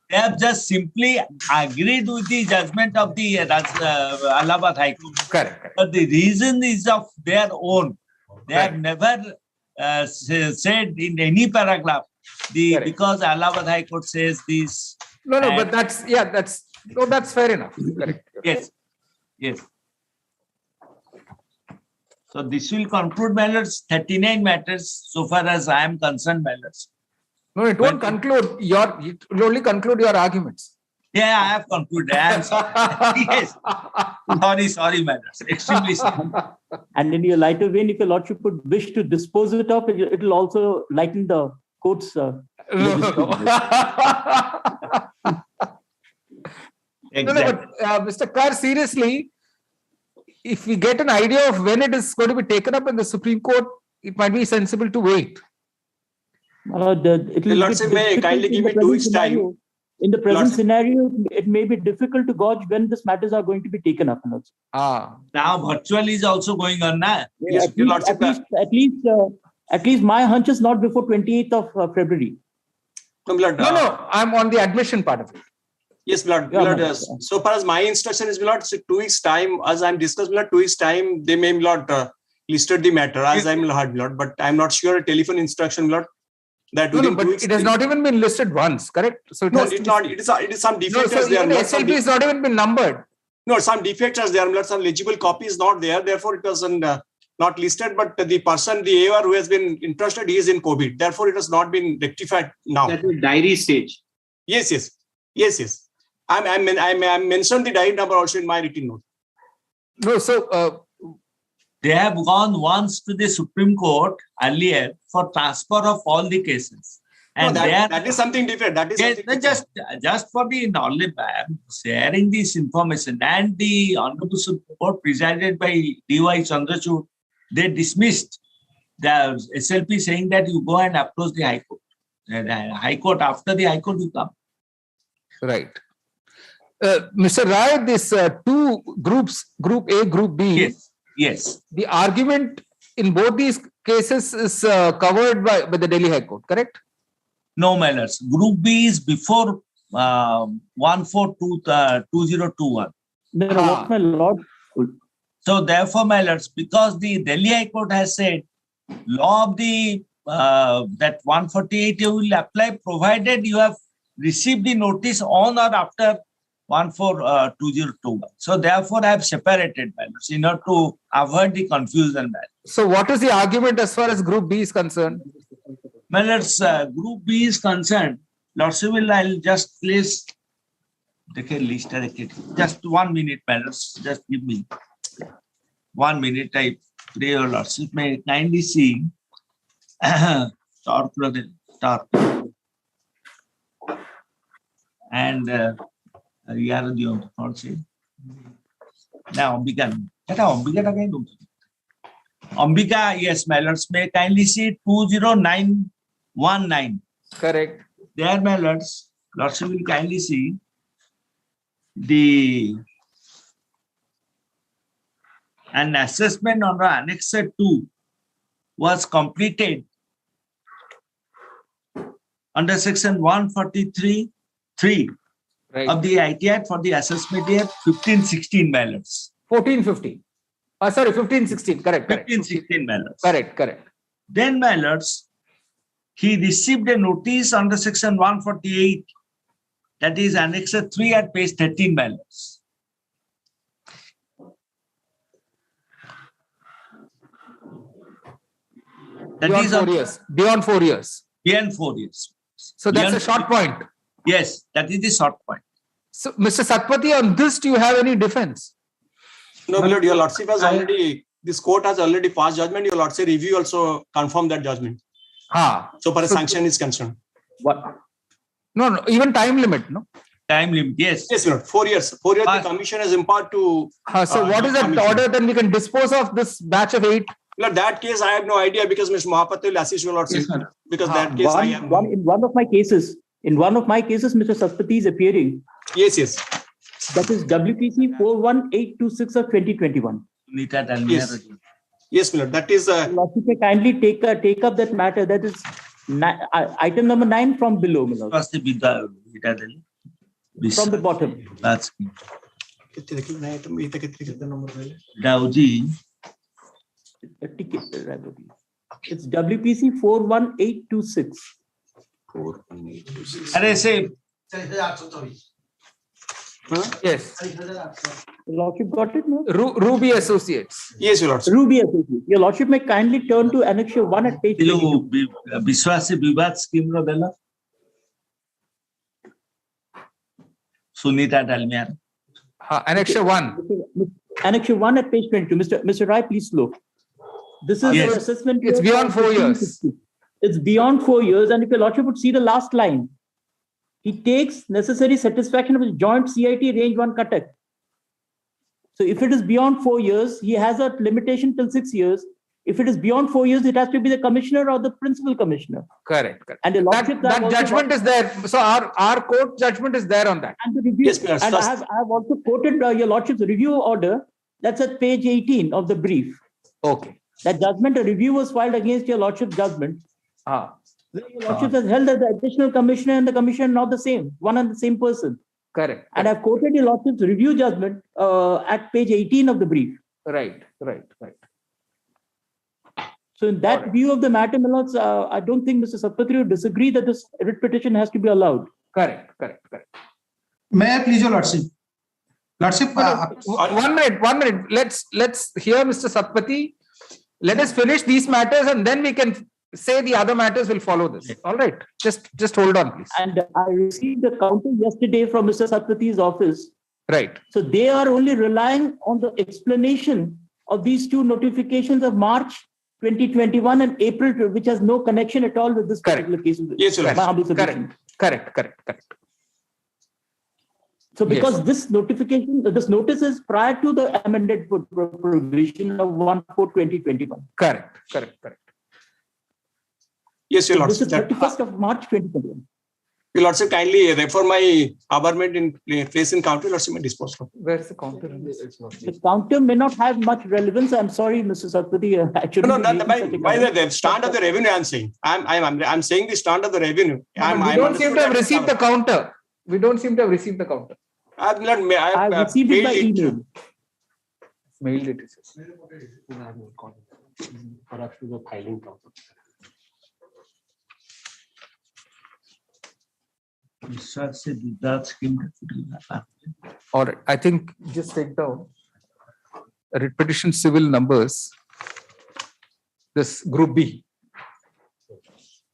They have just simply agreed with the judgment of the Allahabad High Court. Correct. But the reason is of their own. They have never said in any paragraph because Allahabad High Court says this. No, but that's fair enough. Correct. Yes. So this will conclude matters, 39 matters, so far as I am concerned, matters. No, it won't conclude. It will only conclude your arguments. Yeah, I have concluded. I am sorry. Yes. Sorry, matters. Extremely sorry. And in your lighter vein, if your lordship would wish to dispose it of, it will also lighten the court's. Exactly. But Mr. Kar, seriously, if we get an idea of when it is going to be taken up in the Supreme Court, it might be sensible to wait. The Lordship may kindly give me 2 weeks' time. In the present scenario, it may be difficult to gauge when these matters are going to be taken up. Now, virtual is also going on now. Yeah, at least my hunch is not before 28th of February. No, I'm on the admission part of it. Yes, Lord. So far as my instruction is, Lord, so 2 weeks' time, as I'm discussing, Lord, 2 weeks' time, they may, Lord, listed the matter as I'm heard, Lord, but I'm not sure a telephone instruction, Lord. That but it has not even been listed once, correct? So it is some defectors there. SLP is not even been numbered. No, some defectors there. Lord, some legible copy is not there. Therefore, it was not listed. But the person, the AOR who has been interested, he is in COVID. Therefore, it has not been rectified now. That is diary stage. Yes. I'm mentioned the diary number also in my written note. No, so they have gone once to the Supreme Court earlier for transfer of all the cases. And that is something different. That is just for the knowledge, I am sharing this information. And the Honorable Supreme Court, presided by D.Y. Chandrachud, they dismissed the SLP, saying that you go and approach the High Court. And High Court, after the High Court, you come. Right. Mr. Rai, this 2 groups, Group A, Group B. Yes. The argument in both these cases is covered by the Delhi High Court, correct? No, my lords. Group B is before 2021. No, my lord. So therefore, my lords, because the Delhi High Court has said law of the that 148 you will apply provided you have received the notice on or after 142021. So therefore, I have separated, my lords, in order to avoid the confusion. So what is the argument as far as Group B is concerned? My lords, Group B is concerned. Lordship will, I'll just place just 1 minute, my lords. Just give me 1 minute. I pray your lordship may kindly see torque and now Ambika, yes, my lords, may kindly see 20919. Correct. There, my lords, lordship will kindly see an assessment on the Annex 2 was completed under section 143(3) of the IT Act for the assessment year 1516, my lords. 1415. Sorry, 1516. Correct. 1516, my lords. Correct. Then, my lords, he received a notice under section 148, that is Annex 3 at page 13, my lords. That Beyond is 4 years. Beyond 4 years. Beyond 4 years. So that's a short point. Yes, that is the short point. So, Mr. Satpathy, on this, do you have any defense? No, my lord, your lordship has already, this court has already passed judgment. Your lordship review also confirmed that judgment. So far as sanction is concerned. What? No, even time limit, no? Time limit, yes. Yes, my lord, 4 years. 4 years the commission has imparted to. So what is that order? Then we can dispose of this batch of 8. Lord, that case I have no idea because Mr. Mahapatra will assist your lordship. Because that case I have. In one of my cases, Mr. Satpathy is appearing. Yes. That is WPC 41826 of 2021. Yes, my lord. That is. Lordship may kindly take up that matter. That is item number 9 from below, my lord. From the bottom. That's Dauji. It's WPC 41826. 41826. Yes. Lordship got it, no? Ruby Associates. Yes, your lordship. Ruby Associates. Your lordship may kindly turn to Annex 1 at page 22. Biswasi Vivad scheme ro dela. Sunita Dalmiar. Annex 1. Annex 1 at page 22. Mr. Rai, please look. This is your assessment. It's beyond 4 years. It's beyond 4 years. And if your lordship would see the last line, he takes necessary satisfaction of his joint CIT range 1 Cuttack. So if it is beyond 4 years, he has a limitation till 6 years. If it is beyond 4 years, it has to be the commissioner or the principal commissioner. Correct. And the lordship that judgment is there. So our court judgment is there on that. And the review. Yes, and I have also quoted your lordship's review order. That's at page 18 of the brief. Okay. That judgment, a review was filed against your lordship's judgment. Where your lordship has held that the additional commissioner and the commissioner are not the same, one and the same person. Correct. And I've quoted your lordship's review judgment at page 18 of the brief. Right. So in that view of the matter, my lords, I don't think Mr. Satpathy would disagree that this writ petition has to be allowed. Correct. May I please your lordship? Lordship, 1 minute. Let's hear Mr. Satpathy. Let us finish these matters and then we can say the other matters will follow this. All right. Just hold on, please. And I received a counter yesterday from Mr. Satpathy's office. Right. So they are only relying on the explanation of these two notifications of March 2021 and April, which has no connection at all with this particular case. Yes, sir. Correct. So because this notice is prior to the amended provision of 1/4/2021. Correct. Yes, your lordship. This is 31st of March 2021. Your Lordship, kindly refer my aberment in place in counter. Your Lordship may dispose of. Where's the counter? The counter may not have much relevance. I'm sorry, Mr. Satpathy. By the stand of the revenue, I'm saying. I'm saying the stand of the revenue. We don't seem to have received the counter. We don't seem to have received the counter. I've received it by email. Mailed it. Perhaps to the filing counter. All right. I think just take down writ petition civil numbers, this group B,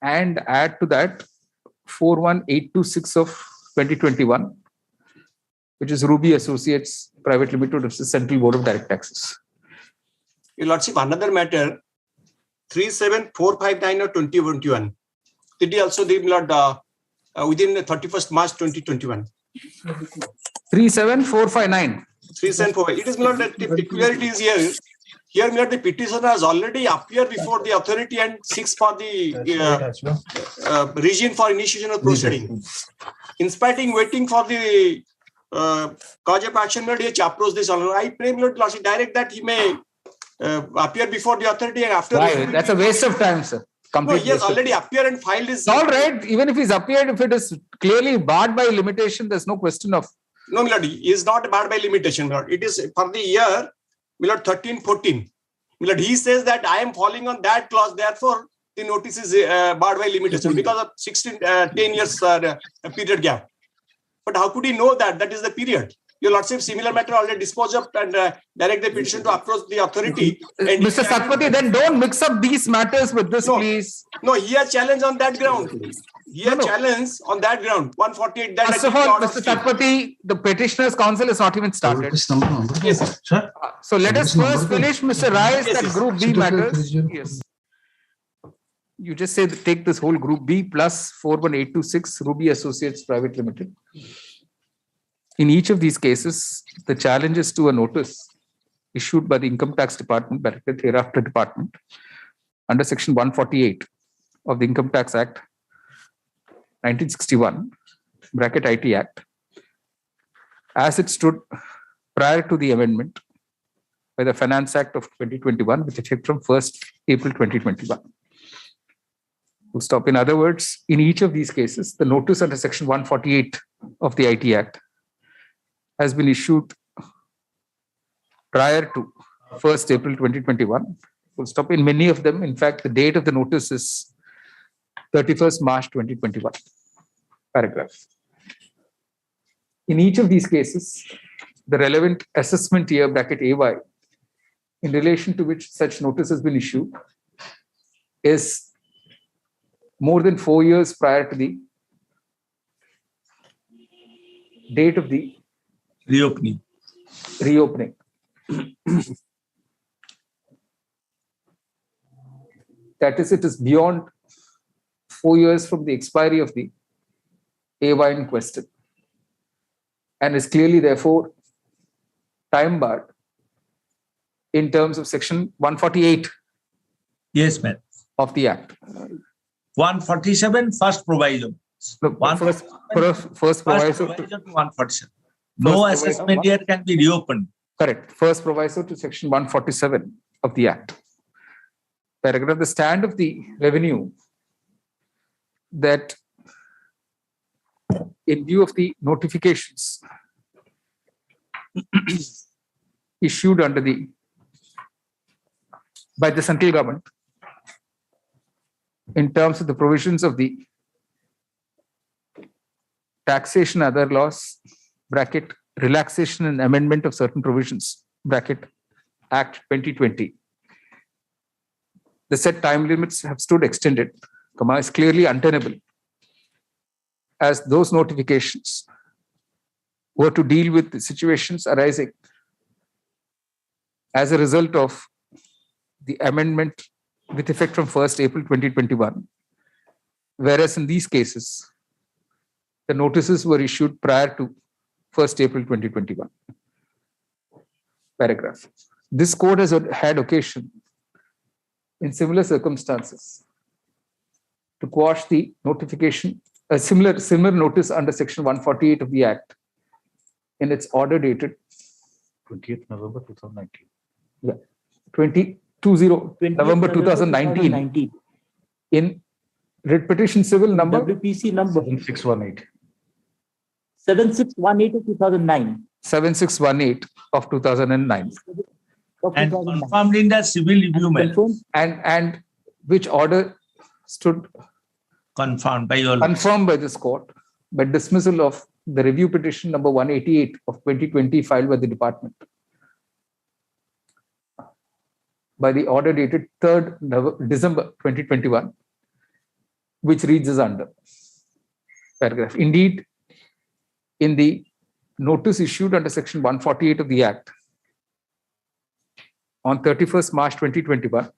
and add to that 41826 of 2021, which is Ruby Associates Private Limited, which is Central Board of Direct Taxes. Your Lordship, another matter, 37459 of 2021. Did he also did not within the 31st March 2021? 37459. 374. It is not that the peculiarity is here. Here, the petitioner has already appeared before the authority and seeks for the regime for initiation of proceeding. In spite of waiting for the cause of action, he has approached this. I pray, Lord, direct that he may appear before the authority and after. Why? That's a waste of time, sir. No, he has already appeared and filed his. All right. Even if he's appeared, if it is clearly barred by limitation, there's no question of. No, Milord, he is not barred by limitation, Milord. It is for the year, Milord, 13-14. Milord, he says that I am falling on that clause, therefore the notice is barred by limitation because of 10 years period gap. But how could he know that? That is the period. Your Lordship, similar matter already disposed of and direct the petition to approach the authority. And Mr. Satpathy, then don't mix up these matters with this, please. No, he has challenged on that ground. He has challenged on that ground. 148. That First of all, Mr. Satpathy, the petitioner's counsel is not even started. Yes, sir. So let us first finish Mr. Rai's that group B matters. Yes. You just say take this whole group B plus 41826 Ruby Associates Private Limited. In each of these cases, the challenges to a notice issued by the Income Tax Department, bracket hereafter department, under Section 148 of the Income Tax Act 1961, bracket IT Act, as it stood prior to the amendment by the Finance Act of 2021, with effect from 1st April 2021. To stop. In other words, in each of these cases, the notice under Section 148 of the IT Act has been issued prior to 1st April 2021. Full stop. In many of them, in fact, the date of the notice is 31st March 2021. Paragraph. In each of these cases, the relevant assessment year, bracket AY, in relation to which such notice has been issued, is more than 4 years prior to the date of the reopening. That is, it is beyond 4 years from the expiry of the AY in question, and is clearly therefore time barred in terms of Section 148. Yes, ma'am. Of the Act. 147 first proviso. First proviso to 147. No assessment year can be reopened. Correct. First proviso to Section 147 of the Act. Paragraph. The stand of the revenue that in view of the notifications issued under by the central government in terms of the provisions of the taxation and other laws, bracket relaxation and amendment of certain provisions, bracket Act 2020. The said time limits have stood extended, is clearly untenable, as those notifications were to deal with the situations arising as a result of the amendment with effect from 1st April 2021, whereas in these cases, the notices were issued prior to 1st April 2021. Paragraph. This court has had occasion in similar circumstances to quash the notification a similar notice under section 148 of the Act in its order dated 20th November 2019. Yeah, 20 November 2019 in writ petition civil number WPC number 7618. 7618 of 2009. 7618 of 2009. And confirmed in the civil review matter. And which order stood confirmed by your confirmed by this court by dismissal of the review petition number 188 of 2020 filed by the department by the order dated 3rd December 2021, which reads as under paragraph. Indeed, in the notice issued under section 148 of the Act on 31st March 2021,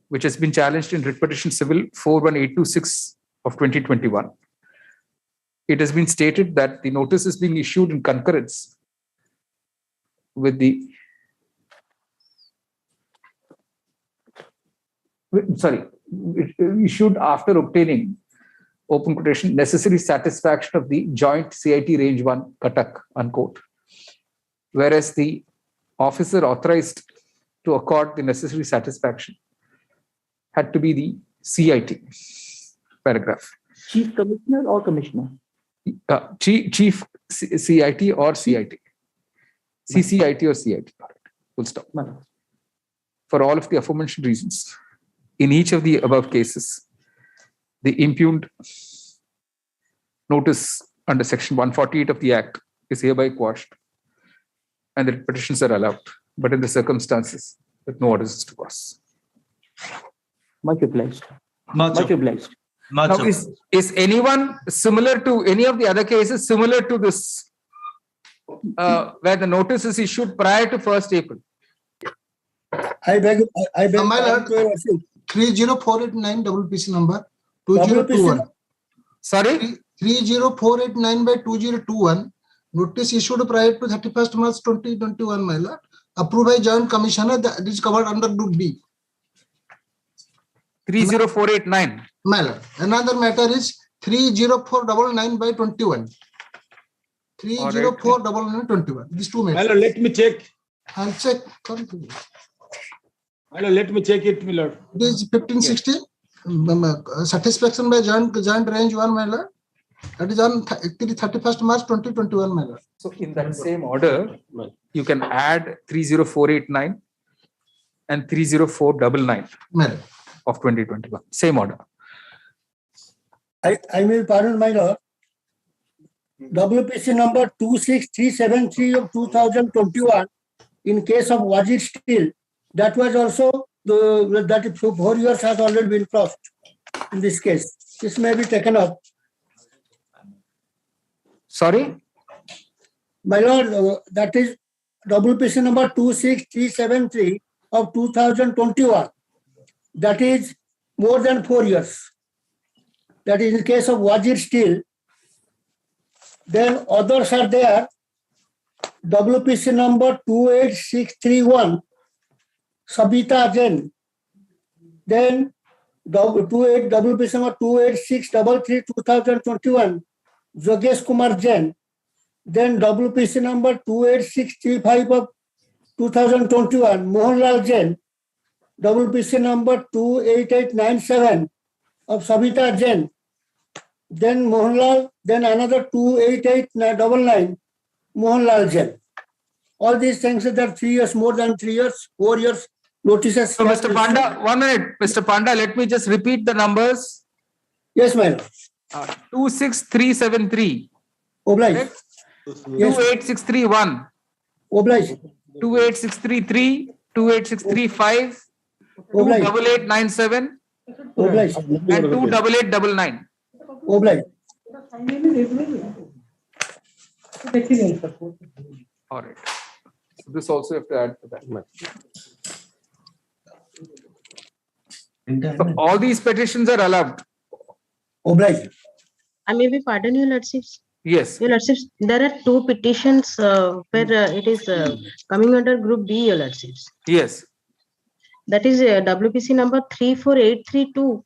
which has been challenged in writ petition civil 41826 of 2021, it has been stated that the notice is being issued in concurrence with the issued after obtaining, open quotation, necessary satisfaction of the joint CIT range 1 Cuttack, unquote. Whereas the officer authorized to accord the necessary satisfaction had to be the CIT, paragraph. Chief Commissioner or Commissioner? Chief CIT or CIT. CCIT or CIT. Full stop. For all of the aforementioned reasons, in each of the above cases, the impugned notice under section 148 of the Act is hereby quashed and the petitions are allowed, but in the circumstances with no orders to pass. Much obliged. Much obliged. Now, is anyone similar to any of the other cases similar to this, where the notice is issued prior to 1st April? I beg my lord, 30489 WPC number 2021. Sorry? 30489 by 2021. Notice issued prior to 31st March 2021, my lord. Approved by Joint Commissioner. That is covered under Group B. 30489. My lord. Another matter is 30499 by 21. 30499 21. These two matters. Hello, let me check. I'll check. Hello, let me check it, my lord. This is 1560. Satisfaction by joint range 1, my lord. That is on 31st March 2021, my lord. So in that same order, you can add 30489 and 30499 of 2021. Same order. I may pardon, my lord. WPC number 26373 of 2021, in case of Wajid Steel, that was also that 4 years has already been crossed in this case. This may be taken up. Sorry? My lord, that is WPC number 26373 of 2021. That is more than 4 years. That is in case of Wajid Steel. Then others are there. WPC number 28631, Sabita Jain. Then WPC number 28633 2021, Jogesh Kumar Jain. Then WPC number 28635 of 2021, Mohanlal Jain. WPC number 28897 of Sabita Jain. Then Mohanlal, then another 28899, Mohanlal Jain. All these things are 3 years, more than 3 years, 4 years notices. So, Mr. Panda, 1 minute. Mr. Panda, let me just repeat the numbers. Yes, my lord. 26373. Oblige. 28631. Oblige. 28633. 28635. 28897. Oblige. And 28899. Oblige. All right. So this also you have to add to that. So all these petitions are allowed. Oblige. I may be pardon you, Lordships. Yes. Your Lordships, there are 2 petitions where it is coming under Group B, Your Lordships. Yes. That is WPC number 34832.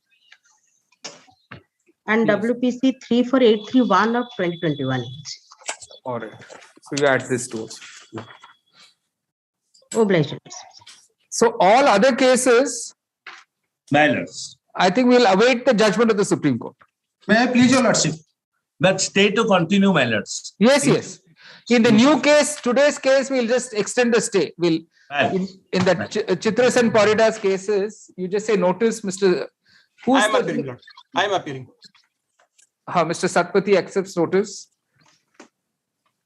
and Yes. WPC 34831 of 2021. All right. So you add this to us. Obliged. So all other cases, Matters. I think we'll await the judgment of the Supreme Court. May I please, Your Lordship? But stay to continue, my lords. Yes, yes. In the new case, today's case, we'll just extend the stay. We'll in the Chitras and Paridas cases, you just say notice, Mr. I am appearing, Lord. I am appearing. Mr. Satpathy accepts notice.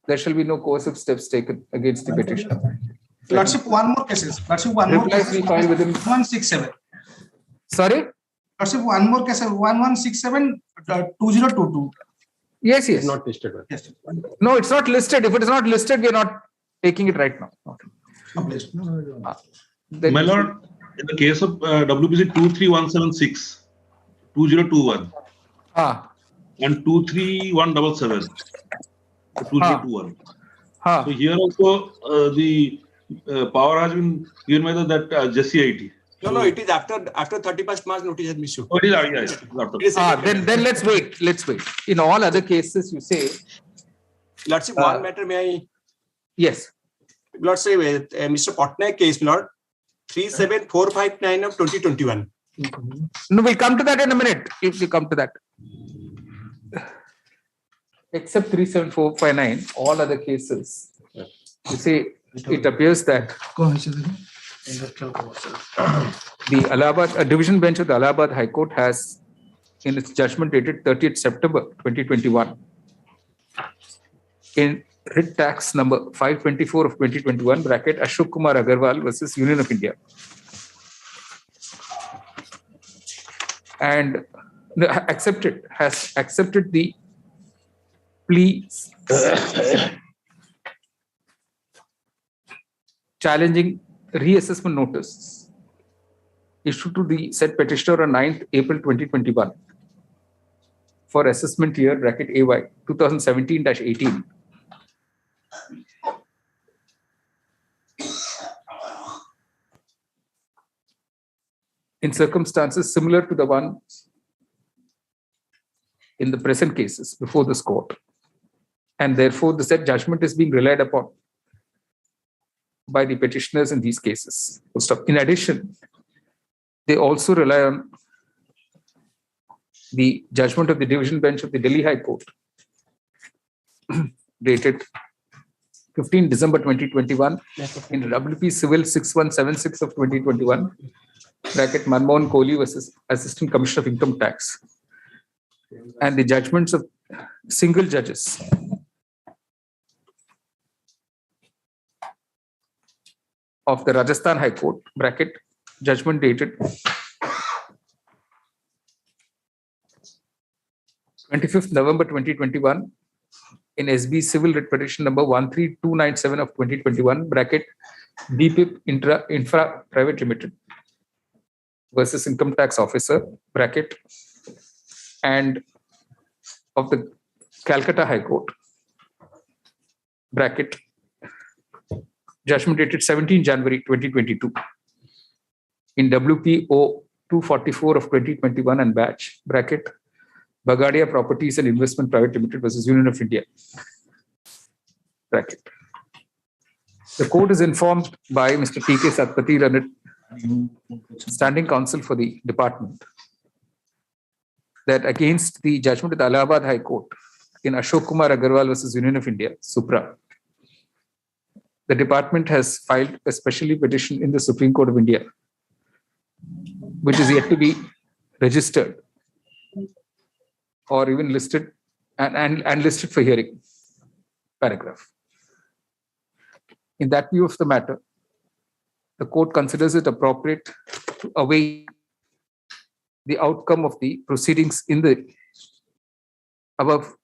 There shall be no coercive steps taken against the petitioner. Lordship, one more cases. Lordship, one more Replies we file within 1167. Sorry? Lordship, one more case, 1167 2022. Yes, yes. Not listed. Yes. No, it's not listed. If it is not listed, we are not taking it right now. My lord, in the case of WPC 23176, 2021, and 23177, 2021. So here also the power has been given by that JCIT. No, it is after 31st March notice has been issued. Oh, it is, Then let's wait. Let's wait. In all other cases, you say. Lordship, one matter may I? Yes. Lordship, Mr. Patnaik case, Lord, 37459 of 2021. No, we'll come to that in a minute. If we come to that. Except 37459, all other cases, you see, it appears that the Allahabad division bench of the Allahabad High Court has, in its judgment dated 30th September 2021, in writ tax number 524 of 2021, bracket Ashok Kumar Agarwal versus Union of India, and has accepted the plea challenging reassessment notice issued to the said petitioner on 9th April 2021 for assessment year bracket AY 2017-18. In circumstances similar to the one in the present cases before this court. And therefore, the said judgment is being relied upon by the petitioners in these cases. In addition, they also rely on the judgment of the division bench of the Delhi High Court, dated 15 December 2021, in WP Civil 6176 of 2021, bracket Manmohan Kohli versus Assistant Commissioner of Income Tax, and the judgments of single judges of the Rajasthan High Court, bracket judgment dated 25th November 2021, in SB Civil Writ Petition number 13297 of 2021, bracket DPIP Infra Private Limited versus Income Tax Officer, bracket, and of the Calcutta High Court, bracket judgment dated 17 January 2022, in WPO 244 of 2021 and batch, bracket Bagadia Properties and Investment Private Limited versus Union of India, bracket. The court is informed by Mr. P.K. Satpathy Ranit, standing counsel for the department, that against the judgment of the Allahabad High Court in Ashok Kumar Agarwal versus Union of India, Supra, the department has filed a special petition in the Supreme Court of India, which is yet to be registered or even listed and listed for hearing. Paragraph. In that view of the matter, the court considers it appropriate to await the outcome of the proceedings in the above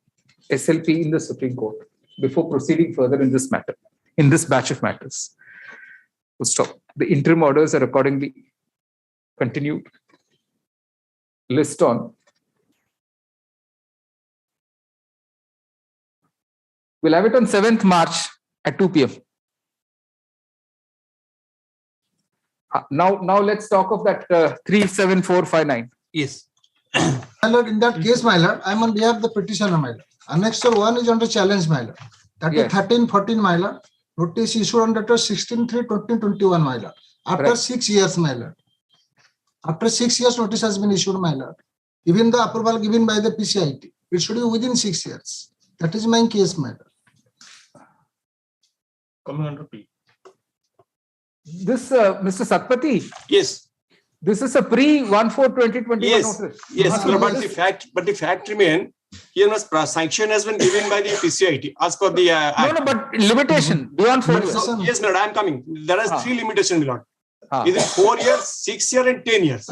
SLP in the Supreme Court before proceeding further in this matter, in this batch of matters. We'll stop. The interim orders are accordingly continued. List on. We'll have it on 7th March at 2 p.m. Now let's talk of that 37459. Yes. My lord, in that case, my lord, I'm on behalf of the petitioner, my lord. Annexure 1 is under challenge, my lord. That is Yes. 1314, my lord. Notice issued on date of 16/3/2021, my lord. After Right. 6 years, my lord. After 6 years, notice has been issued, my lord. Even the approval given by the PCIT, it should be within 6 years. That is my case, my lord. Coming under P. This, Mr. Satpathy, Yes. this is a pre-14/2021 Yes. notice. Yes. So But this- the fact remain. Here was sanction has been given by the PCIT as per the no, act. no, but limitation beyond 4 years. So, yes, my lord, I am coming. There are 3 limitations, my lord. Ah. Is it 4 years, 6 years, and 10 years?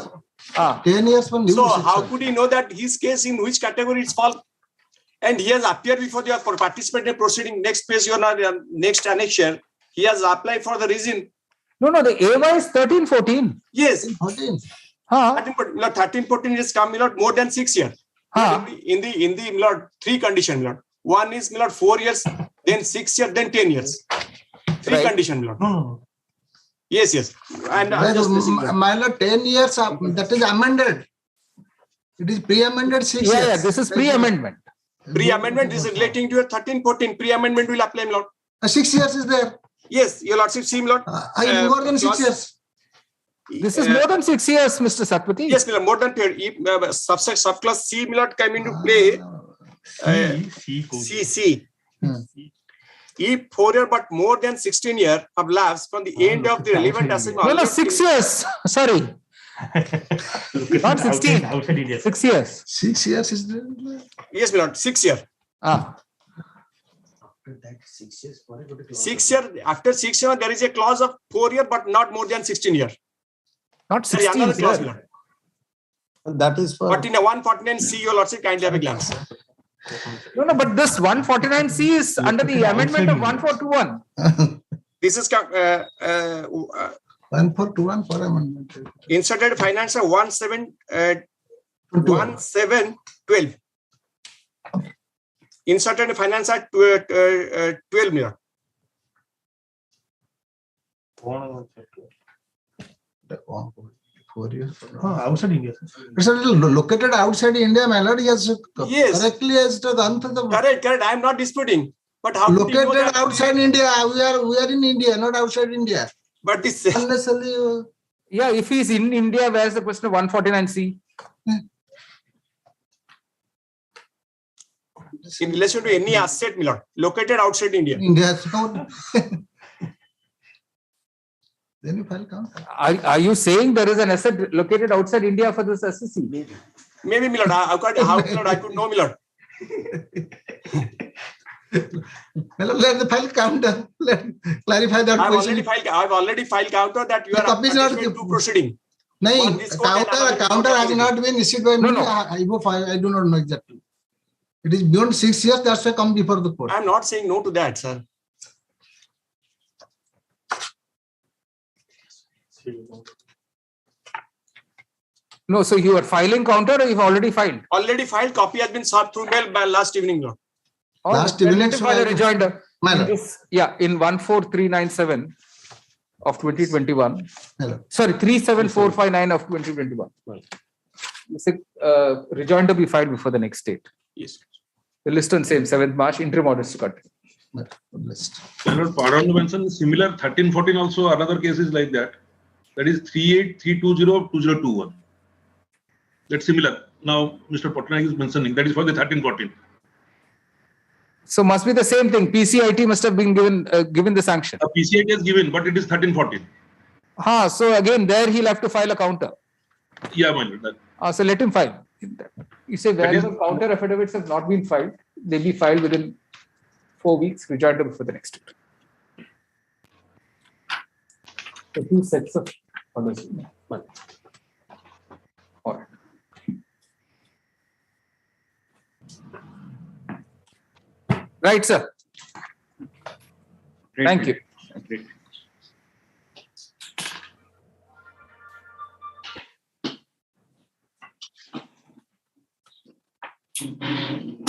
10 years from So how could he know that his case in which category it's fall? And he has appeared before the participant proceeding. Next page, your next annexure. He has applied for the reason. No, no, the AY is 13/14. Yes. 14. 13/14 is come, my lord, more than 6 years. In the my lord, 3 conditions, my lord. One is, my lord, 4 years, then 6 years, then 10 years. 3 Right. conditions, my lord. No. Yes, yes. And I'm Well, just placing that. my lord, 10 years, that is amended. It is pre-amended 6 years. Yeah, this is pre-amendment. Pre-amendment is relating to your 13/14. Pre-amendment will apply, my lord. 6 years is there. Yes, your lordship, see, my lord. More than 6 years. This is more than 6 years, Mr. Satpathy. Yes, my lord, more than 10. If subclass C, my lord, come into play. C. If 4 years but more than 16 years have lapsed from the end of the relevant assignment. No, 6 years. Sorry. Not 16. 6 years. 6 years is there. Yes, my lord, 6 years. 6 years. After 6 years, there is a clause of 4 years, but not more than 16 years. Not There is 16. another clause, sir. my lord. That is for. But in a 149C, your lordship, kindly have a glance. No, no, but this 149C is under the amendment of 1421. This is 1421 for amendment. inserted finance of 1712. Inserted finance at 12 million. Outside India. It's a little located outside India, my lord. Yes, Yes. correctly as to the answer. Correct. I am not disputing. But how could you know Located that? outside India. We are in India, not outside India. But this. Unnecessarily. Yeah, if he's in India, where's the question of 149C? In relation to any asset, my lord, located outside India. India. So then you file counter. Are you saying there is an asset located outside India for this SSC? Maybe, my lord. How could I could know, my lord? Well, let the file counter. Let clarify that I've question. already filed counter that you The are copy is not- punishment to proceeding. No, On this court and another counter court has authority. not been issued by me. No. I do not know exactly. It is beyond 6 years. That's why come before the court. I'm not saying no to that, sir. No, so you are filing counter or you've already filed? Already filed. Copy has been served through mail by last evening, lord. Or Last then evening, let him so file a I- rejoinder. My In lord. this, yeah, in 14397 of 2021. Hello. Sorry, 37459 of 2021. Rejoinder be filed before the next date. Yes. The list on same 7th March, interim orders to cut. List. Lord, pardon to mention similar 13/14 also another case is like that. That is 38,320,2021. That's similar. Now Mr. Patnaik is mentioning that is for the 13/14. So must be the same thing. PCIT must have been given the sanction. A PCIT is given, but it is 13/14. So again, there he'll have to file a counter. Yeah, my lord. That, So let him file. You say That is- wherever counter affidavits have not been filed, they be filed within 4 weeks, rejoinder before the next date. So 2 sets of orders. All right. Right, sir. Thank you. Great. Thank you.